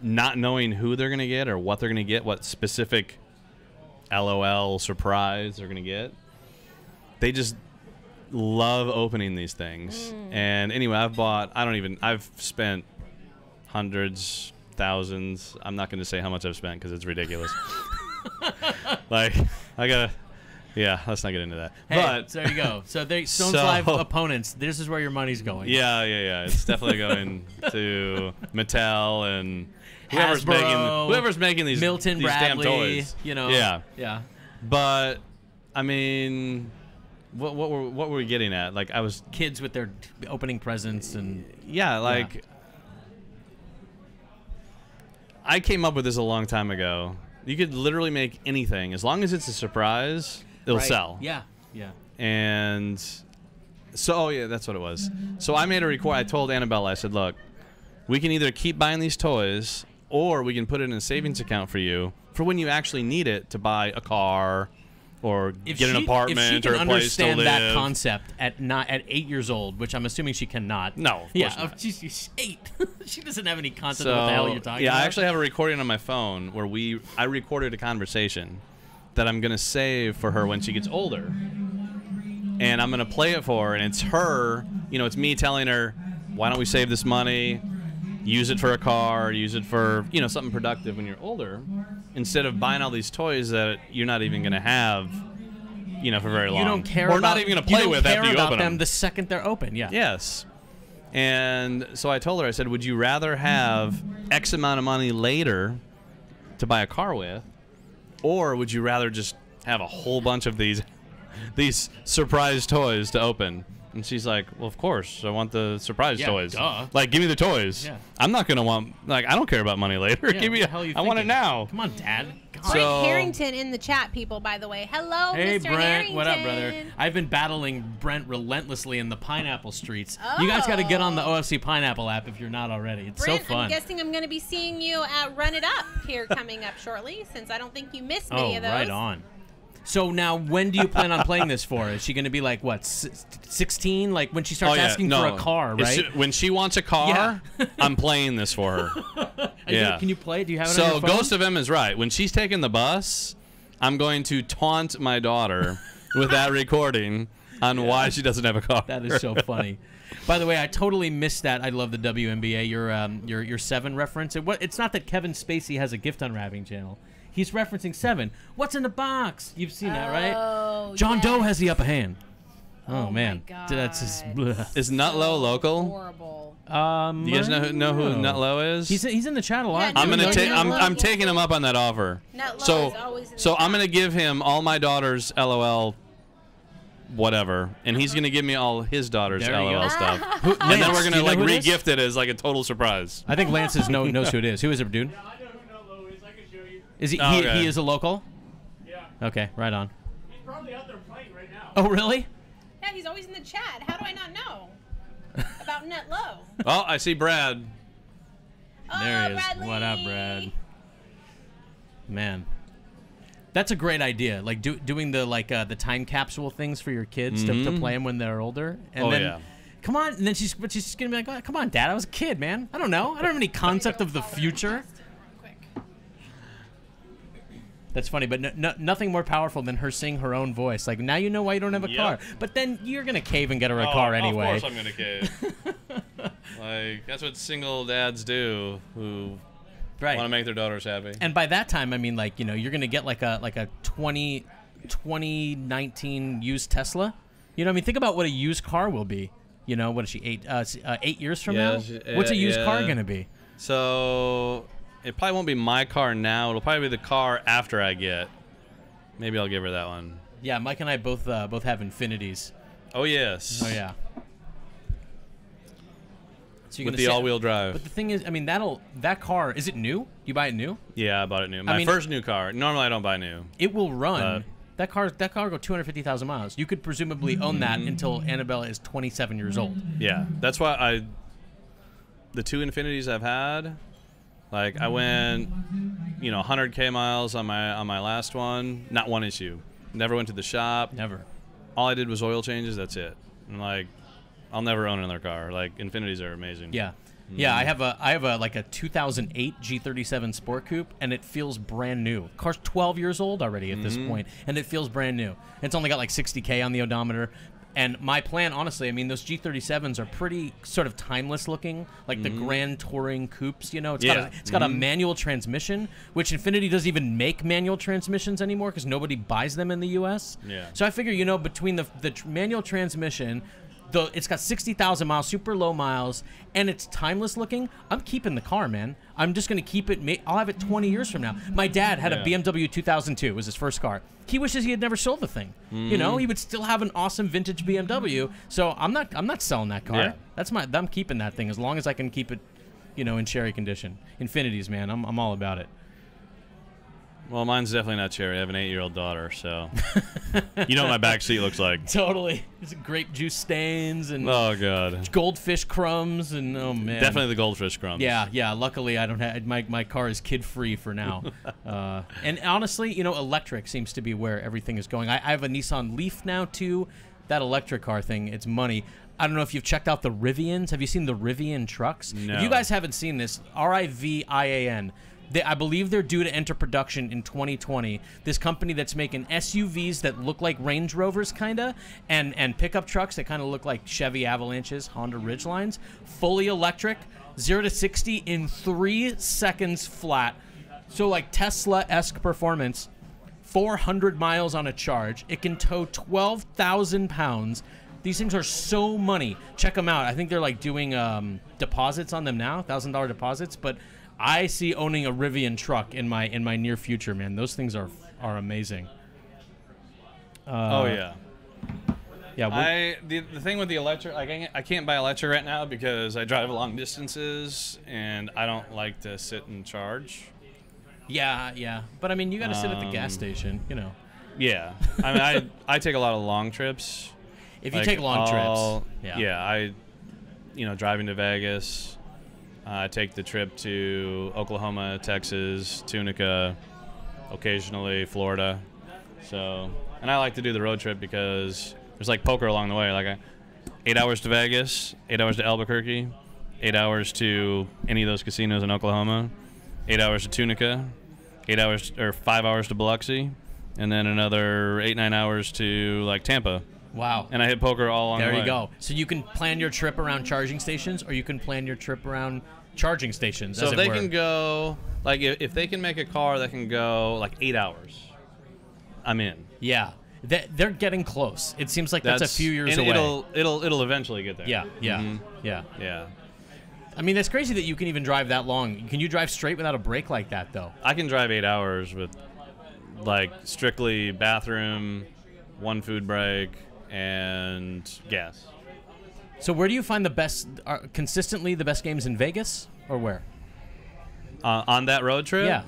not knowing who they're going to get or what they're going to get, what specific LOL surprise they're going to get. They just love opening these things. And anyway, I've spent hundreds, thousands. I'm not going to say how much I've spent because it's ridiculous. Like, let's not get into that. Hey, But so there you go. So Stone's So- Live opponents, this is where your money's going. yeah. It's definitely going to Mattel and whoever's Hasbro, making these Milton these Bradley, damn toys. you know. Yeah. But I mean, what were we getting at? Like I was Kids with their opening presents and I came up with this a long time ago. You could literally make anything as long as it's a surprise. It'll sell. Yeah. And so, that's what it was. So I made a record. I told Annabella, I said, look, we can either keep buying these toys or we can put it in a savings account for you for when you actually need it to buy a car or get an apartment or a place to live. If she can understand that concept at 8 years old, which I'm assuming she cannot. No, of course not. She's 8. She doesn't have any concept of what the hell you're talking about. I actually have a recording on my phone where I recorded a conversation that I'm going to save for her when she gets older. And I'm going to play it for her, and it's her, it's me telling her, why don't we save this money? use it for a car, use it for, you know, something productive when you're older, instead of buying all these toys that you're not even going to have, you know, for very long. You don't care or about, not even going to play with after you open them the second they're open. Yeah. Yes. And so I told her, I said, would you rather have X amount of money later to buy a car with, or would you rather just have a whole bunch of these surprise toys to open? And she's like, well, of course, I want the surprise toys. Duh. Like, give me the toys. Yeah. I'm not going to want, like, I don't care about money later. Yeah, Give me, what the hell are you I want it thinking? now. Come on, Dad. God. Brent So- Harrington in the chat, people, by the way. Hello, Hey, Mr. Brent. Harrington. What up, brother? I've been battling Brent relentlessly in the pineapple streets. You guys got to get on the OFC Pineapple app if you're not already. It's Brent, so fun. I'm guessing I'm going to be seeing you at Run It Up here coming up shortly, since I don't think you missed many of those. Right on. So now, when do you plan on playing this for? Is she going to be like, what, 16? Like when she starts asking for a car, right? When she wants a car, I'm playing this for her. Yeah. Can you play it? Do you have it on your So phone? Ghost of M is right. When she's taking the bus, I'm going to taunt my daughter with that recording on why she doesn't have a car. That is so funny. By the way, I totally missed that. I love the WNBA. Your Seven reference. It's not that Kevin Spacey has a gift unwrapping channel. He's referencing Seven. What's in the box? You've seen that, right? Oh, John yes. Doe has the upper hand. Oh, Oh man, my God. that's just. Bleh. Is Nutlow local? Horrible. Do you guys know who Nutlow is? He's in the chat a lot. Yeah, I'm gonna Nutlow. take. I'm Nutlow. taking him up on that offer. Nutlow So is always in the so I'm chat. gonna give him all my daughter's LOL, whatever, and he's gonna give me all his daughter's There you LOL go. stuff, Who- and then Lance, we're do gonna you know like who it is? re-gift it as like a total surprise. I think Lance knows who it is. Who is it, dude? I know who Nutlow is. I can show you. Is he? Oh, okay. He is a local. Yeah. Okay, right on. He's probably out there playing right now. Oh, really? Yeah, he's always in the chat. How do I not know about Nutlow? Oh, I see Brad. Oh, There he is. Bradley. What up, Brad? Man, that's a great idea. Like doing the the time capsule things for your kids to play them when they're older. And Oh, then, yeah. Come on, and then she's gonna be like, oh, come on, Dad, I was a kid, man. I don't know. I don't have any concept of the future. Quick. That's funny, but nothing more powerful than her singing her own voice. Like, now you know why you don't have a Yep. car. But then you're gonna cave and get her a car anyway. Of course I'm gonna cave. Like that's what single dads do who Right. want to make their daughters happy. And by that time, I mean, like, you know, you're gonna get like a 2019 used Tesla. You know, what I mean, think about what a used car will be. You know, what is she, 8 years from now? What's a used car gonna be? So it probably won't be my car now. It'll probably be the car after I get. Maybe I'll give her that one. Yeah, Mike and I both have Infinities. Oh yes. Oh yeah. So you're With gonna the say- all-wheel drive. But the thing is, I mean, that car, is it new? You buy it new? Yeah, I bought it new. My mean- first new car. Normally I don't buy new. It will run. That car go 250,000 miles. You could presumably own that until Annabella is 27 years old. Yeah, that's why the two Infinities I've had, like I went, 100K miles on my last one. Not one issue. Never went to the shop. Never. All I did was oil changes. That's it. And like, I'll never own another car. Like Infinities are amazing. Yeah. Yeah, I have a 2008 G37 Sport Coupe, and it feels brand new. The car's 12 years old already at this point, and it feels brand new. It's only got like 60K on the odometer. And my plan, honestly, I mean, those G37s are pretty sort of timeless looking, like the Grand Touring coupes. You know, it's got a manual transmission, which Infiniti doesn't even make manual transmissions anymore because nobody buys them in the U.S. Yeah. So I figure, between the manual transmission, it's got 60,000 miles, super low miles, and it's timeless looking. I'm keeping the car, man. I'm just going to keep it. I'll have it 20 years from now. My dad had a BMW 2002. It was his first car. He wishes he had never sold the thing. You know, he would still have an awesome vintage BMW. So I'm not selling that car. Yeah. I'm keeping that thing as long as I can keep it, in cherry condition. Infinities, man. I'm all about it. Well, mine's definitely not cherry. I have an 8-year-old daughter, so you know what my back seat looks like. Totally. It's grape juice stains and Oh god. goldfish crumbs and oh man. Definitely the goldfish crumbs. Yeah. Luckily, I don't have my car is kid free for now. And honestly, electric seems to be where everything is going. I have a Nissan Leaf now too. That electric car thing, it's money. I don't know if you've checked out the Rivians. Have you seen the Rivian trucks? No. If you guys haven't seen this, Rivian. I believe they're due to enter production in 2020. This company that's making SUVs that look like Range Rovers, kinda, and pickup trucks that kind of look like Chevy Avalanches, Honda Ridgelines, fully electric, 0 to 60 in 3 seconds flat. So like Tesla-esque performance, 400 miles on a charge. It can tow 12,000 pounds. These things are so money. Check them out. I think they're like doing deposits on them now, $1,000 deposits. But I see owning a Rivian truck in my near future, man. Those things are amazing. Oh yeah. Yeah. The thing with the electric, like I can't buy electric right now because I drive long distances and I don't like to sit and charge. Yeah. But I mean, you got to sit at the gas station, you know. Yeah. I mean, I take a lot of long trips. If you take long trips, I driving to Vegas, I take the trip to Oklahoma, Texas, Tunica, occasionally Florida. So, and I like to do the road trip because there's like poker along the way. Like 8 hours to Vegas, 8 hours to Albuquerque, 8 hours to any of those casinos in Oklahoma, 8 hours to Tunica, 8 hours or 5 hours to Biloxi, and then another 8-9 hours to like Tampa. Wow. And I hit poker all along the way. There you go. So you can plan your trip around charging stations, or you can plan your trip around charging stations. So if they can go, like, if they can make a car that can go like 8 hours, I'm in. Yeah. They're getting close. It seems like that's a few years away. It'll eventually get there. Yeah. Mm-hmm. Yeah. I mean, it's crazy that you can even drive that long. Can you drive straight without a break like that, though? I can drive 8 hours with, like, strictly bathroom, 1 food break, and gas. So where do you find the best, consistently the best games in Vegas, or where? On that road trip? Yeah.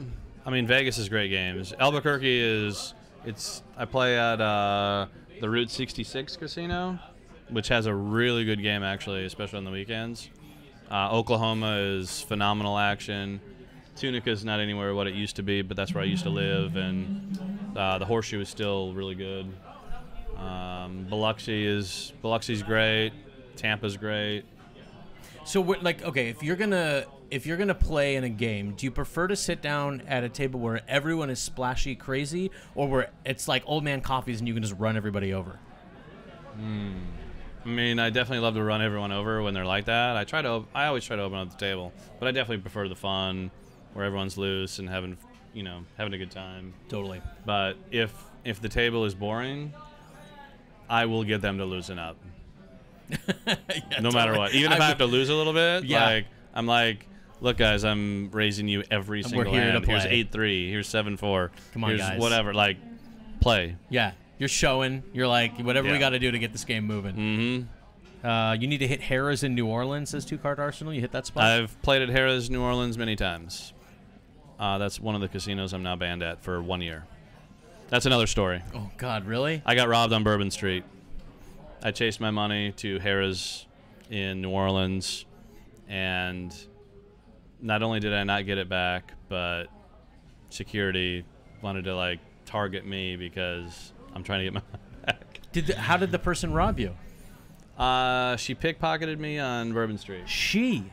I mean, Vegas is great games. Albuquerque I play at the Route 66 casino, which has a really good game, actually, especially on the weekends. Oklahoma is phenomenal action. Tunica's not anywhere what it used to be, but that's where I used to live, and the Horseshoe is still really good. Biloxi's great. Tampa's great. So, okay, if you're gonna play in a game, do you prefer to sit down at a table where everyone is splashy crazy, or where it's like old man coffees and you can just run everybody over? I mean, I definitely love to run everyone over when they're like that. I always try to open up the table, but I definitely prefer the fun where everyone's loose and having a good time. Totally. But if the table is boring, I will get them to loosen up. No matter what. Even if I have to lose a little bit, like I'm like, look guys, I'm raising you every single hand. Here's 8-3, here's 7-4. Come on, here's guys. Whatever, like play. Yeah. You're showing. You're like, whatever we got to do to get this game moving. Mm-hmm. You need to hit Harrah's in New Orleans, says Two Card Arsenal. You hit that spot? I've played at Harrah's New Orleans many times. That's one of the casinos I'm now banned at for 1 year. That's another story. Oh, God, really? I got robbed on Bourbon Street. I chased my money to Harrah's in New Orleans, and not only did I not get it back, but security wanted to, like, target me because I'm trying to get my money back. How did the person rob you? She pickpocketed me on Bourbon Street. She?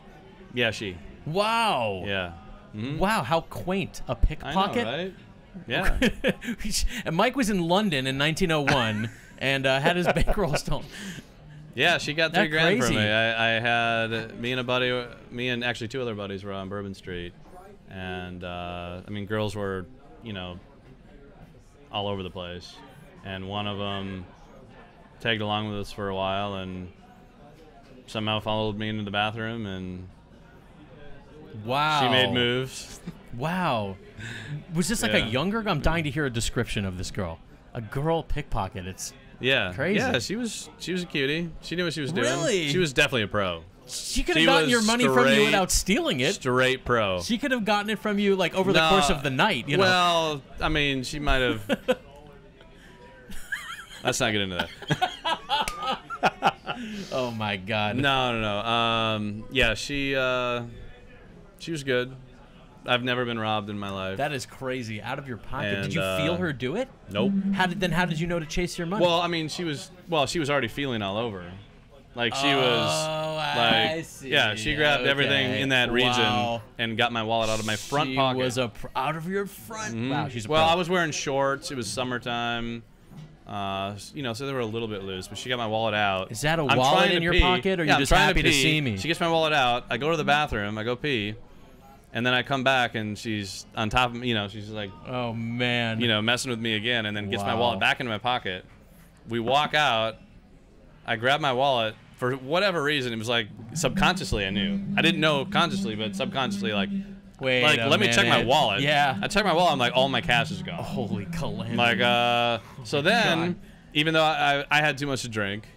Yeah, she. Wow. Yeah. Mm-hmm. Wow, how quaint. A pickpocket? I know, right? Yeah. And Mike was in London in 1901 and had his bankroll stolen. Yeah, she got That's $3 grand crazy. from me. I had me and actually 2 other buddies were on Bourbon Street, and I mean, girls were, all over the place, and one of them tagged along with us for a while and somehow followed me into the bathroom, and wow, she made moves. Wow. Was this like a younger girl? I'm dying to hear a description of this girl. A girl pickpocket. It's crazy. Yeah, she was a cutie. She knew what she was doing. Really? She was definitely a pro. She could have gotten your money from you without stealing it. Straight pro. She could have gotten it from you like over the course of the night. Well, I mean, she might have. Let's not get into that. Oh my God. No. Yeah, she was good. I've never been robbed in my life. That is crazy. Out of your pocket. And, did you feel her do it? Nope. How did you know to chase your money? Well, I mean, she was already feeling all over. Like she was I like, see. yeah, she grabbed everything in that region and got my wallet out of my front She pocket. was out of your front. Wow, she's a well, pro. I was wearing shorts. It was summertime. You know, so they were a little bit loose, but she got my wallet out. Is that a I'm wallet trying to in your pee. pocket, or yeah, you I'm just trying happy to pee. see me? She gets my wallet out. I go to the bathroom. I go pee. And then I come back, and she's on top of me. You know, she's like, Oh man. you know, messing with me again, and then gets my Wow. wallet back into my pocket. We walk out. I grab my wallet. For whatever reason, it was like subconsciously I knew. I didn't know consciously, but subconsciously, like, Wait. let me check my minute. wallet. Yeah. I check my wallet. I'm like, all my cash is gone. Holy calamity. Like, so then, God. even though I had too much to drink,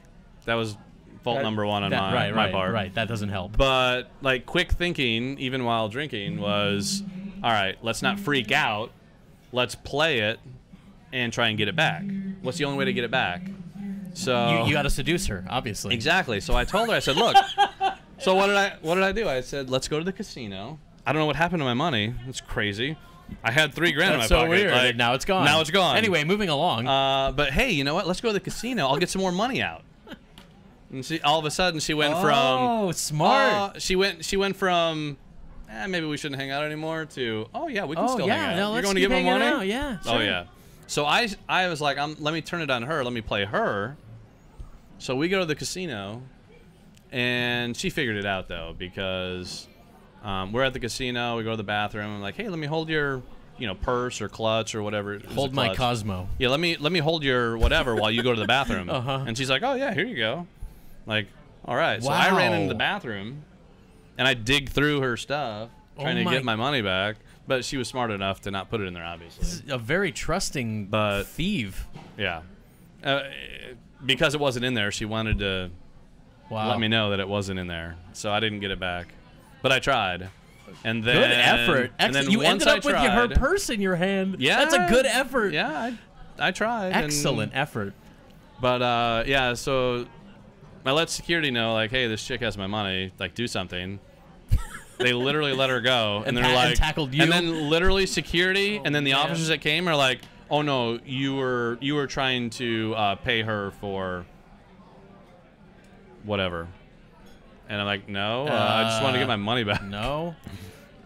that was fault number one on my part. Right. That doesn't help. But like, quick thinking, even while drinking, was, all right, let's not freak out. Let's play it and try and get it back. What's the only way to get it back? So You got to seduce her, obviously. exactly. So I told her, I said, look. So what did I do? I said, let's go to the casino. I don't know what happened to my money. It's crazy. I had $3,000 in my That's so pocket. weird. Like, Now it's gone. Now it's gone. Anyway, moving along. But hey, you know what? Let's go to the casino. I'll get some more money out. And she, all of a sudden, she went Oh, smart. she went from, maybe we shouldn't hang out anymore to, oh yeah, we can still yeah. hang out. No, You're let's going to keep give me hanging money? out, yeah, Oh sure. yeah. So I was like, let me turn it on her. Let me play her. So we go to the casino, and she figured it out though, because we're at the casino. We go to the bathroom. I'm like, hey, let me hold your, purse or clutch or whatever. It was Hold a my clutch. Cosmo. Yeah, let me hold your whatever while you go to the bathroom. Uh-huh. And she's like, oh yeah, here you go. Like, all right. So I ran into the bathroom, and I dig through her stuff trying to get my money back. But she was smart enough to not put it in there, obviously. This is a very trusting thief. Yeah. Because it wasn't in there, she wanted to let me know that it wasn't in there. So I didn't get it back. But I tried. And then Good effort. And then you once ended up with her tried- purse in your hand. Yeah. That's a good effort. Yeah, I tried. Excellent effort. But yeah, so I let security know, like, hey, this chick has my money. Like, do something. They literally let her go, and they're like, and tackled you. And then literally security, and then the officers that came are like, oh no, you were trying to pay her for whatever. And I'm like, no, I just want to get my money back. No.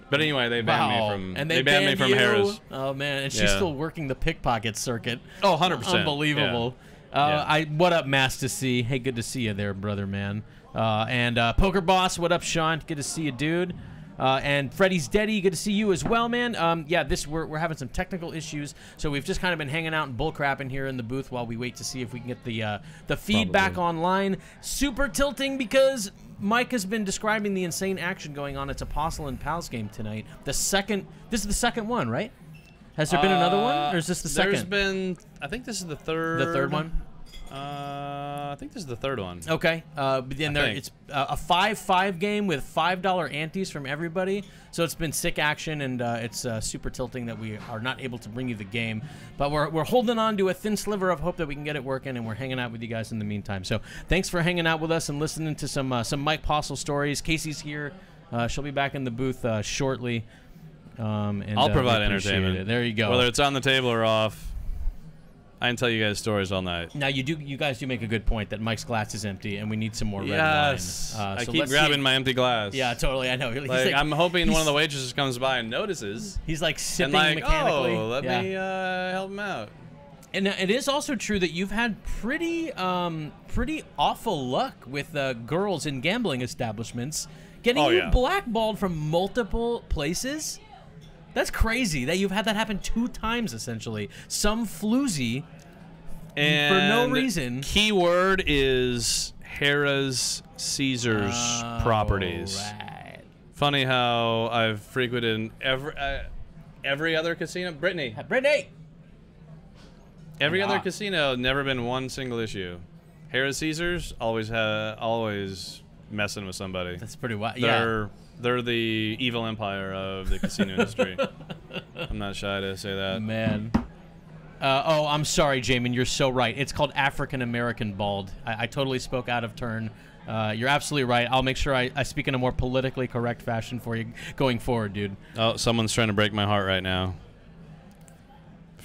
But anyway, they banned me from. And they banned me from you. Harris. Oh man, and she's Yeah. still working the pickpocket circuit. Oh, 100%. Unbelievable. Yeah. What up, Master C? Hey, good to see you there, brother, man. And Poker Boss, what up, Sean? Good to see you, dude. And Freddy's Deddy, good to see you as well, man. Yeah, we're having some technical issues, so we've just kind of been hanging out and bullcrapping here in the booth while we wait to see if we can get the feedback online. Super tilting because Mike has been describing the insane action going on. It's a Postle and Pals game tonight. This is the second one, right? Has there been another one, or is this the second? There's been, I think this is the third. The third one? I think this is the third one. Okay, but then it's a 5-5 game with $5 antes from everybody. So it's been sick action, and it's super tilting that we are not able to bring you the game. But we're holding on to a thin sliver of hope that we can get it working, and we're hanging out with you guys in the meantime. So thanks for hanging out with us and listening to some Mike Postle stories. Casey's here; she'll be back in the booth shortly. And I'll provide we appreciate entertainment. it. There you go. Whether it's on the table or off, I can tell you guys stories all night. Now you guys do make a good point that Mike's glass is empty, and we need some more red Yes. wine. I So keep let's grabbing see. my empty glass. Yeah, totally. I know. He's Like, I'm hoping one of the he's- waitresses comes by and notices. He's like sipping And like, mechanically. oh, let Yeah. me help him out. And it is also true that you've had pretty awful luck with girls in gambling establishments getting you blackballed from multiple places. That's crazy that you've had that happen 2 times essentially. Some floozy And for no reason. Keyword is Harrah's Caesars properties. Right. Funny how I've frequented every other casino. Brittany. Brittany. Every other casino, never been one single issue. Harrah's Caesars always messing with somebody. That's pretty wild. Yeah. They're the evil empire of the casino industry. I'm not shy to say that. Man. I'm sorry, Jamin. You're so right. It's called African American bald. I totally spoke out of turn. You're absolutely right. I'll make sure I speak in a more politically correct fashion for you going forward, dude. Oh, someone's trying to break my heart right now.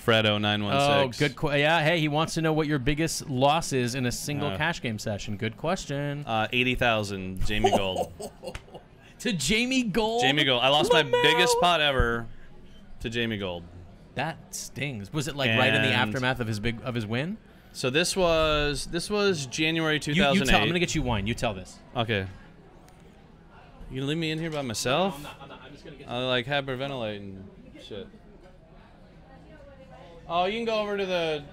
Fredo916. Oh, good. Yeah, hey, he wants to know what your biggest loss is in a single cash game session. Good question. 80,000, Jamie Gold. To Jamie Gold. Jamie Gold. I lost my biggest pot ever to Jamie Gold. That stings. Was it like right in the And- aftermath of his win? So this was January 2008. You tell. I'm gonna get you wine. You tell this. Okay. You gonna leave me in here by myself? I'm not. I'm just gonna get. I like hyperventilate and shit. Oh, you can go over to the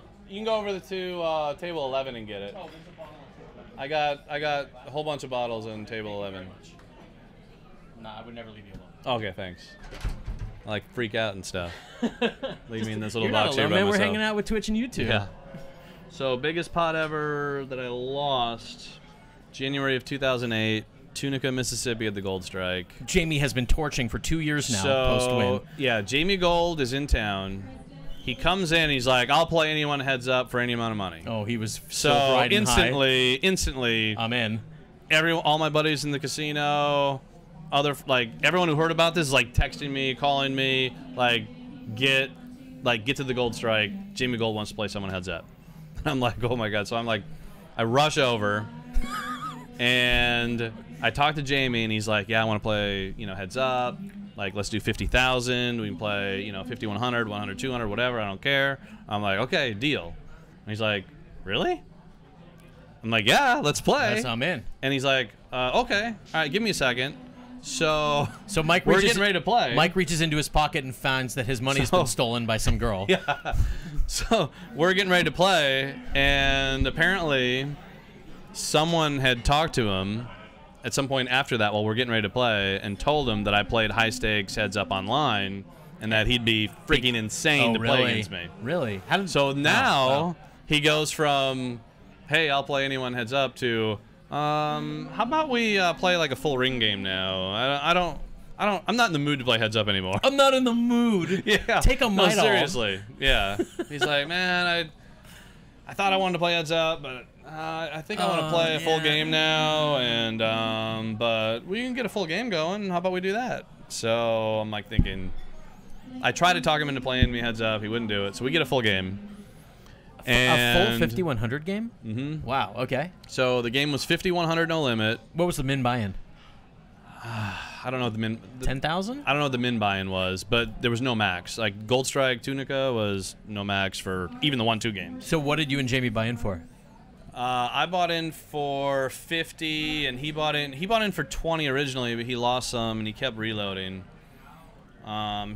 table 11 and get it. I got a whole bunch of bottles on table 11. Nah, I would never leave you alone. Okay, thanks. I like freak out and stuff. Leave me in this little You're not box here alone, by man. We're myself. hanging out with Twitch and YouTube. Yeah. So biggest pot ever that I lost, January of 2008, Tunica, Mississippi at the Gold Strike. Jamie has been torching for 2 years now post-win. Yeah, Jamie Gold is in town. He comes in, he's like, I'll play anyone heads up for any amount of money. Oh, he was So riding high. instantly, I'm in. all my buddies in the casino, everyone who heard about this is like texting me, calling me, get to the Gold Strike. Jamie Gold wants to play someone heads up. I'm like, oh my god. So I'm like, I rush over, and I talk to Jamie, and he's like, yeah, I want to play, heads up. Like, let's do 50,000. We can play, 5,100, 100, 200, whatever. I don't care. I'm like, okay, deal. And he's like, really? I'm like, yeah, let's play. Yes, I'm in. And he's like, okay, all right, give me a second. So Mike we're reaches, getting ready to play. Mike reaches into his pocket and finds that his money's been stolen by some girl. Yeah. So we're getting ready to play, and apparently someone had talked to him at some point after that while we're getting ready to play and told him that I played high stakes heads up online and that he'd be freaking insane to play against me. Really? So now wow. he goes from, hey, I'll play anyone heads up to, how about we play like a full ring game now? I'm not in the mood to play heads up anymore. I'm not in the mood. Yeah. Take a mite off. Seriously. Yeah. He's like, man, I thought I wanted to play heads up, but I think I want to play a full game now, and but we can get a full game going. How about we do that? So I'm like thinking, I tried to talk him into playing me heads up. He wouldn't do it. So we get a full game. A full 5,100 game? Mm-hmm. Wow. Okay. So the game was 5,100 no limit. What was the min buy-in? I don't know what the min. 10,000? I don't know what the min buy-in was, but there was no max. Like Gold Strike Tunica was no max for even the 1-2 games. So what did you and Jamie buy in for? I bought in for 50, and he bought in for 20 originally, but he lost some, and he kept reloading.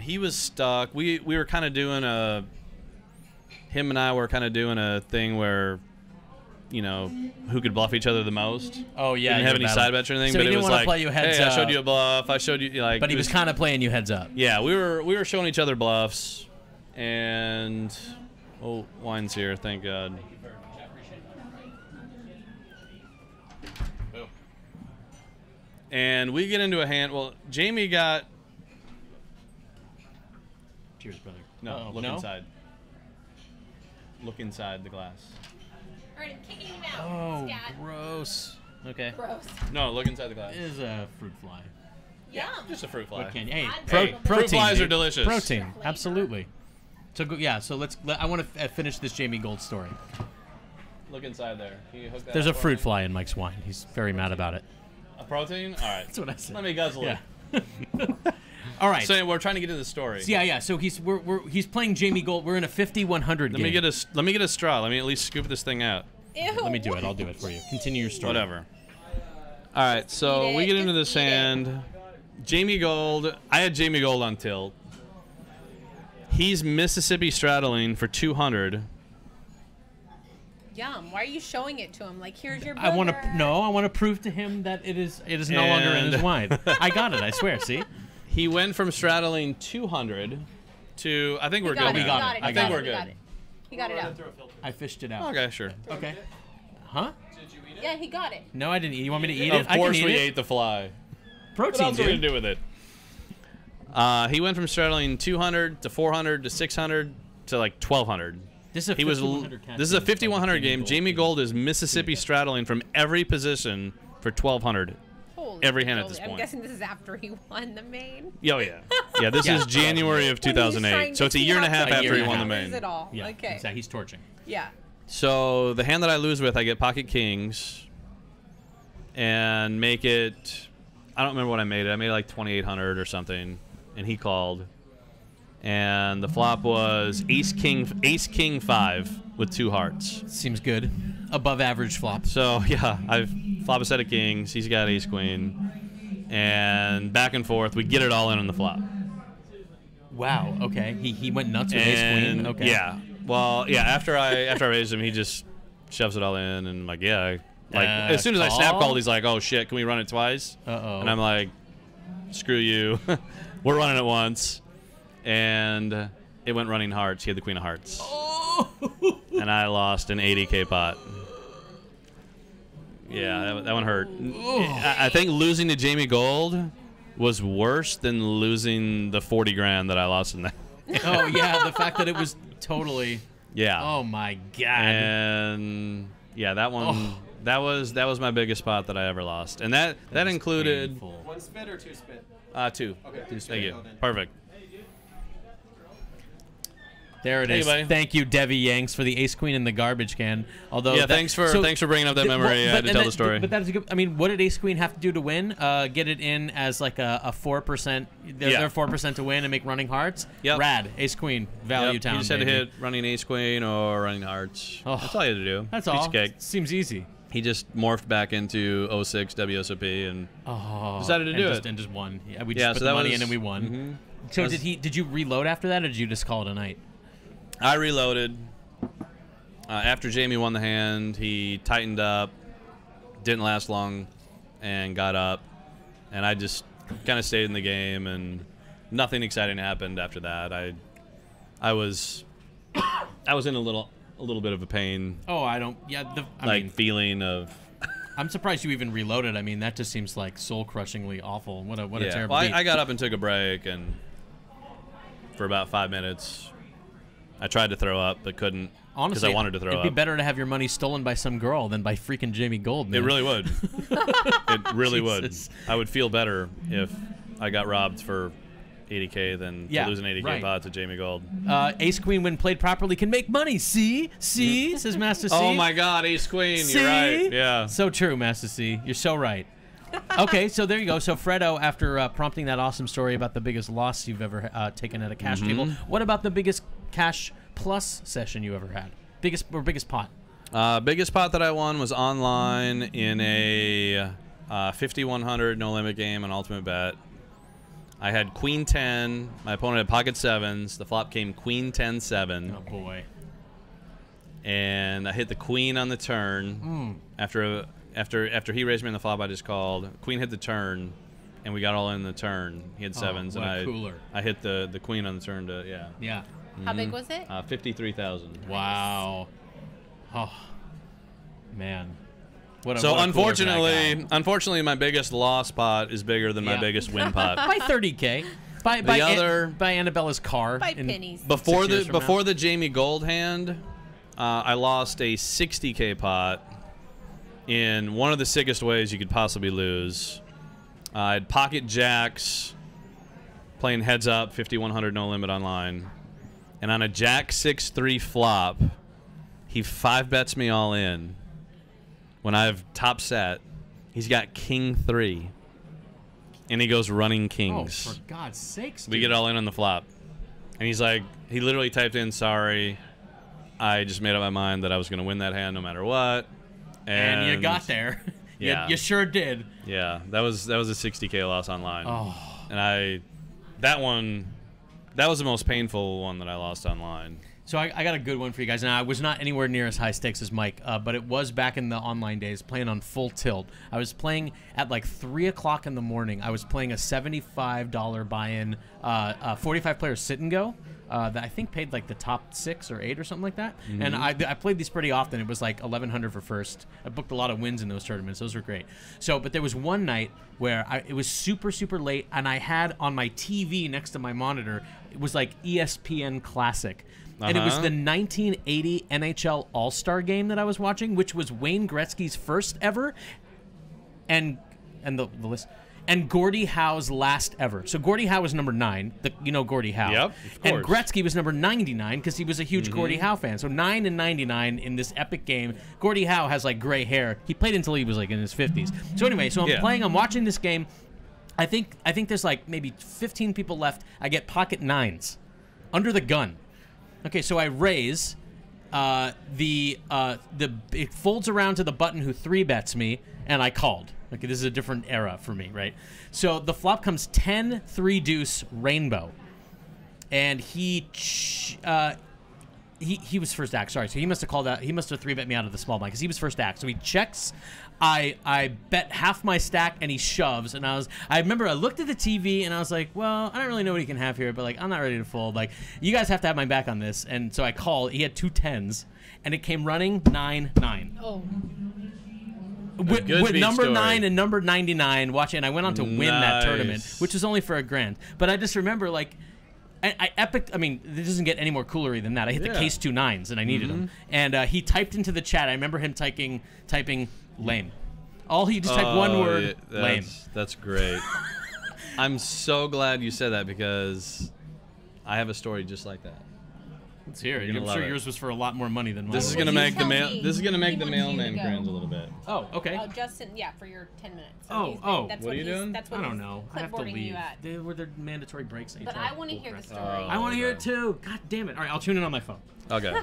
He was stuck. We were kind of doing him and I were kind of doing a thing where, who could bluff each other the most. Oh yeah, didn't have any side bets or anything, so but he it didn't was want to like, play you heads hey, up. I showed you a bluff. I showed you But he was kind of playing you heads up. Yeah, we were showing each other bluffs, and wine's here, thank God. And we get into a hand. Well, Jamie got. Cheers, brother. No, look inside. Look inside the glass. All right, I'm kicking him out. Oh, Scat. gross. Okay. Gross. No, look inside the glass. It is a fruit fly. Yum. Just a fruit fly. What can you? Hey, Hey, protein. fruit flies are dude. delicious. Protein, absolutely. So so I want to finish this Jamie Gold story. Look inside there. Can you hook that There's up a for fruit me? fly in Mike's wine. He's very mad about it. A protein? All right. That's what I said. Let me guzzle Yeah. it. All right. So we're trying to get to the story. Yeah. So he's playing Jamie Gold. We're in a 5,100 game. Let me get a straw. Let me at least scoop this thing out. Ew. Let me do it. I'll do it for you. Continue your story. Whatever. All right. So Eat it. we get into Just this eat it. hand. Jamie Gold. I had Jamie Gold on tilt. He's Mississippi straddling for 200. Yum. Why are you showing it to him? Like, here's your I want burger. to I want to prove to him that it is no longer in his And- wine. I got it. I swear. See. He went from straddling 200 to I think we're Got good. it. now. got it. I I think got we're He good. got it. He got it out. I fished it out. Okay, sure. Okay. Huh? Yeah, he got it. No, I didn't eat. You want me to eat Of it? I course can we eat it. ate the fly. What Protein, else are we dude. gonna do with it? He went from straddling 200 to 400 to 600 to like 1,200. This is a He was. 5,100 cash This is a game. 5,100 game. Jamie Gold is Mississippi straddling from every position for 1,200. Holy every hand at this I'm point. guessing this is after he won the main. Oh yeah, yeah. This is January of When he's trying 2008, so to it's a see year and a how half quick after he he won the lose main. it all. Yeah, Okay. exactly. He's torching. Yeah. So the hand that I lose with, I get pocket kings, and make it. I don't remember what I made it. I made it like 2,800 or something, and he called, and the flop was ace king 5 with 2 hearts. Seems good. Above average flop. So yeah, I flop a set of kings. He's got ace queen, and back and forth. We get it all in on the flop. Wow. Okay. He went nuts with ace queen. And Okay. yeah, well, yeah. After I raised him, he just shoves it all in, and like yeah, as soon as I snap call? called, he's like, "Oh shit, can we run it twice?" Uh-oh. And I'm like, "Screw you, we're running it once," and it went running hearts. He had the queen of hearts, and I lost an 80K pot. Yeah, that one hurt. I think losing to Jamie Gold was worse than losing the 40 grand that I lost in that. Oh yeah, the fact that it was totally. Yeah. Oh my god. And yeah, that one that was my biggest spot that I ever lost. And that included Painful. 1 spit or 2 spit? 2. Okay. Thank you. Well then. Perfect. There it Hey, is. buddy. Thank you, Debbie Yanks, for the ace queen in the garbage can. Although Yeah, that- thanks for bringing up that memory. I had to tell the story. But that's a good. I mean, what did ace queen have to do to win? Get it in as like a 4%. They're 4% to win and make running hearts. Yep. Rad. Ace queen value Yep, town. you just had to baby. hit running ace queen or running hearts. Oh. That's all you had to do. That's Piece all. of cake. Seems easy. He just morphed back into 06 WSOP and Oh, decided to and do just, it. and just won. Yeah, we just Yeah, put so the that money was- in and we won. Mhm. So That was- did you reload after that, or did you just call it a night? I reloaded. After Jamie won the hand, he tightened up, didn't last long, and got up. And I just kind of stayed in the game, and nothing exciting happened after that. I was in a little bit of a pain, Oh, I don't. Yeah, I mean, feeling of. I'm surprised you even reloaded. I mean, that just seems like soul-crushingly awful. What a Yeah. terrible. Well, beat. I got up and took a break, and for about 5 minutes, I tried to throw up but couldn't. Because Honestly, I wanted to throw it'd up. be better to have your money stolen by some girl than by freaking Jamie Gold. Man. It really would. It really Jesus. would. I would feel better if I got robbed for 80K than Yeah, to lose an 80K right. pot to Jamie Gold. Ace Queen, when played properly, can make money. See, says Master C. Oh my God, Ace Queen! See? You're right. Yeah. So true, Master C. You're so right. Okay, so there you go. So Fredo, after prompting that awesome story about the biggest loss you've ever taken at a cash table, what about the biggest cash plus session you ever had? Biggest pot? Biggest pot that I won was online in a 5100 no limit game, an ultimate bet. I had Queen 10. My opponent had pocket 7s. The flop came Queen 10 7. Oh boy. And I hit the queen on the turn. After he raised me on the flop, I just called. Queen hit the turn, and we got all in the turn. He had 7s, what a and cooler. I hit the queen on the turn to Yeah. How big was it? 53,000. Wow. Oh, man. What a So what a cooler for that guy. unfortunately, my biggest loss pot is bigger than my Yeah. biggest win pot. By 30K. By Annabella's car. By in- pennies. Before 6 years the from before now. the Jamie Gold hand, I lost a 60K pot in one of the sickest ways you could possibly lose. I had pocket jacks, playing heads up, 5100 no limit online, and on a jack 6-3 flop, he 5-bets me all in. When I have top set, he's got king 3, and he goes running Oh, kings. for God's sakes, We dude. get all in on the flop. And he's like, he literally typed in, sorry, I just made up my mind that I was going to win that hand no matter what. And you got there. Yeah. You sure did. Yeah, that was a 60K loss online. Oh. And that was the most painful one that I lost online. So I got a good one for you guys. Now, I was not anywhere near as high stakes as Mike, but it was back in the online days, playing on full tilt. I was playing at like 3 o'clock in the morning. I was playing a $75 buy-in, 45-player sit-and-go that I think paid like the top 6 or 8 or something like that. And I played these pretty often. It was like 1,100 for first. I booked a lot of wins in those tournaments. Those were great. So, but there was one night where it was super, super late, and I had on my TV next to my monitor, it was like ESPN Classic. And it was the 1980 NHL All-Star game that I was watching, which was Wayne Gretzky's first ever. And and the list. And Gordie Howe's last ever. So Gordie Howe was number 9. Gordie Howe. Yep, of And course. Gretzky was number 99 because he was a huge Gordie Howe fan. So 9 and 99 in this epic game. Gordie Howe has like gray hair. He played until he was like in his 50s. So anyway, so I'm watching this game. I think there's like maybe 15 people left. I get pocket 9s under the gun. Okay, so I raise. It folds around to the button who 3-bets me, and I called. Okay, this is a different era for me, right? So the flop comes 10, 3 deuce, rainbow, and he was first act. Sorry, so he must have called out. He must have 3-bet me out of the small blind because he was first act. So he checks. I bet half my stack and he shoves, and I remember I looked at the TV and I was like, well, I don't really know what he can have here, but like I'm not ready to fold. Like you guys have to have my back on this, and so I called. He had 2 10s, and it came running 9-9. Oh. With speed number story. 9 and number 99 watching, and I went on to win that tournament, which was only for $1,000. But I just remember like. I mean, this doesn't get any more coolery than that. I hit the case 2 9s, and I needed them. And he typed into the chat. I remember him typing lame. He just typed one word, lame. That's great. I'm so glad you said that because I have a story just like that. Let's hear it. You're gonna I'm love sure it. yours was for a lot more money than mine. This is Well, gonna you make the tell mail. me. This is gonna make He the wants you to mailman go. cringe a little bit. Oh, okay. Justin, for your 10 minutes. So Oh, he's- oh. That's What are you he's- doing? That's what I don't he's know. I have to clipboarding leave. you at. They were their mandatory breaks. But I want to hear the story. I want to hear it too. God damn it. All right, I'll tune in on my phone. Okay. All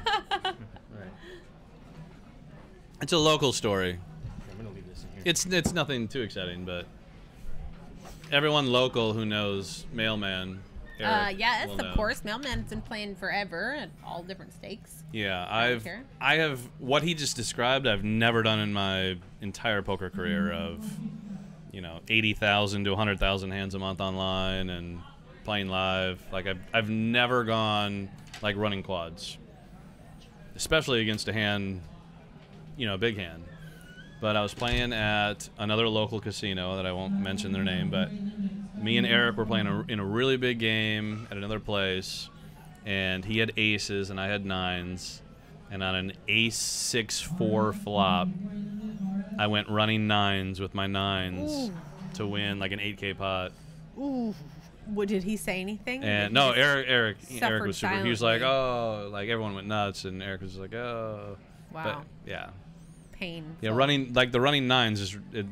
right. It's a local story. I'm going to leave this in here. It's nothing too exciting, but everyone local who knows Mailman. Eric Yes, will of know. course. Mailman's been playing forever at all different stakes. Yeah, care. I have what he just described. I've never done in my entire poker career of, 80,000 to 100,000 hands a month online and playing live. Like I've never gone like running quads, especially against a hand, a big hand. But I was playing at another local casino that I won't mention their name, but me and Eric were playing in a really big game at another place, and he had aces and I had 9s, and on an ace 6-4 flop, I went running 9s with my 9s to win like an 8K pot. Ooh. Did he say anything? And Did no, he just Eric suffered was super. He was like, silently? oh, like everyone went nuts, and Eric was like, oh. Wow. But, yeah. Pain. Yeah, running 9s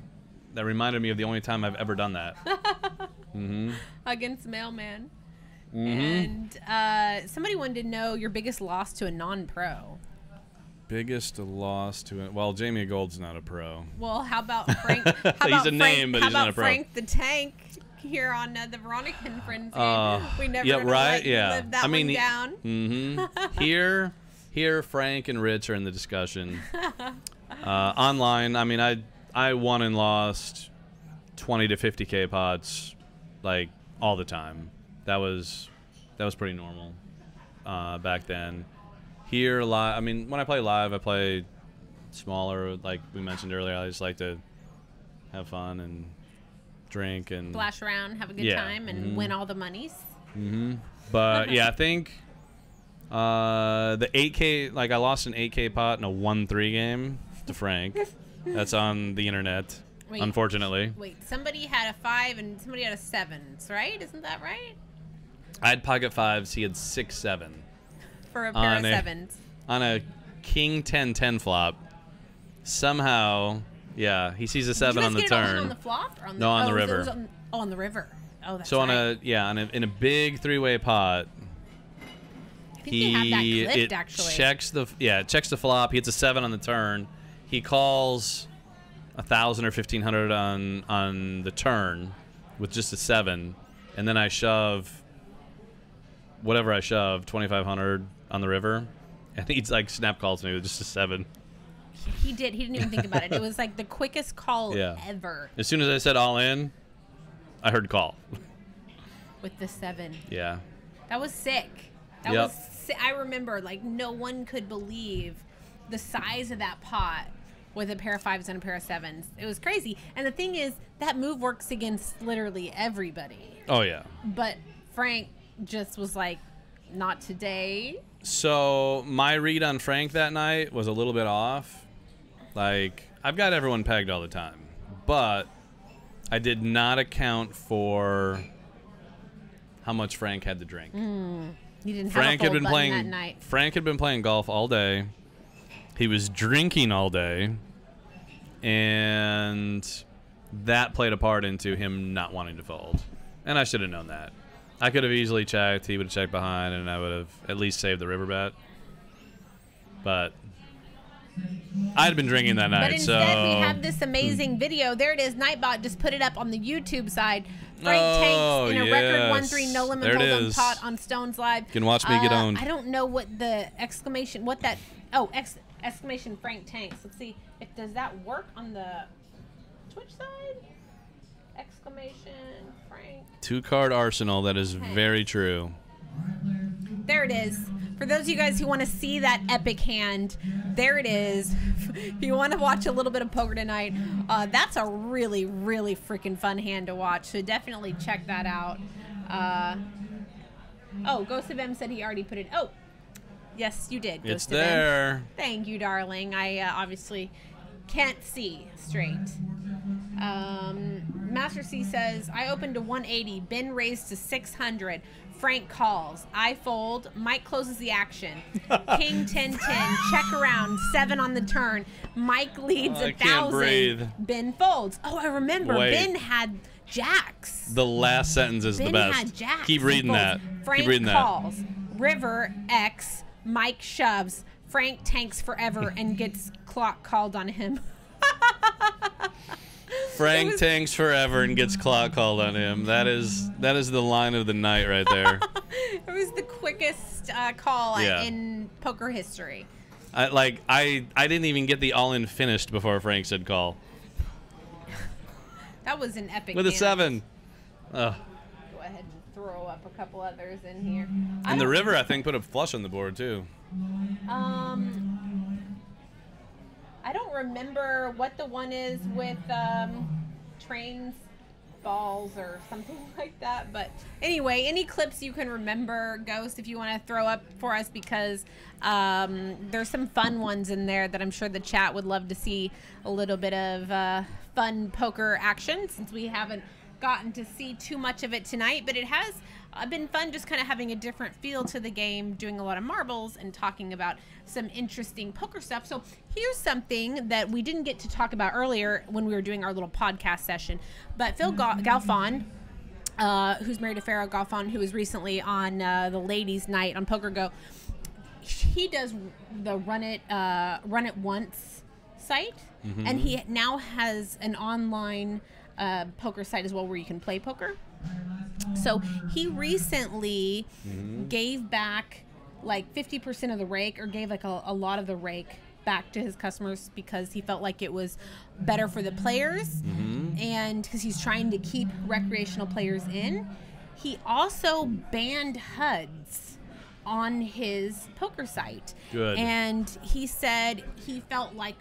that reminded me of the only time I've ever done that. Against Mailman. Mm-hmm. And somebody wanted to know your biggest loss to a non-pro. Biggest loss to it. Well, Jamie Gold's not a pro. Well, how about Frank? He's a name, but how he's not about a pro. Frank the Tank here on the Veronica and Friends game? We never yeah, gonna right. let you Yeah, live that I mean, one down. Mm-hmm. Here, Frank and Rich are in the discussion. Online, I mean, I won and lost 20 to 50K pots, like all the time. That was pretty normal back then. Here, live. I mean, when I play live, I play smaller. Like we mentioned earlier, I just like to have fun and drink and Splash around, have a good Yeah, time, and win all the monies. But yeah, I think the 8K, like I lost an 8K pot in a 1-3 game to Frank. That's on the internet, Wait. unfortunately. Wait, somebody had a 5 and somebody had a 7, right? Isn't that right? I had pocket 5s. He had 6-7 For a pair of On a- 7s. on a King 10-10 flop. Somehow, yeah, he sees a 7 on the Did you guys get it all in turn. on the flop? Or on the, No, on the it was river. on the river. Oh, that's So right. in a big 3-way pot, I think they have that clipped, actually. checks the flop. He hits a 7 on the turn. He calls 1,000 or 1,500 on the turn with just a 7, and then I shove whatever I shove 2,500 on the river, and he's like snap calls me with just a 7. He did. He didn't even think about it. It was like the quickest call Yeah. ever As soon as I said all in, I heard call. with the 7. Yeah. That was sick. That Yep. was I remember, like, no one could believe the size of that pot with a pair of 5s and a pair of 7s. It was crazy. And the thing is, that move works against literally everybody. Oh yeah. But Frank just was like, not today. So my read on Frank that night was a little bit off. Like, I've got everyone pegged all the time, but I did not account for how much Frank had to drink. You didn't Frank have a had full been button playing. that night. Frank had been playing golf all day. He was drinking all day, and that played a part into him not wanting to fold. And I should have known that. I could have easily checked. He would have checked behind, and I would have at least saved the river bet. But I'd been drinking that night, But instead, so we have this amazing video. There it is. Nightbot just put it up on the YouTube side. Frank Oh, Tanks in a record yes. 1-3 no limit There it hold on is. pot on Stones Live. You can watch me get owned. I don't know what the exclamation, exclamation Frank Tanks. Let's see if does that work on the Twitch side? Exclamation Frank. 2-card arsenal. That is very true. There it is. For those of you guys who want to see that epic hand, there it is. If you want to watch a little bit of poker tonight, that's a really, really freaking fun hand to watch. So definitely check that out. Ghost of M said he already put it. Oh, yes, you did. It's Ghost of M. there. Thank you, darling. I obviously can't see straight. Master C says, I opened to 180. Ben raised to 600. Frank calls. I fold. Mike closes the action. King 10-10. Check around. 7 on the turn. Mike leads I 1,000. can't breathe. Ben folds. Oh, I remember. Wait. Ben had jacks. The last sentence is Ben the best. had jacks. Keep reading He that. folds. Frank Keep reading calls. River X. Mike shoves. Frank tanks forever and gets clock called on him. Frank tanks forever and gets clock called on him. That is the line of the night right there. It was the quickest call Yeah. in poker history. I didn't even get the all-in finished before Frank said call. That was an epic With a hand. 7. Ugh. Go ahead and throw up a couple others in here. And the river, I think, put a flush on the board, too. I don't remember what the one is with trains, balls, or something like that. But anyway, any clips you can remember, Ghost, if you want to throw up for us, because there's some fun ones in there that I'm sure the chat would love to see a little bit of fun poker action, since we haven't gotten to see too much of it tonight. But it has been fun just kind of having a different feel to the game, doing a lot of marbles and talking about some interesting poker stuff. So here's something that we didn't get to talk about earlier when we were doing our little podcast session. But Phil Galfond, who's married to Farrah Galfond, who was recently on the ladies' night on Poker Go, he does the Run It Once site, and he now has an online poker site as well where you can play poker. So he recently gave back like 50% of the rake, or gave like a lot of the rake back to his customers, because he felt like it was better for the players, and because he's trying to keep recreational players in. He also banned HUDs on his poker site. Good. And he said he felt like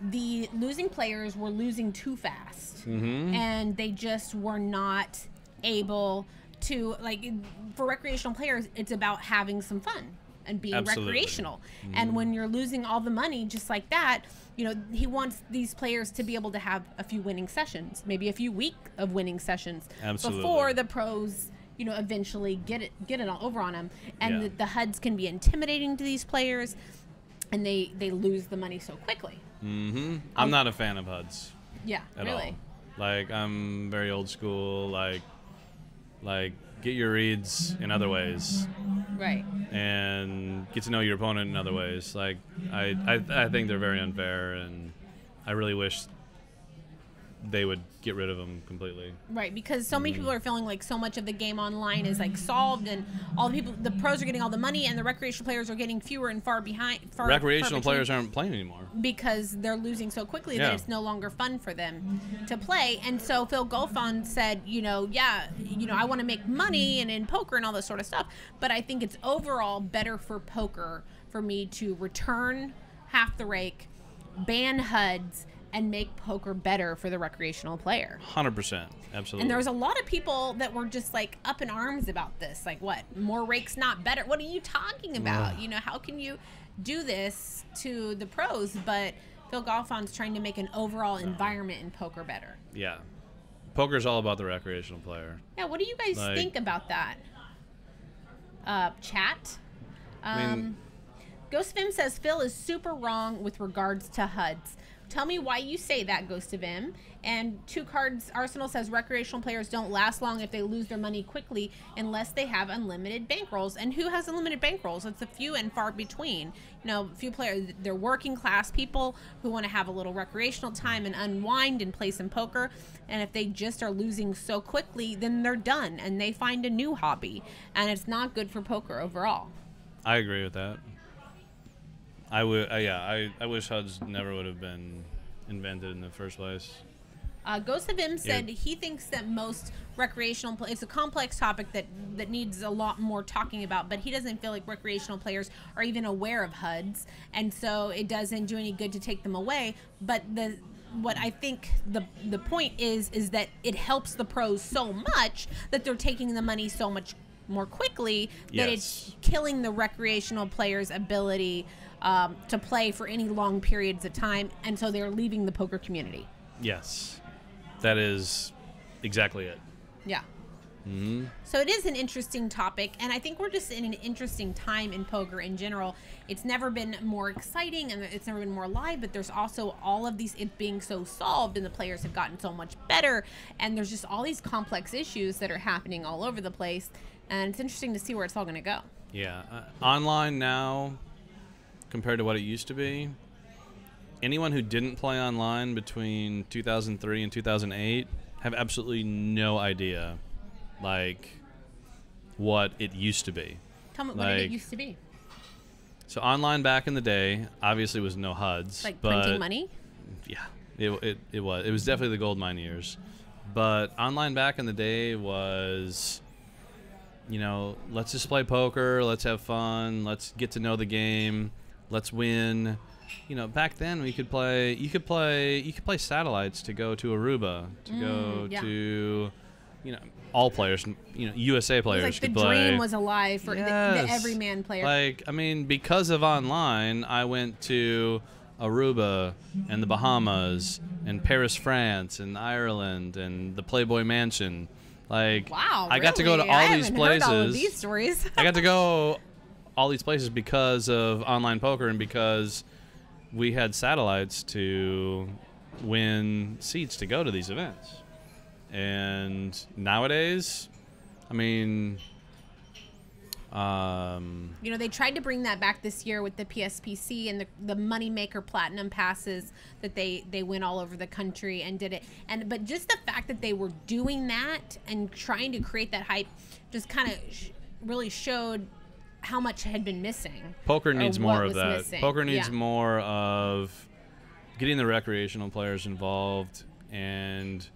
the losing players were losing too fast, and they just were not able to, like, for recreational players, it's about having some fun and being Absolutely. recreational. And when you're losing all the money just like that, you know, he wants these players to be able to have a few winning sessions, maybe a few weeks of winning sessions, Absolutely. before the pros, you know, eventually get it all over on them. And Yeah. the HUDs can be intimidating to these players, and they lose the money so quickly. I'm not a fan of HUDs Yeah, at really. all. Like, I'm very old school. Like get your reads in other ways, Right. and get to know your opponent in other ways. Like, I think they're very unfair, and I really wish they would get rid of them completely. Right, because so many people are feeling like so much of the game online is like solved, and all the pros are getting all the money, and the recreational players are getting fewer and far Recreational between, players aren't playing anymore. because they're losing so quickly Yeah. that it's no longer fun for them to play. And so Phil Golfon said, I want to make money and in poker and all this sort of stuff, but I think it's overall better for poker for me to return half the rake, ban HUDs, and make poker better for the recreational player. 100%. Absolutely. And there was a lot of people that were just like up in arms about this. Like, what? More rakes not better? What are you talking about? You know, how can you do this to the pros? But Phil Golfon's trying to make an overall environment in poker better. Yeah. Poker's all about the recreational player. Yeah, what do you guys Like- think about that? Chat. I mean, Ghost of M says Phil is super wrong with regards to HUDs. Tell me why you say that, Ghost of M. And 2 cards, Arsenal says recreational players don't last long if they lose their money quickly unless they have unlimited bankrolls. And who has unlimited bankrolls? It's a few and far between. You know, few players, they're working class people who want to have a little recreational time and unwind and play some poker. And if they just are losing so quickly, then they're done and they find a new hobby. And it's not good for poker overall. I agree with that. I would, I wish HUDs never would have been invented in the first place. Ghost of M said he thinks that most recreational it's a complex topic that needs a lot more talking about, but he doesn't feel like recreational players are even aware of HUDs, and so it doesn't do any good to take them away. But what I think the point is that it helps the pros so much that they're taking the money so much more quickly that it's killing the recreational player's ability to play for any long periods of time, and so they're leaving the poker community. Yes, that is exactly it. Yeah. Mm-hmm. So it is an interesting topic, and I think we're just in an interesting time in poker in general. It's never been more exciting, and it's never been more live, but there's also all of these, it being so solved, and the players have gotten so much better, and there's just all these complex issues that are happening all over the place, and it's interesting to see where it's all going to go. Yeah, online now, compared to what it used to be, anyone who didn't play online between 2003 and 2008 have absolutely no idea, like, what it used to be. Tell me, what did it used to be? So online back in the day, obviously was no HUDs. Like but printing money? Yeah, it was. It was definitely the gold mine years. But online back in the day was, you know, let's just play poker, let's have fun, let's get to know the game, let's win. You know, back then you could play satellites to go to Aruba, to go to, you know, all players, you know, USA players It was like could the play. dream was alive for the everyman player. Like, I mean, because of online, I went to Aruba and the Bahamas and Paris, France and Ireland and the Playboy Mansion. Like, wow, I got to go to all these places. Heard all of these stories. I got to go all these places because of online poker and because we had satellites to win seats to go to these events. And nowadays, I mean, you know, they tried to bring that back this year with the PSPC and the Moneymaker Platinum passes that they went all over the country and did it. But just the fact that they were doing that and trying to create that hype just kind of really showed how much had been missing. Poker needs more of that. Missing. Poker needs more of getting the recreational players involved, and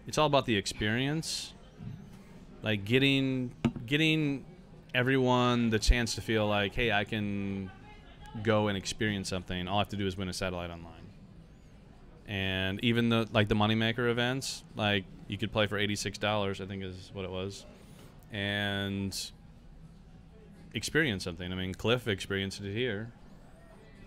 it's all about the experience. Like getting everyone the chance to feel like, hey, I can go and experience something. All I have to do is win a satellite online. And even the Moneymaker events, like you could play for $86, I think is what it was, and experience something. I mean, Cliff experienced it here,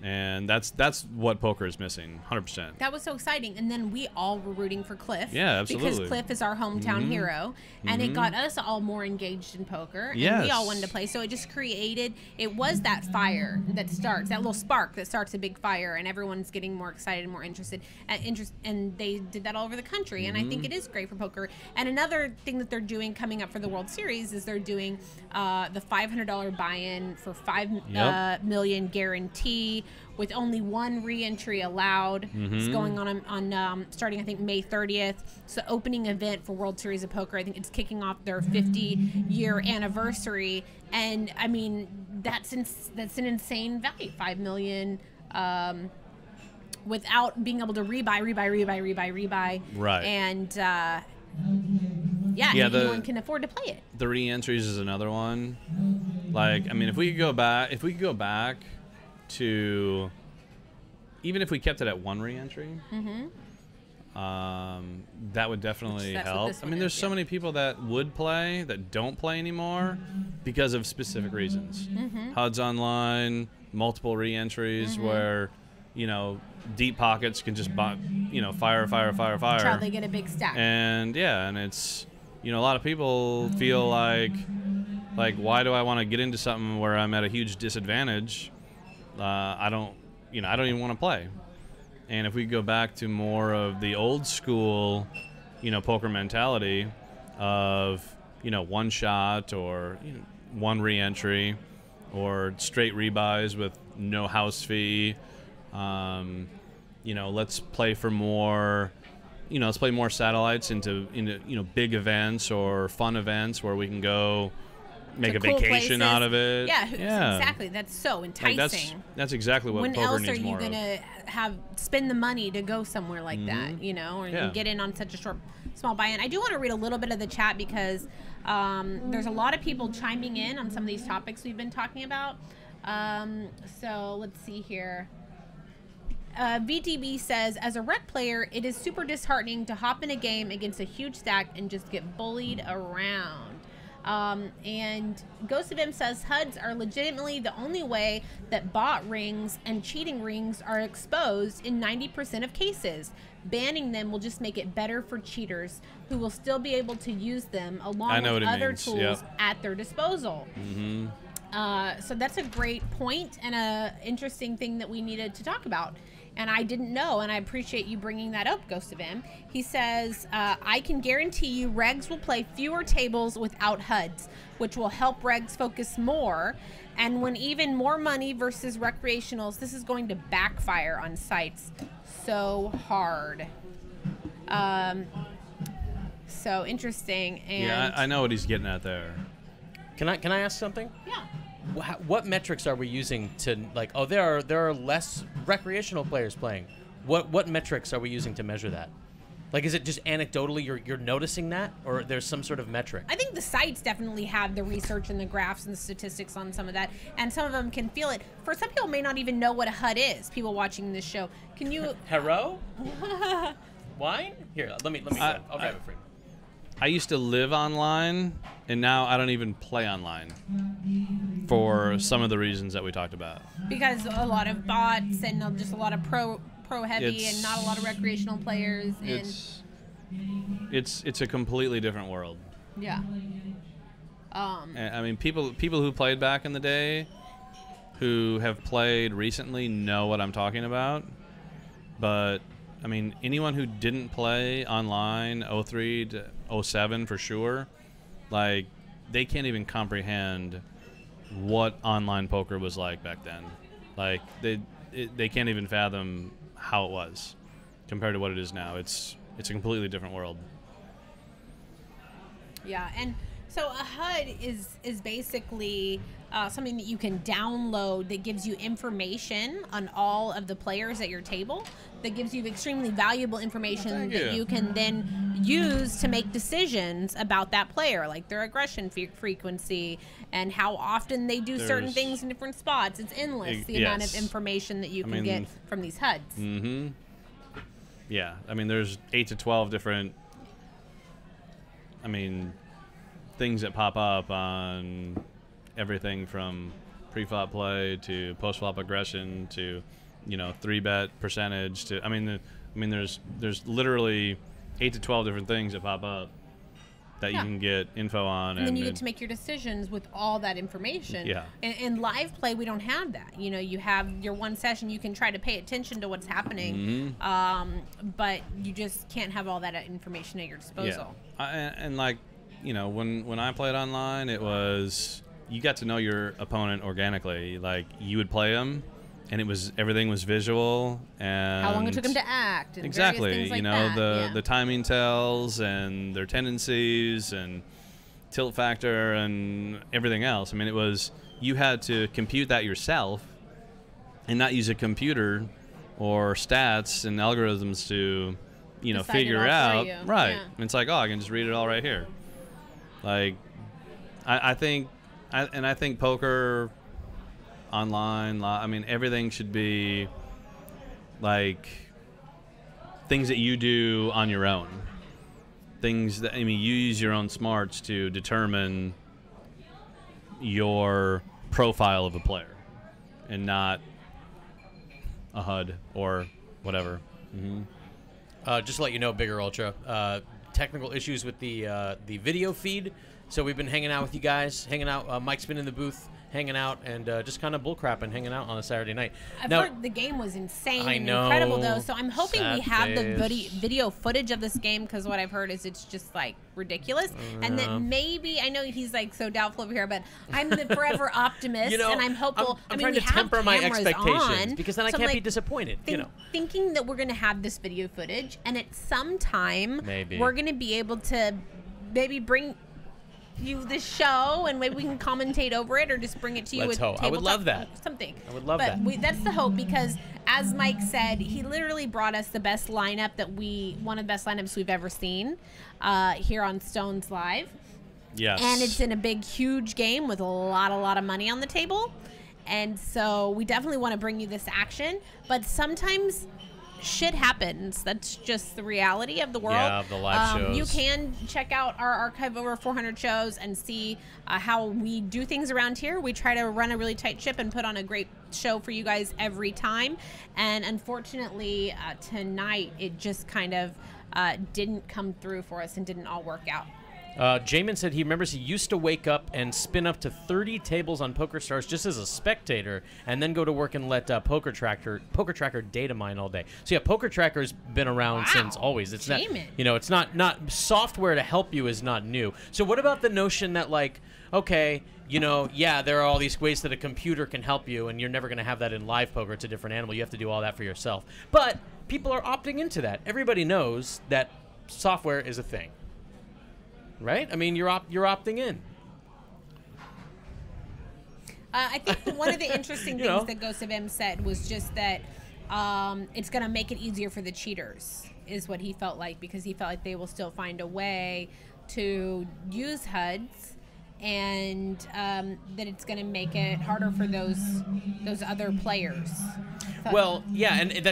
and that's what poker is missing, 100%. That was so exciting, and then we all were rooting for Cliff. Yeah, absolutely. Because Cliff is our hometown hero, and it got us all more engaged in poker, and we all wanted to play. So it just created. It was that fire that starts, that little spark that starts a big fire, and everyone's getting more excited and more interested. And they did that all over the country, and I think it is great for poker. And another thing that they're doing coming up for the World Series is they're doing the $500 buy-in for $5 million guarantee, with only one re-entry allowed. It's going on starting, I think, May 30th. It's the opening event for World Series of Poker. I think it's kicking off their 50-year anniversary, and I mean that's an insane value, $5 million, without being able to rebuy. Right. And anyone can afford to play it. The re-entries is another one. Like, I mean, if we could go back to, even if we kept it at one re-entry, that would definitely help. I mean, there's so many people that would play that don't play anymore because of specific reasons. HUDs online, multiple re-entries where you know, deep pockets can just buy, you know, fire. That's how they get a big stack. And yeah, and it's, you know, a lot of people feel like why do I want to get into something where I'm at a huge disadvantage? I don't even want to play. And if we go back to more of the old school, you know, poker mentality of, you know, one shot or, you know, one re-entry or straight rebuys with no house fee, you know, let's play for more, you know, let's play more satellites into you know, big events or fun events where we can go make a cool vacation places. out of it. Yeah, exactly. That's so enticing. Like that's exactly what when poker else needs are you more gonna spend the money to go somewhere like that, you know, or Yeah. get in on such a small buy-in? I do want to read a little bit of the chat because there's a lot of people chiming in on some of these topics we've been talking about. So let's see here. VTB says, as a rec player, it is super disheartening to hop in a game against a huge stack and just get bullied around. And Ghost of M says HUDs are legitimately the only way that bot rings and cheating rings are exposed in 90% of cases. Banning them will just make it better for cheaters who will still be able to use them along with other tools at their disposal. So that's a great point and a interesting thing that we needed to talk about. And I didn't know, and I appreciate you bringing that up, Ghost of M. He says, I can guarantee you regs will play fewer tables without HUDs, which will help regs focus more. And when even more money versus recreationals, this is going to backfire on sites so hard. So interesting. And Yeah, I know what he's getting at there. Can I ask something? Yeah. What metrics are we using to, like, oh, there are less recreational players playing? What metrics are we using to measure that? Like, is it just anecdotally you're noticing that, or there's some sort of metric? I think the sites definitely have the research and the graphs and the statistics on some of that, and some of them can feel it. For some people, may not even know what a HUD is. People watching this show, can you? Hero? Wine? Here, let me. I'll grab it for you. I used to live online, and now I don't even play online for some of the reasons that we talked about. Because a lot of bots and just a lot of pro heavy and not a lot of recreational players. And it's a completely different world. Yeah. I mean, people who played back in the day, who have played recently, know what I'm talking about. But I mean, anyone who didn't play online 03 to 07 for sure, like, they can't even comprehend what online poker was like back then. Like, they can't even fathom how it was compared to what it is now. It's a completely different world. Yeah, and so a HUD is basically something that you can download that gives you information on all of the players at your table, that gives you extremely valuable information that you can then use to make decisions about that player, like their aggression frequency and how often they do certain things in different spots. It's endless, the amount of information that you can get from these HUDs. Mm-hmm. Yeah, I mean, there's 8 to 12 different, things that pop up on everything from pre-flop play to post-flop aggression to, 3-bet percentage to, there's literally 8 to 12 different things that pop up that you can get info on. And then you get to make your decisions with all that information. Yeah. In live play, we don't have that. You have your one session, you can try to pay attention to what's happening, but you just can't have all that information at your disposal. Yeah. When I played online, it was, you got to know your opponent organically. Like, you would play them, and everything was visual, and how long it took them to act, and exactly. Things like that. The timing tells and their tendencies and tilt factor and everything else. It was, you had to compute that yourself, and not use a computer or stats and algorithms to, Decide figure it all out. for you. Right. Yeah. It's like, oh, I can just read it all right here. Like, I think poker online, everything should be like things that you do on your own. Things that, you use your own smarts to determine your profile of a player, and not a HUD or whatever. Just to let you know, Bigger Ultra, technical issues with the video feed. So we've been hanging out with you guys, hanging out. Mike's been in the booth, hanging out, and just kind of bullcrapping, hanging out on a Saturday night. I've Now, heard the game was insane I and know. incredible, though. So I'm hoping we have the Saturdays. video footage of this game, because what I've heard is it's just like ridiculous. And that maybe, I know he's like so doubtful over here, but I'm the forever optimist, you know, and I'm hopeful. I'm I trying mean, we to have temper my cameras expectations on, because then I so I'm can't be like, disappointed. thinking that we're going to have this video footage, and at some time Maybe. we're going to be able to maybe bring you this show, and maybe we can commentate over it, or just bring it to you. Let's with hope. I would love tabletop- that. Something. I would love but that. That's the hope, because as Mike said, he literally brought us the best lineup one of the best lineups we've ever seen here on Stones Live. Yes. And it's in a big, huge game with a lot of money on the table. And so we definitely want to bring you this action. But sometimes shit happens. That's just the reality of the world. Yeah, of the live shows. You can check out our archive of over 400 shows and see how we do things around here. We try to run a really tight ship and put on a great show for you guys every time. And unfortunately, tonight, it just kind of didn't come through for us and didn't all work out. Jamin said he remembers he used to wake up and spin up to 30 tables on PokerStars just as a spectator, and then go to work and let Poker Tracker data mine all day. So yeah, Poker Tracker's been around since always. It's not, Jamin. it's not software to help you is not new. So what about the notion that, like, okay, yeah, there are all these ways that a computer can help you, and you're never going to have that in live poker. It's a different animal. You have to do all that for yourself. But people are opting into that. Everybody knows that software is a thing. Right? I mean, you're opting in. I think one of the interesting things that Ghost of M said was just that it's going to make it easier for the cheaters, is what he felt like, because he felt like they will still find a way to use HUDs, and that it's going to make it harder for those other players. Well, yeah, and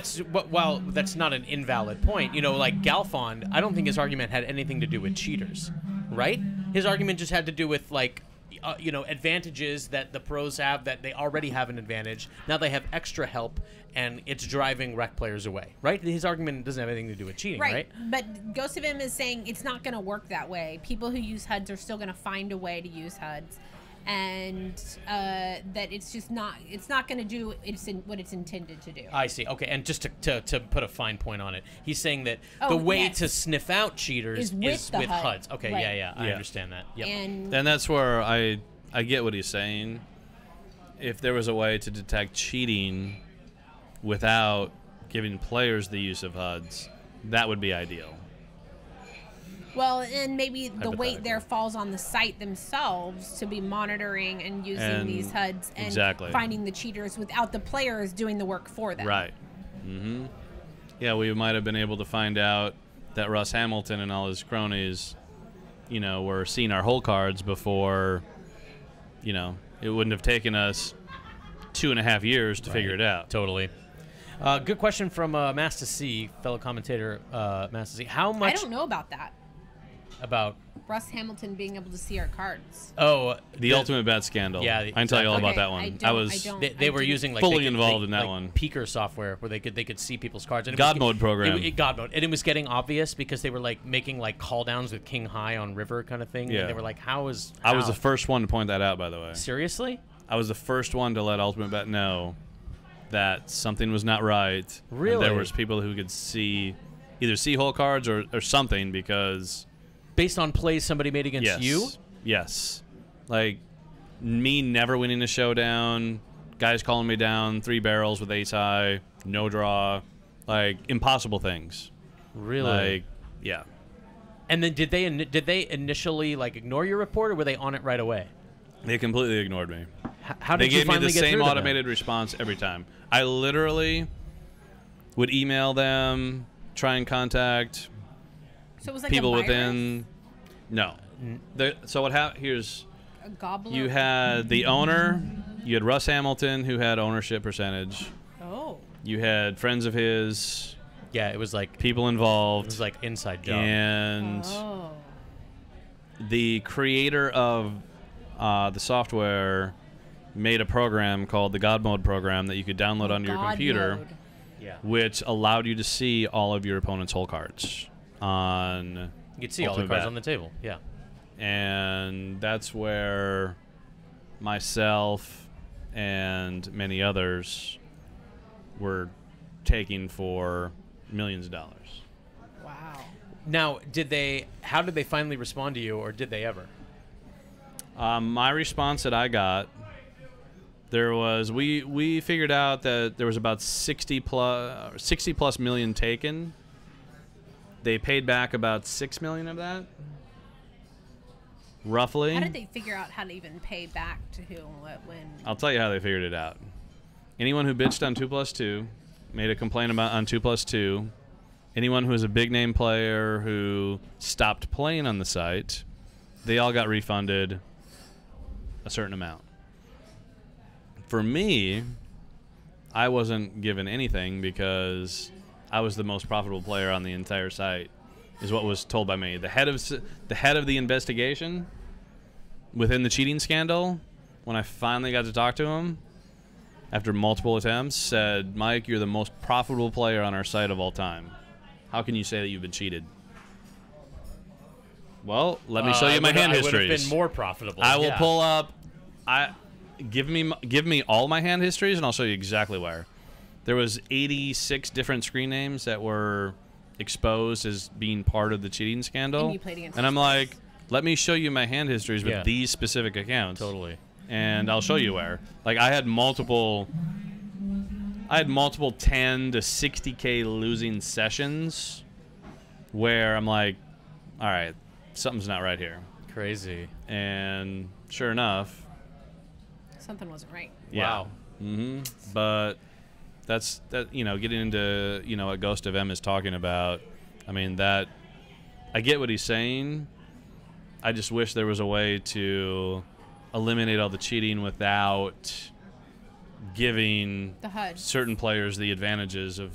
while that's not an invalid point, like Galfond, I don't think his argument had anything to do with cheaters, right? His argument just had to do with, like, advantages that the pros have, that they already have an advantage. Now they have extra help, and it's driving rec players away, right? His argument doesn't have anything to do with cheating, right? But Ghost of M is saying it's not going to work that way. People who use HUDs are still going to find a way to use HUDs. And that it's just not going to do what it's intended to do. I see. Okay, and just to put a fine point on it, he's saying that the way to sniff out cheaters is with HUDs. Okay, right. yeah, I understand that. Yep. And that's where I get what he's saying. If there was a way to detect cheating without giving players the use of HUDs, that would be ideal. Well, and maybe the weight there falls on the site themselves to be monitoring and using these HUDs and finding the cheaters without the players doing the work for them. Right. Mm-hmm. Yeah, we might have been able to find out that Russ Hamilton and all his cronies, were seeing our hole cards before, it wouldn't have taken us 2.5 years to figure it out. Totally. Good question from Master C, fellow commentator Master C. How much... I don't know about that. About Russ Hamilton being able to see our cards. Oh, the ultimate bet scandal. Yeah, I can tell you all about that one. They were using like fully involved in that one. Peeker software where they could see people's cards. And God mode program. God mode, and it was getting obvious because they were like making like call downs with King High on river kind of thing. Yeah, and they were like, I was the first one to point that out, by the way. Seriously? I was the first one to let Ultimate Bet know that something was not right. Really? And there was people who could either see hole cards or something because. Based on plays somebody made against you? Yes. Like, me never winning a showdown, guys calling me down 3 barrels with ace high, no draw, like, impossible things. Really? Like, yeah. And then did they initially, like, ignore your report, or were they on it right away? They completely ignored me. How did you finally get through to them? They gave me the same automated response every time. I literally would email them, try and contact... So it was like people a virus? within. No. So what happened? Here's. A gobbler? You had the owner. You had Russ Hamilton, who had ownership percentage. Oh. You had friends of his. Yeah, it was like people involved. It was like inside job. And the creator of the software made a program called the God Mode program that you could download onto your computer. Yeah. which allowed you to see all of your opponent's hole cards on. You could see all the Ultimate cards Bet. on the table. Yeah. And that's where myself and many others were taking for millions of dollars. Wow. Now, how did they finally respond to you, or did they ever? My response that I got, there was we figured out that there was about 60 plus million taken. They paid back about 6 million of that, roughly. How did they figure out how to even pay back to who and what when? I'll tell you how they figured it out. Anyone who bitched on 2+2, made a complaint about on 2+2, anyone who was a big name player who stopped playing on the site, they all got refunded a certain amount. For me, I wasn't given anything because I was the most profitable player on the entire site, is what was told by me. The head of the investigation within the cheating scandal, when I finally got to talk to him after multiple attempts, said, "Mike, you're the most profitable player on our site of all time. How can you say that you've been cheated?" Well, let me show you my hand I would histories. have been more profitable. I will yeah. pull up. Give me all my hand histories, and I'll show you exactly where. There was 86 different screen names that were exposed as being part of the cheating scandal. And you played against And I'm those like, let me show you my hand histories with Yeah. these specific accounts. Totally. And I'll show you where. Like I had multiple 10 to 60K losing sessions where I'm like, all right, something's not right here. Crazy. And sure enough, Something wasn't right. Wow. Mm-hmm. But that's getting into what Ghost of M is talking about. I mean, that I get what he's saying. I just wish there was a way to eliminate all the cheating without giving The HUD. certain players the advantages of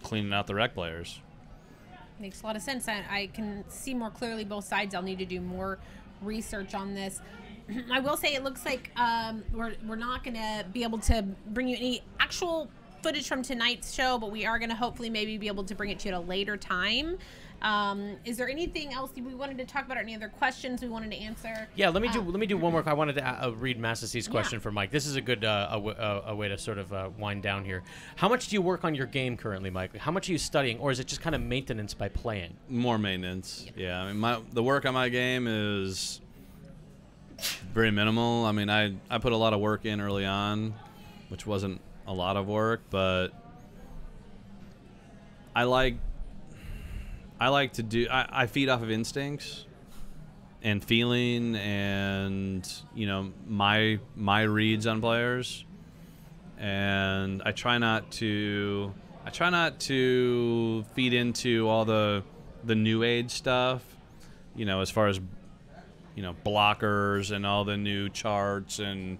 cleaning out the rec players. Makes a lot of sense. I can see more clearly both sides. I'll need to do more research on this. I will say it looks like we're not going to be able to bring you any actual footage from tonight's show, but we are going to hopefully maybe be able to bring it to you at a later time. Is there anything else we wanted to talk about, or any other questions we wanted to answer? Yeah, let me do one more. I wanted to read Master C's question Yeah. for Mike. This is a good a way to sort of wind down here. How much do you work on your game currently, Mike? How much are you studying, or is it just kind of maintenance by playing? More maintenance. Yeah, I mean, the work on my game is very minimal. I mean, I put a lot of work in early on, which wasn't a lot of work, but I like to do. I feed off of instincts and feeling, and my reads on players, and I try not to feed into all the new age stuff, as far as blockers and all the new charts and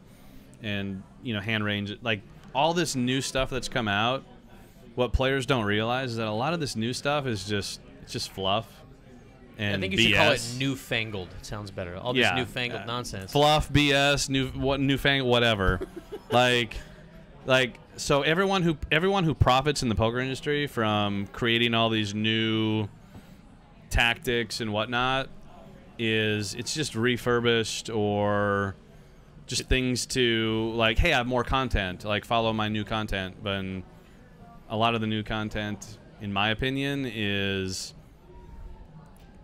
hand range, like all this new stuff that's come out. What players don't realize is that a lot of this new stuff is just fluff and I think you BS. should call it newfangled. It sounds better. All this newfangled nonsense. Fluff, BS, newfangled, whatever. like so everyone who profits in the poker industry from creating all these new tactics and whatnot, it's just refurbished or just things to like, hey, I have more content, like follow my new content. But a lot of the new content, in my opinion, is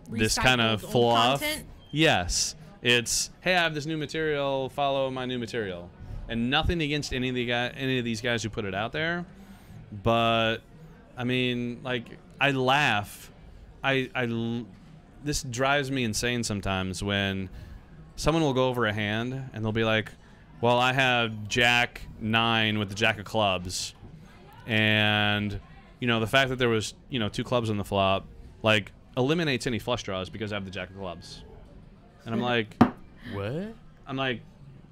this kind of Recycled old fluff. content? Yes, it's, hey, I have this new material, follow my new material, and nothing against any of these guys who put it out there, but I mean, like, I laugh. This drives me insane sometimes when someone will go over a hand and they'll be like, well, I have Jack 9 with the Jack of clubs, and the fact that there was 2 clubs on the flop, like, eliminates any flush draws because I have the Jack of clubs. And I'm like, What? I'm like,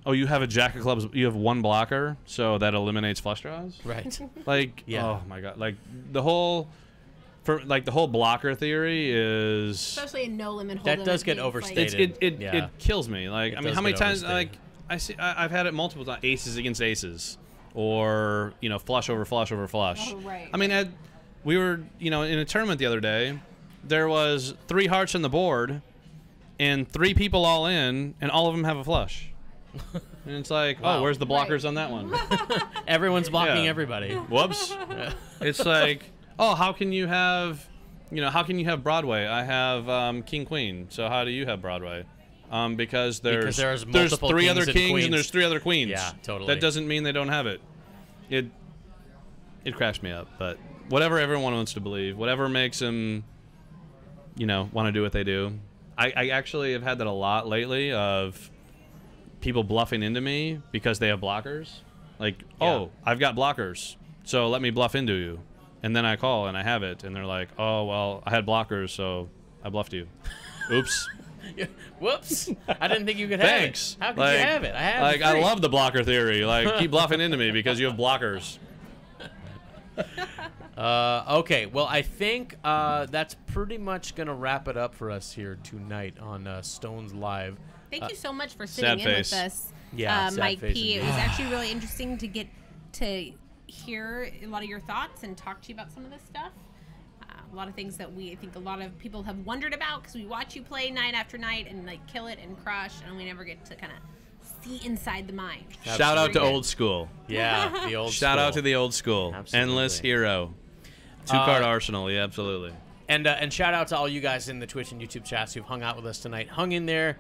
oh, you have a Jack of clubs, you have 1 blocker, so that eliminates flush draws? Right. Like, Yeah. oh my god, like the whole blocker theory is, Especially in no limit hold. That does get overstated. it kills me. Like, It I mean, does how many get times, overstated. like, I've had it multiple times, aces against aces, or flush over flush over flush. Oh, right. I mean, we were in a tournament the other day. There was 3 hearts on the board, and 3 people all in, and all of them have a flush. And it's like, Wow. oh, where's the blockers Right. on that one? Everyone's blocking Yeah. everybody. Whoops. It's like, oh, how can you have Broadway? I have King Queen. So how do you have Broadway? Because there's multiple 3 kings other and kings queens. and there's 3 other queens. Yeah, totally. That doesn't mean they don't have it. It crashed me up, but whatever everyone wants to believe, whatever makes them, want to do what they do. I actually have had that a lot lately of people bluffing into me because they have blockers. Like, oh, I've got blockers, so let me bluff into you. And then I call and I have it, and they're like, oh, well, I had blockers, so I bluffed you. Oops. Whoops! I didn't think you could Thanks. have it. How could you have it? I have Like, it I free. love the blocker theory. Like, keep bluffing into me because you have blockers. Okay, well, I think that's pretty much going to wrap it up for us here tonight on Stones Live. Thank you so much for sad sitting in face. with us, Yeah, sad Mike face P. It indeed. was actually really interesting to get to hear a lot of your thoughts and talk to you about some of this stuff. A lot of things that I think a lot of people have wondered about because we watch you play night after night and like kill it and crush, and we never get to kind of see inside the mind. Shout out to Absolutely. old school. Yeah, the old Shout out to school. the old school. Absolutely. Endless hero. 2-card arsenal. Yeah, absolutely. And shout out to all you guys in the Twitch and YouTube chats who've hung out with us tonight. Hung in there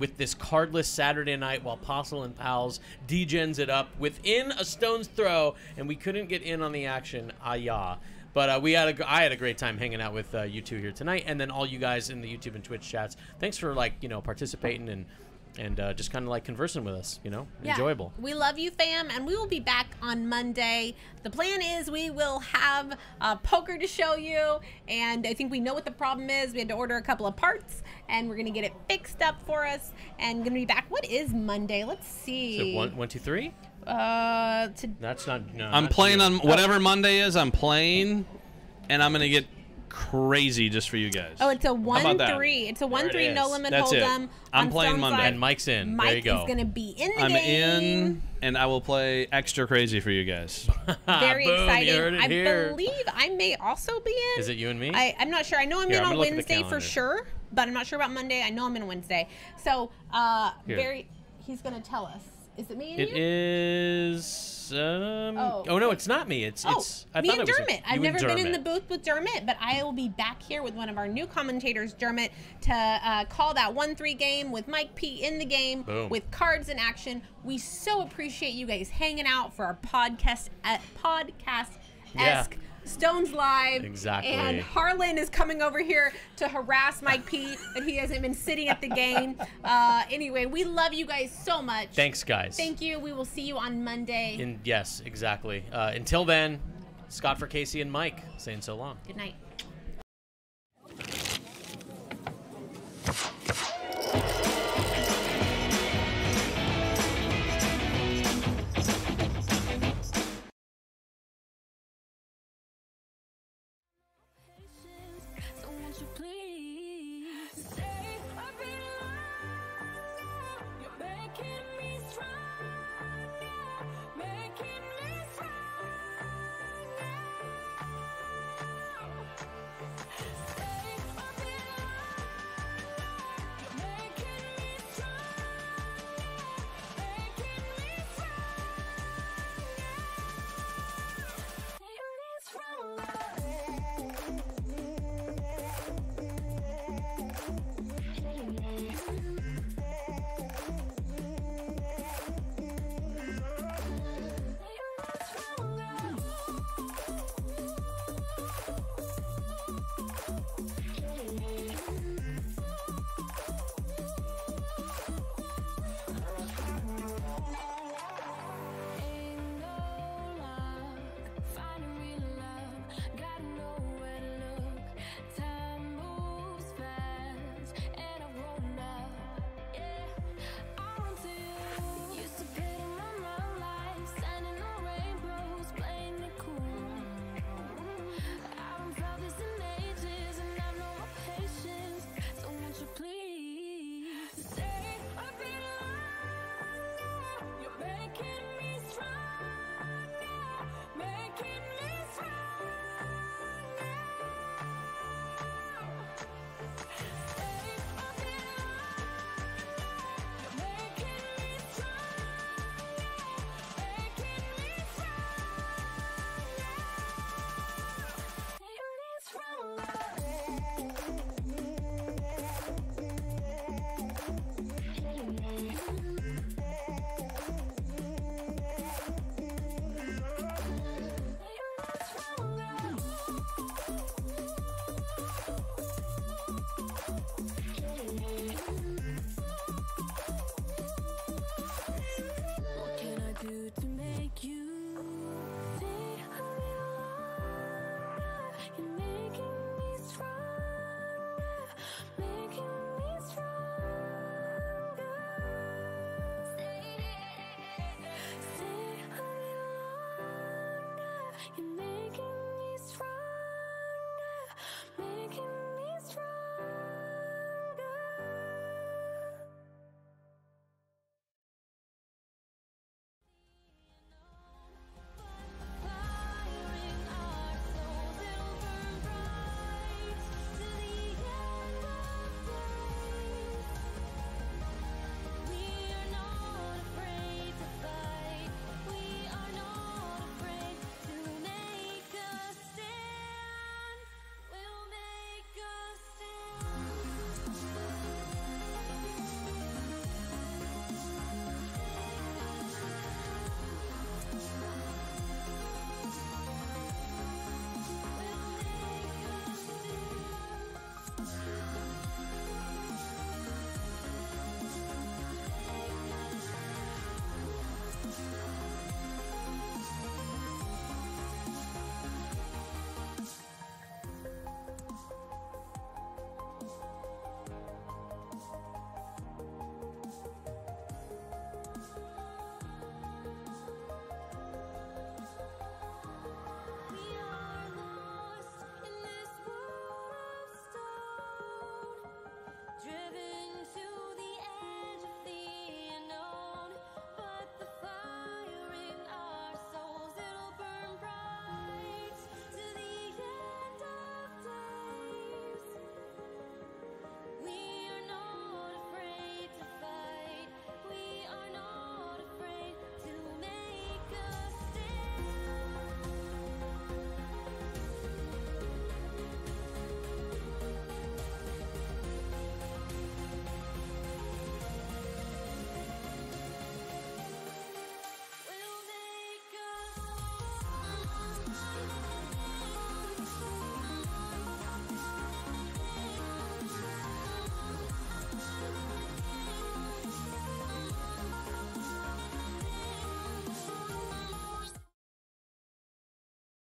with this cardless Saturday night while Postle and Pals degens it up within a stone's throw, and we couldn't get in on the action. Yeah. But I had a great time hanging out with you two here tonight, and then all you guys in the YouTube and Twitch chats. Thanks for participating and just kind of conversing with us. Yeah. Enjoyable. We love you, fam, and we will be back on Monday. The plan is we will have poker to show you, and I think we know what the problem is. We had to order a couple of parts, and we're gonna get it fixed up for us, and gonna be back. What is Monday? Let's see. So 1, 2, 3. That's not. No, I'm not playing you. on whatever Monday is. I'm playing, and I'm gonna get crazy just for you guys. Oh, it's a How about that? 1-3. It's a There it 1-3 no is. limit That's it. hold'em. I'm on playing Stone's Monday. Live. And Mike's in. Mike there you go. is gonna be in the I'm game. in, and I will play extra crazy for you guys. Very Boom, you excited. heard it I here. believe I may also be in. Is it you and me? I'm not sure. I know I'm Here, in I'm on gonna look at the Wednesday for calendar. sure, but I'm not sure about Monday. I know I'm in Wednesday. So, Here. he's gonna tell us. Is it me and It you? is. Oh no, okay. it's not me. It's. Oh, I me thought and it was Dermot. you I've and never been in the Dermot. booth with Dermot, but I will be back here with one of our new commentators, Dermot, to call that 1-3 game with Mike P in the game Boom. with cards in action. We so appreciate you guys hanging out for our podcast-esque Yeah. Stones Live. Exactly. And Harlan is coming over here to harass Mike P that he hasn't been sitting at the game. Anyway, we love you guys so much. Thanks, guys. Thank you. We will see you on Monday. Yes, exactly. Until then, Scott for Casey and Mike saying so long. Good night.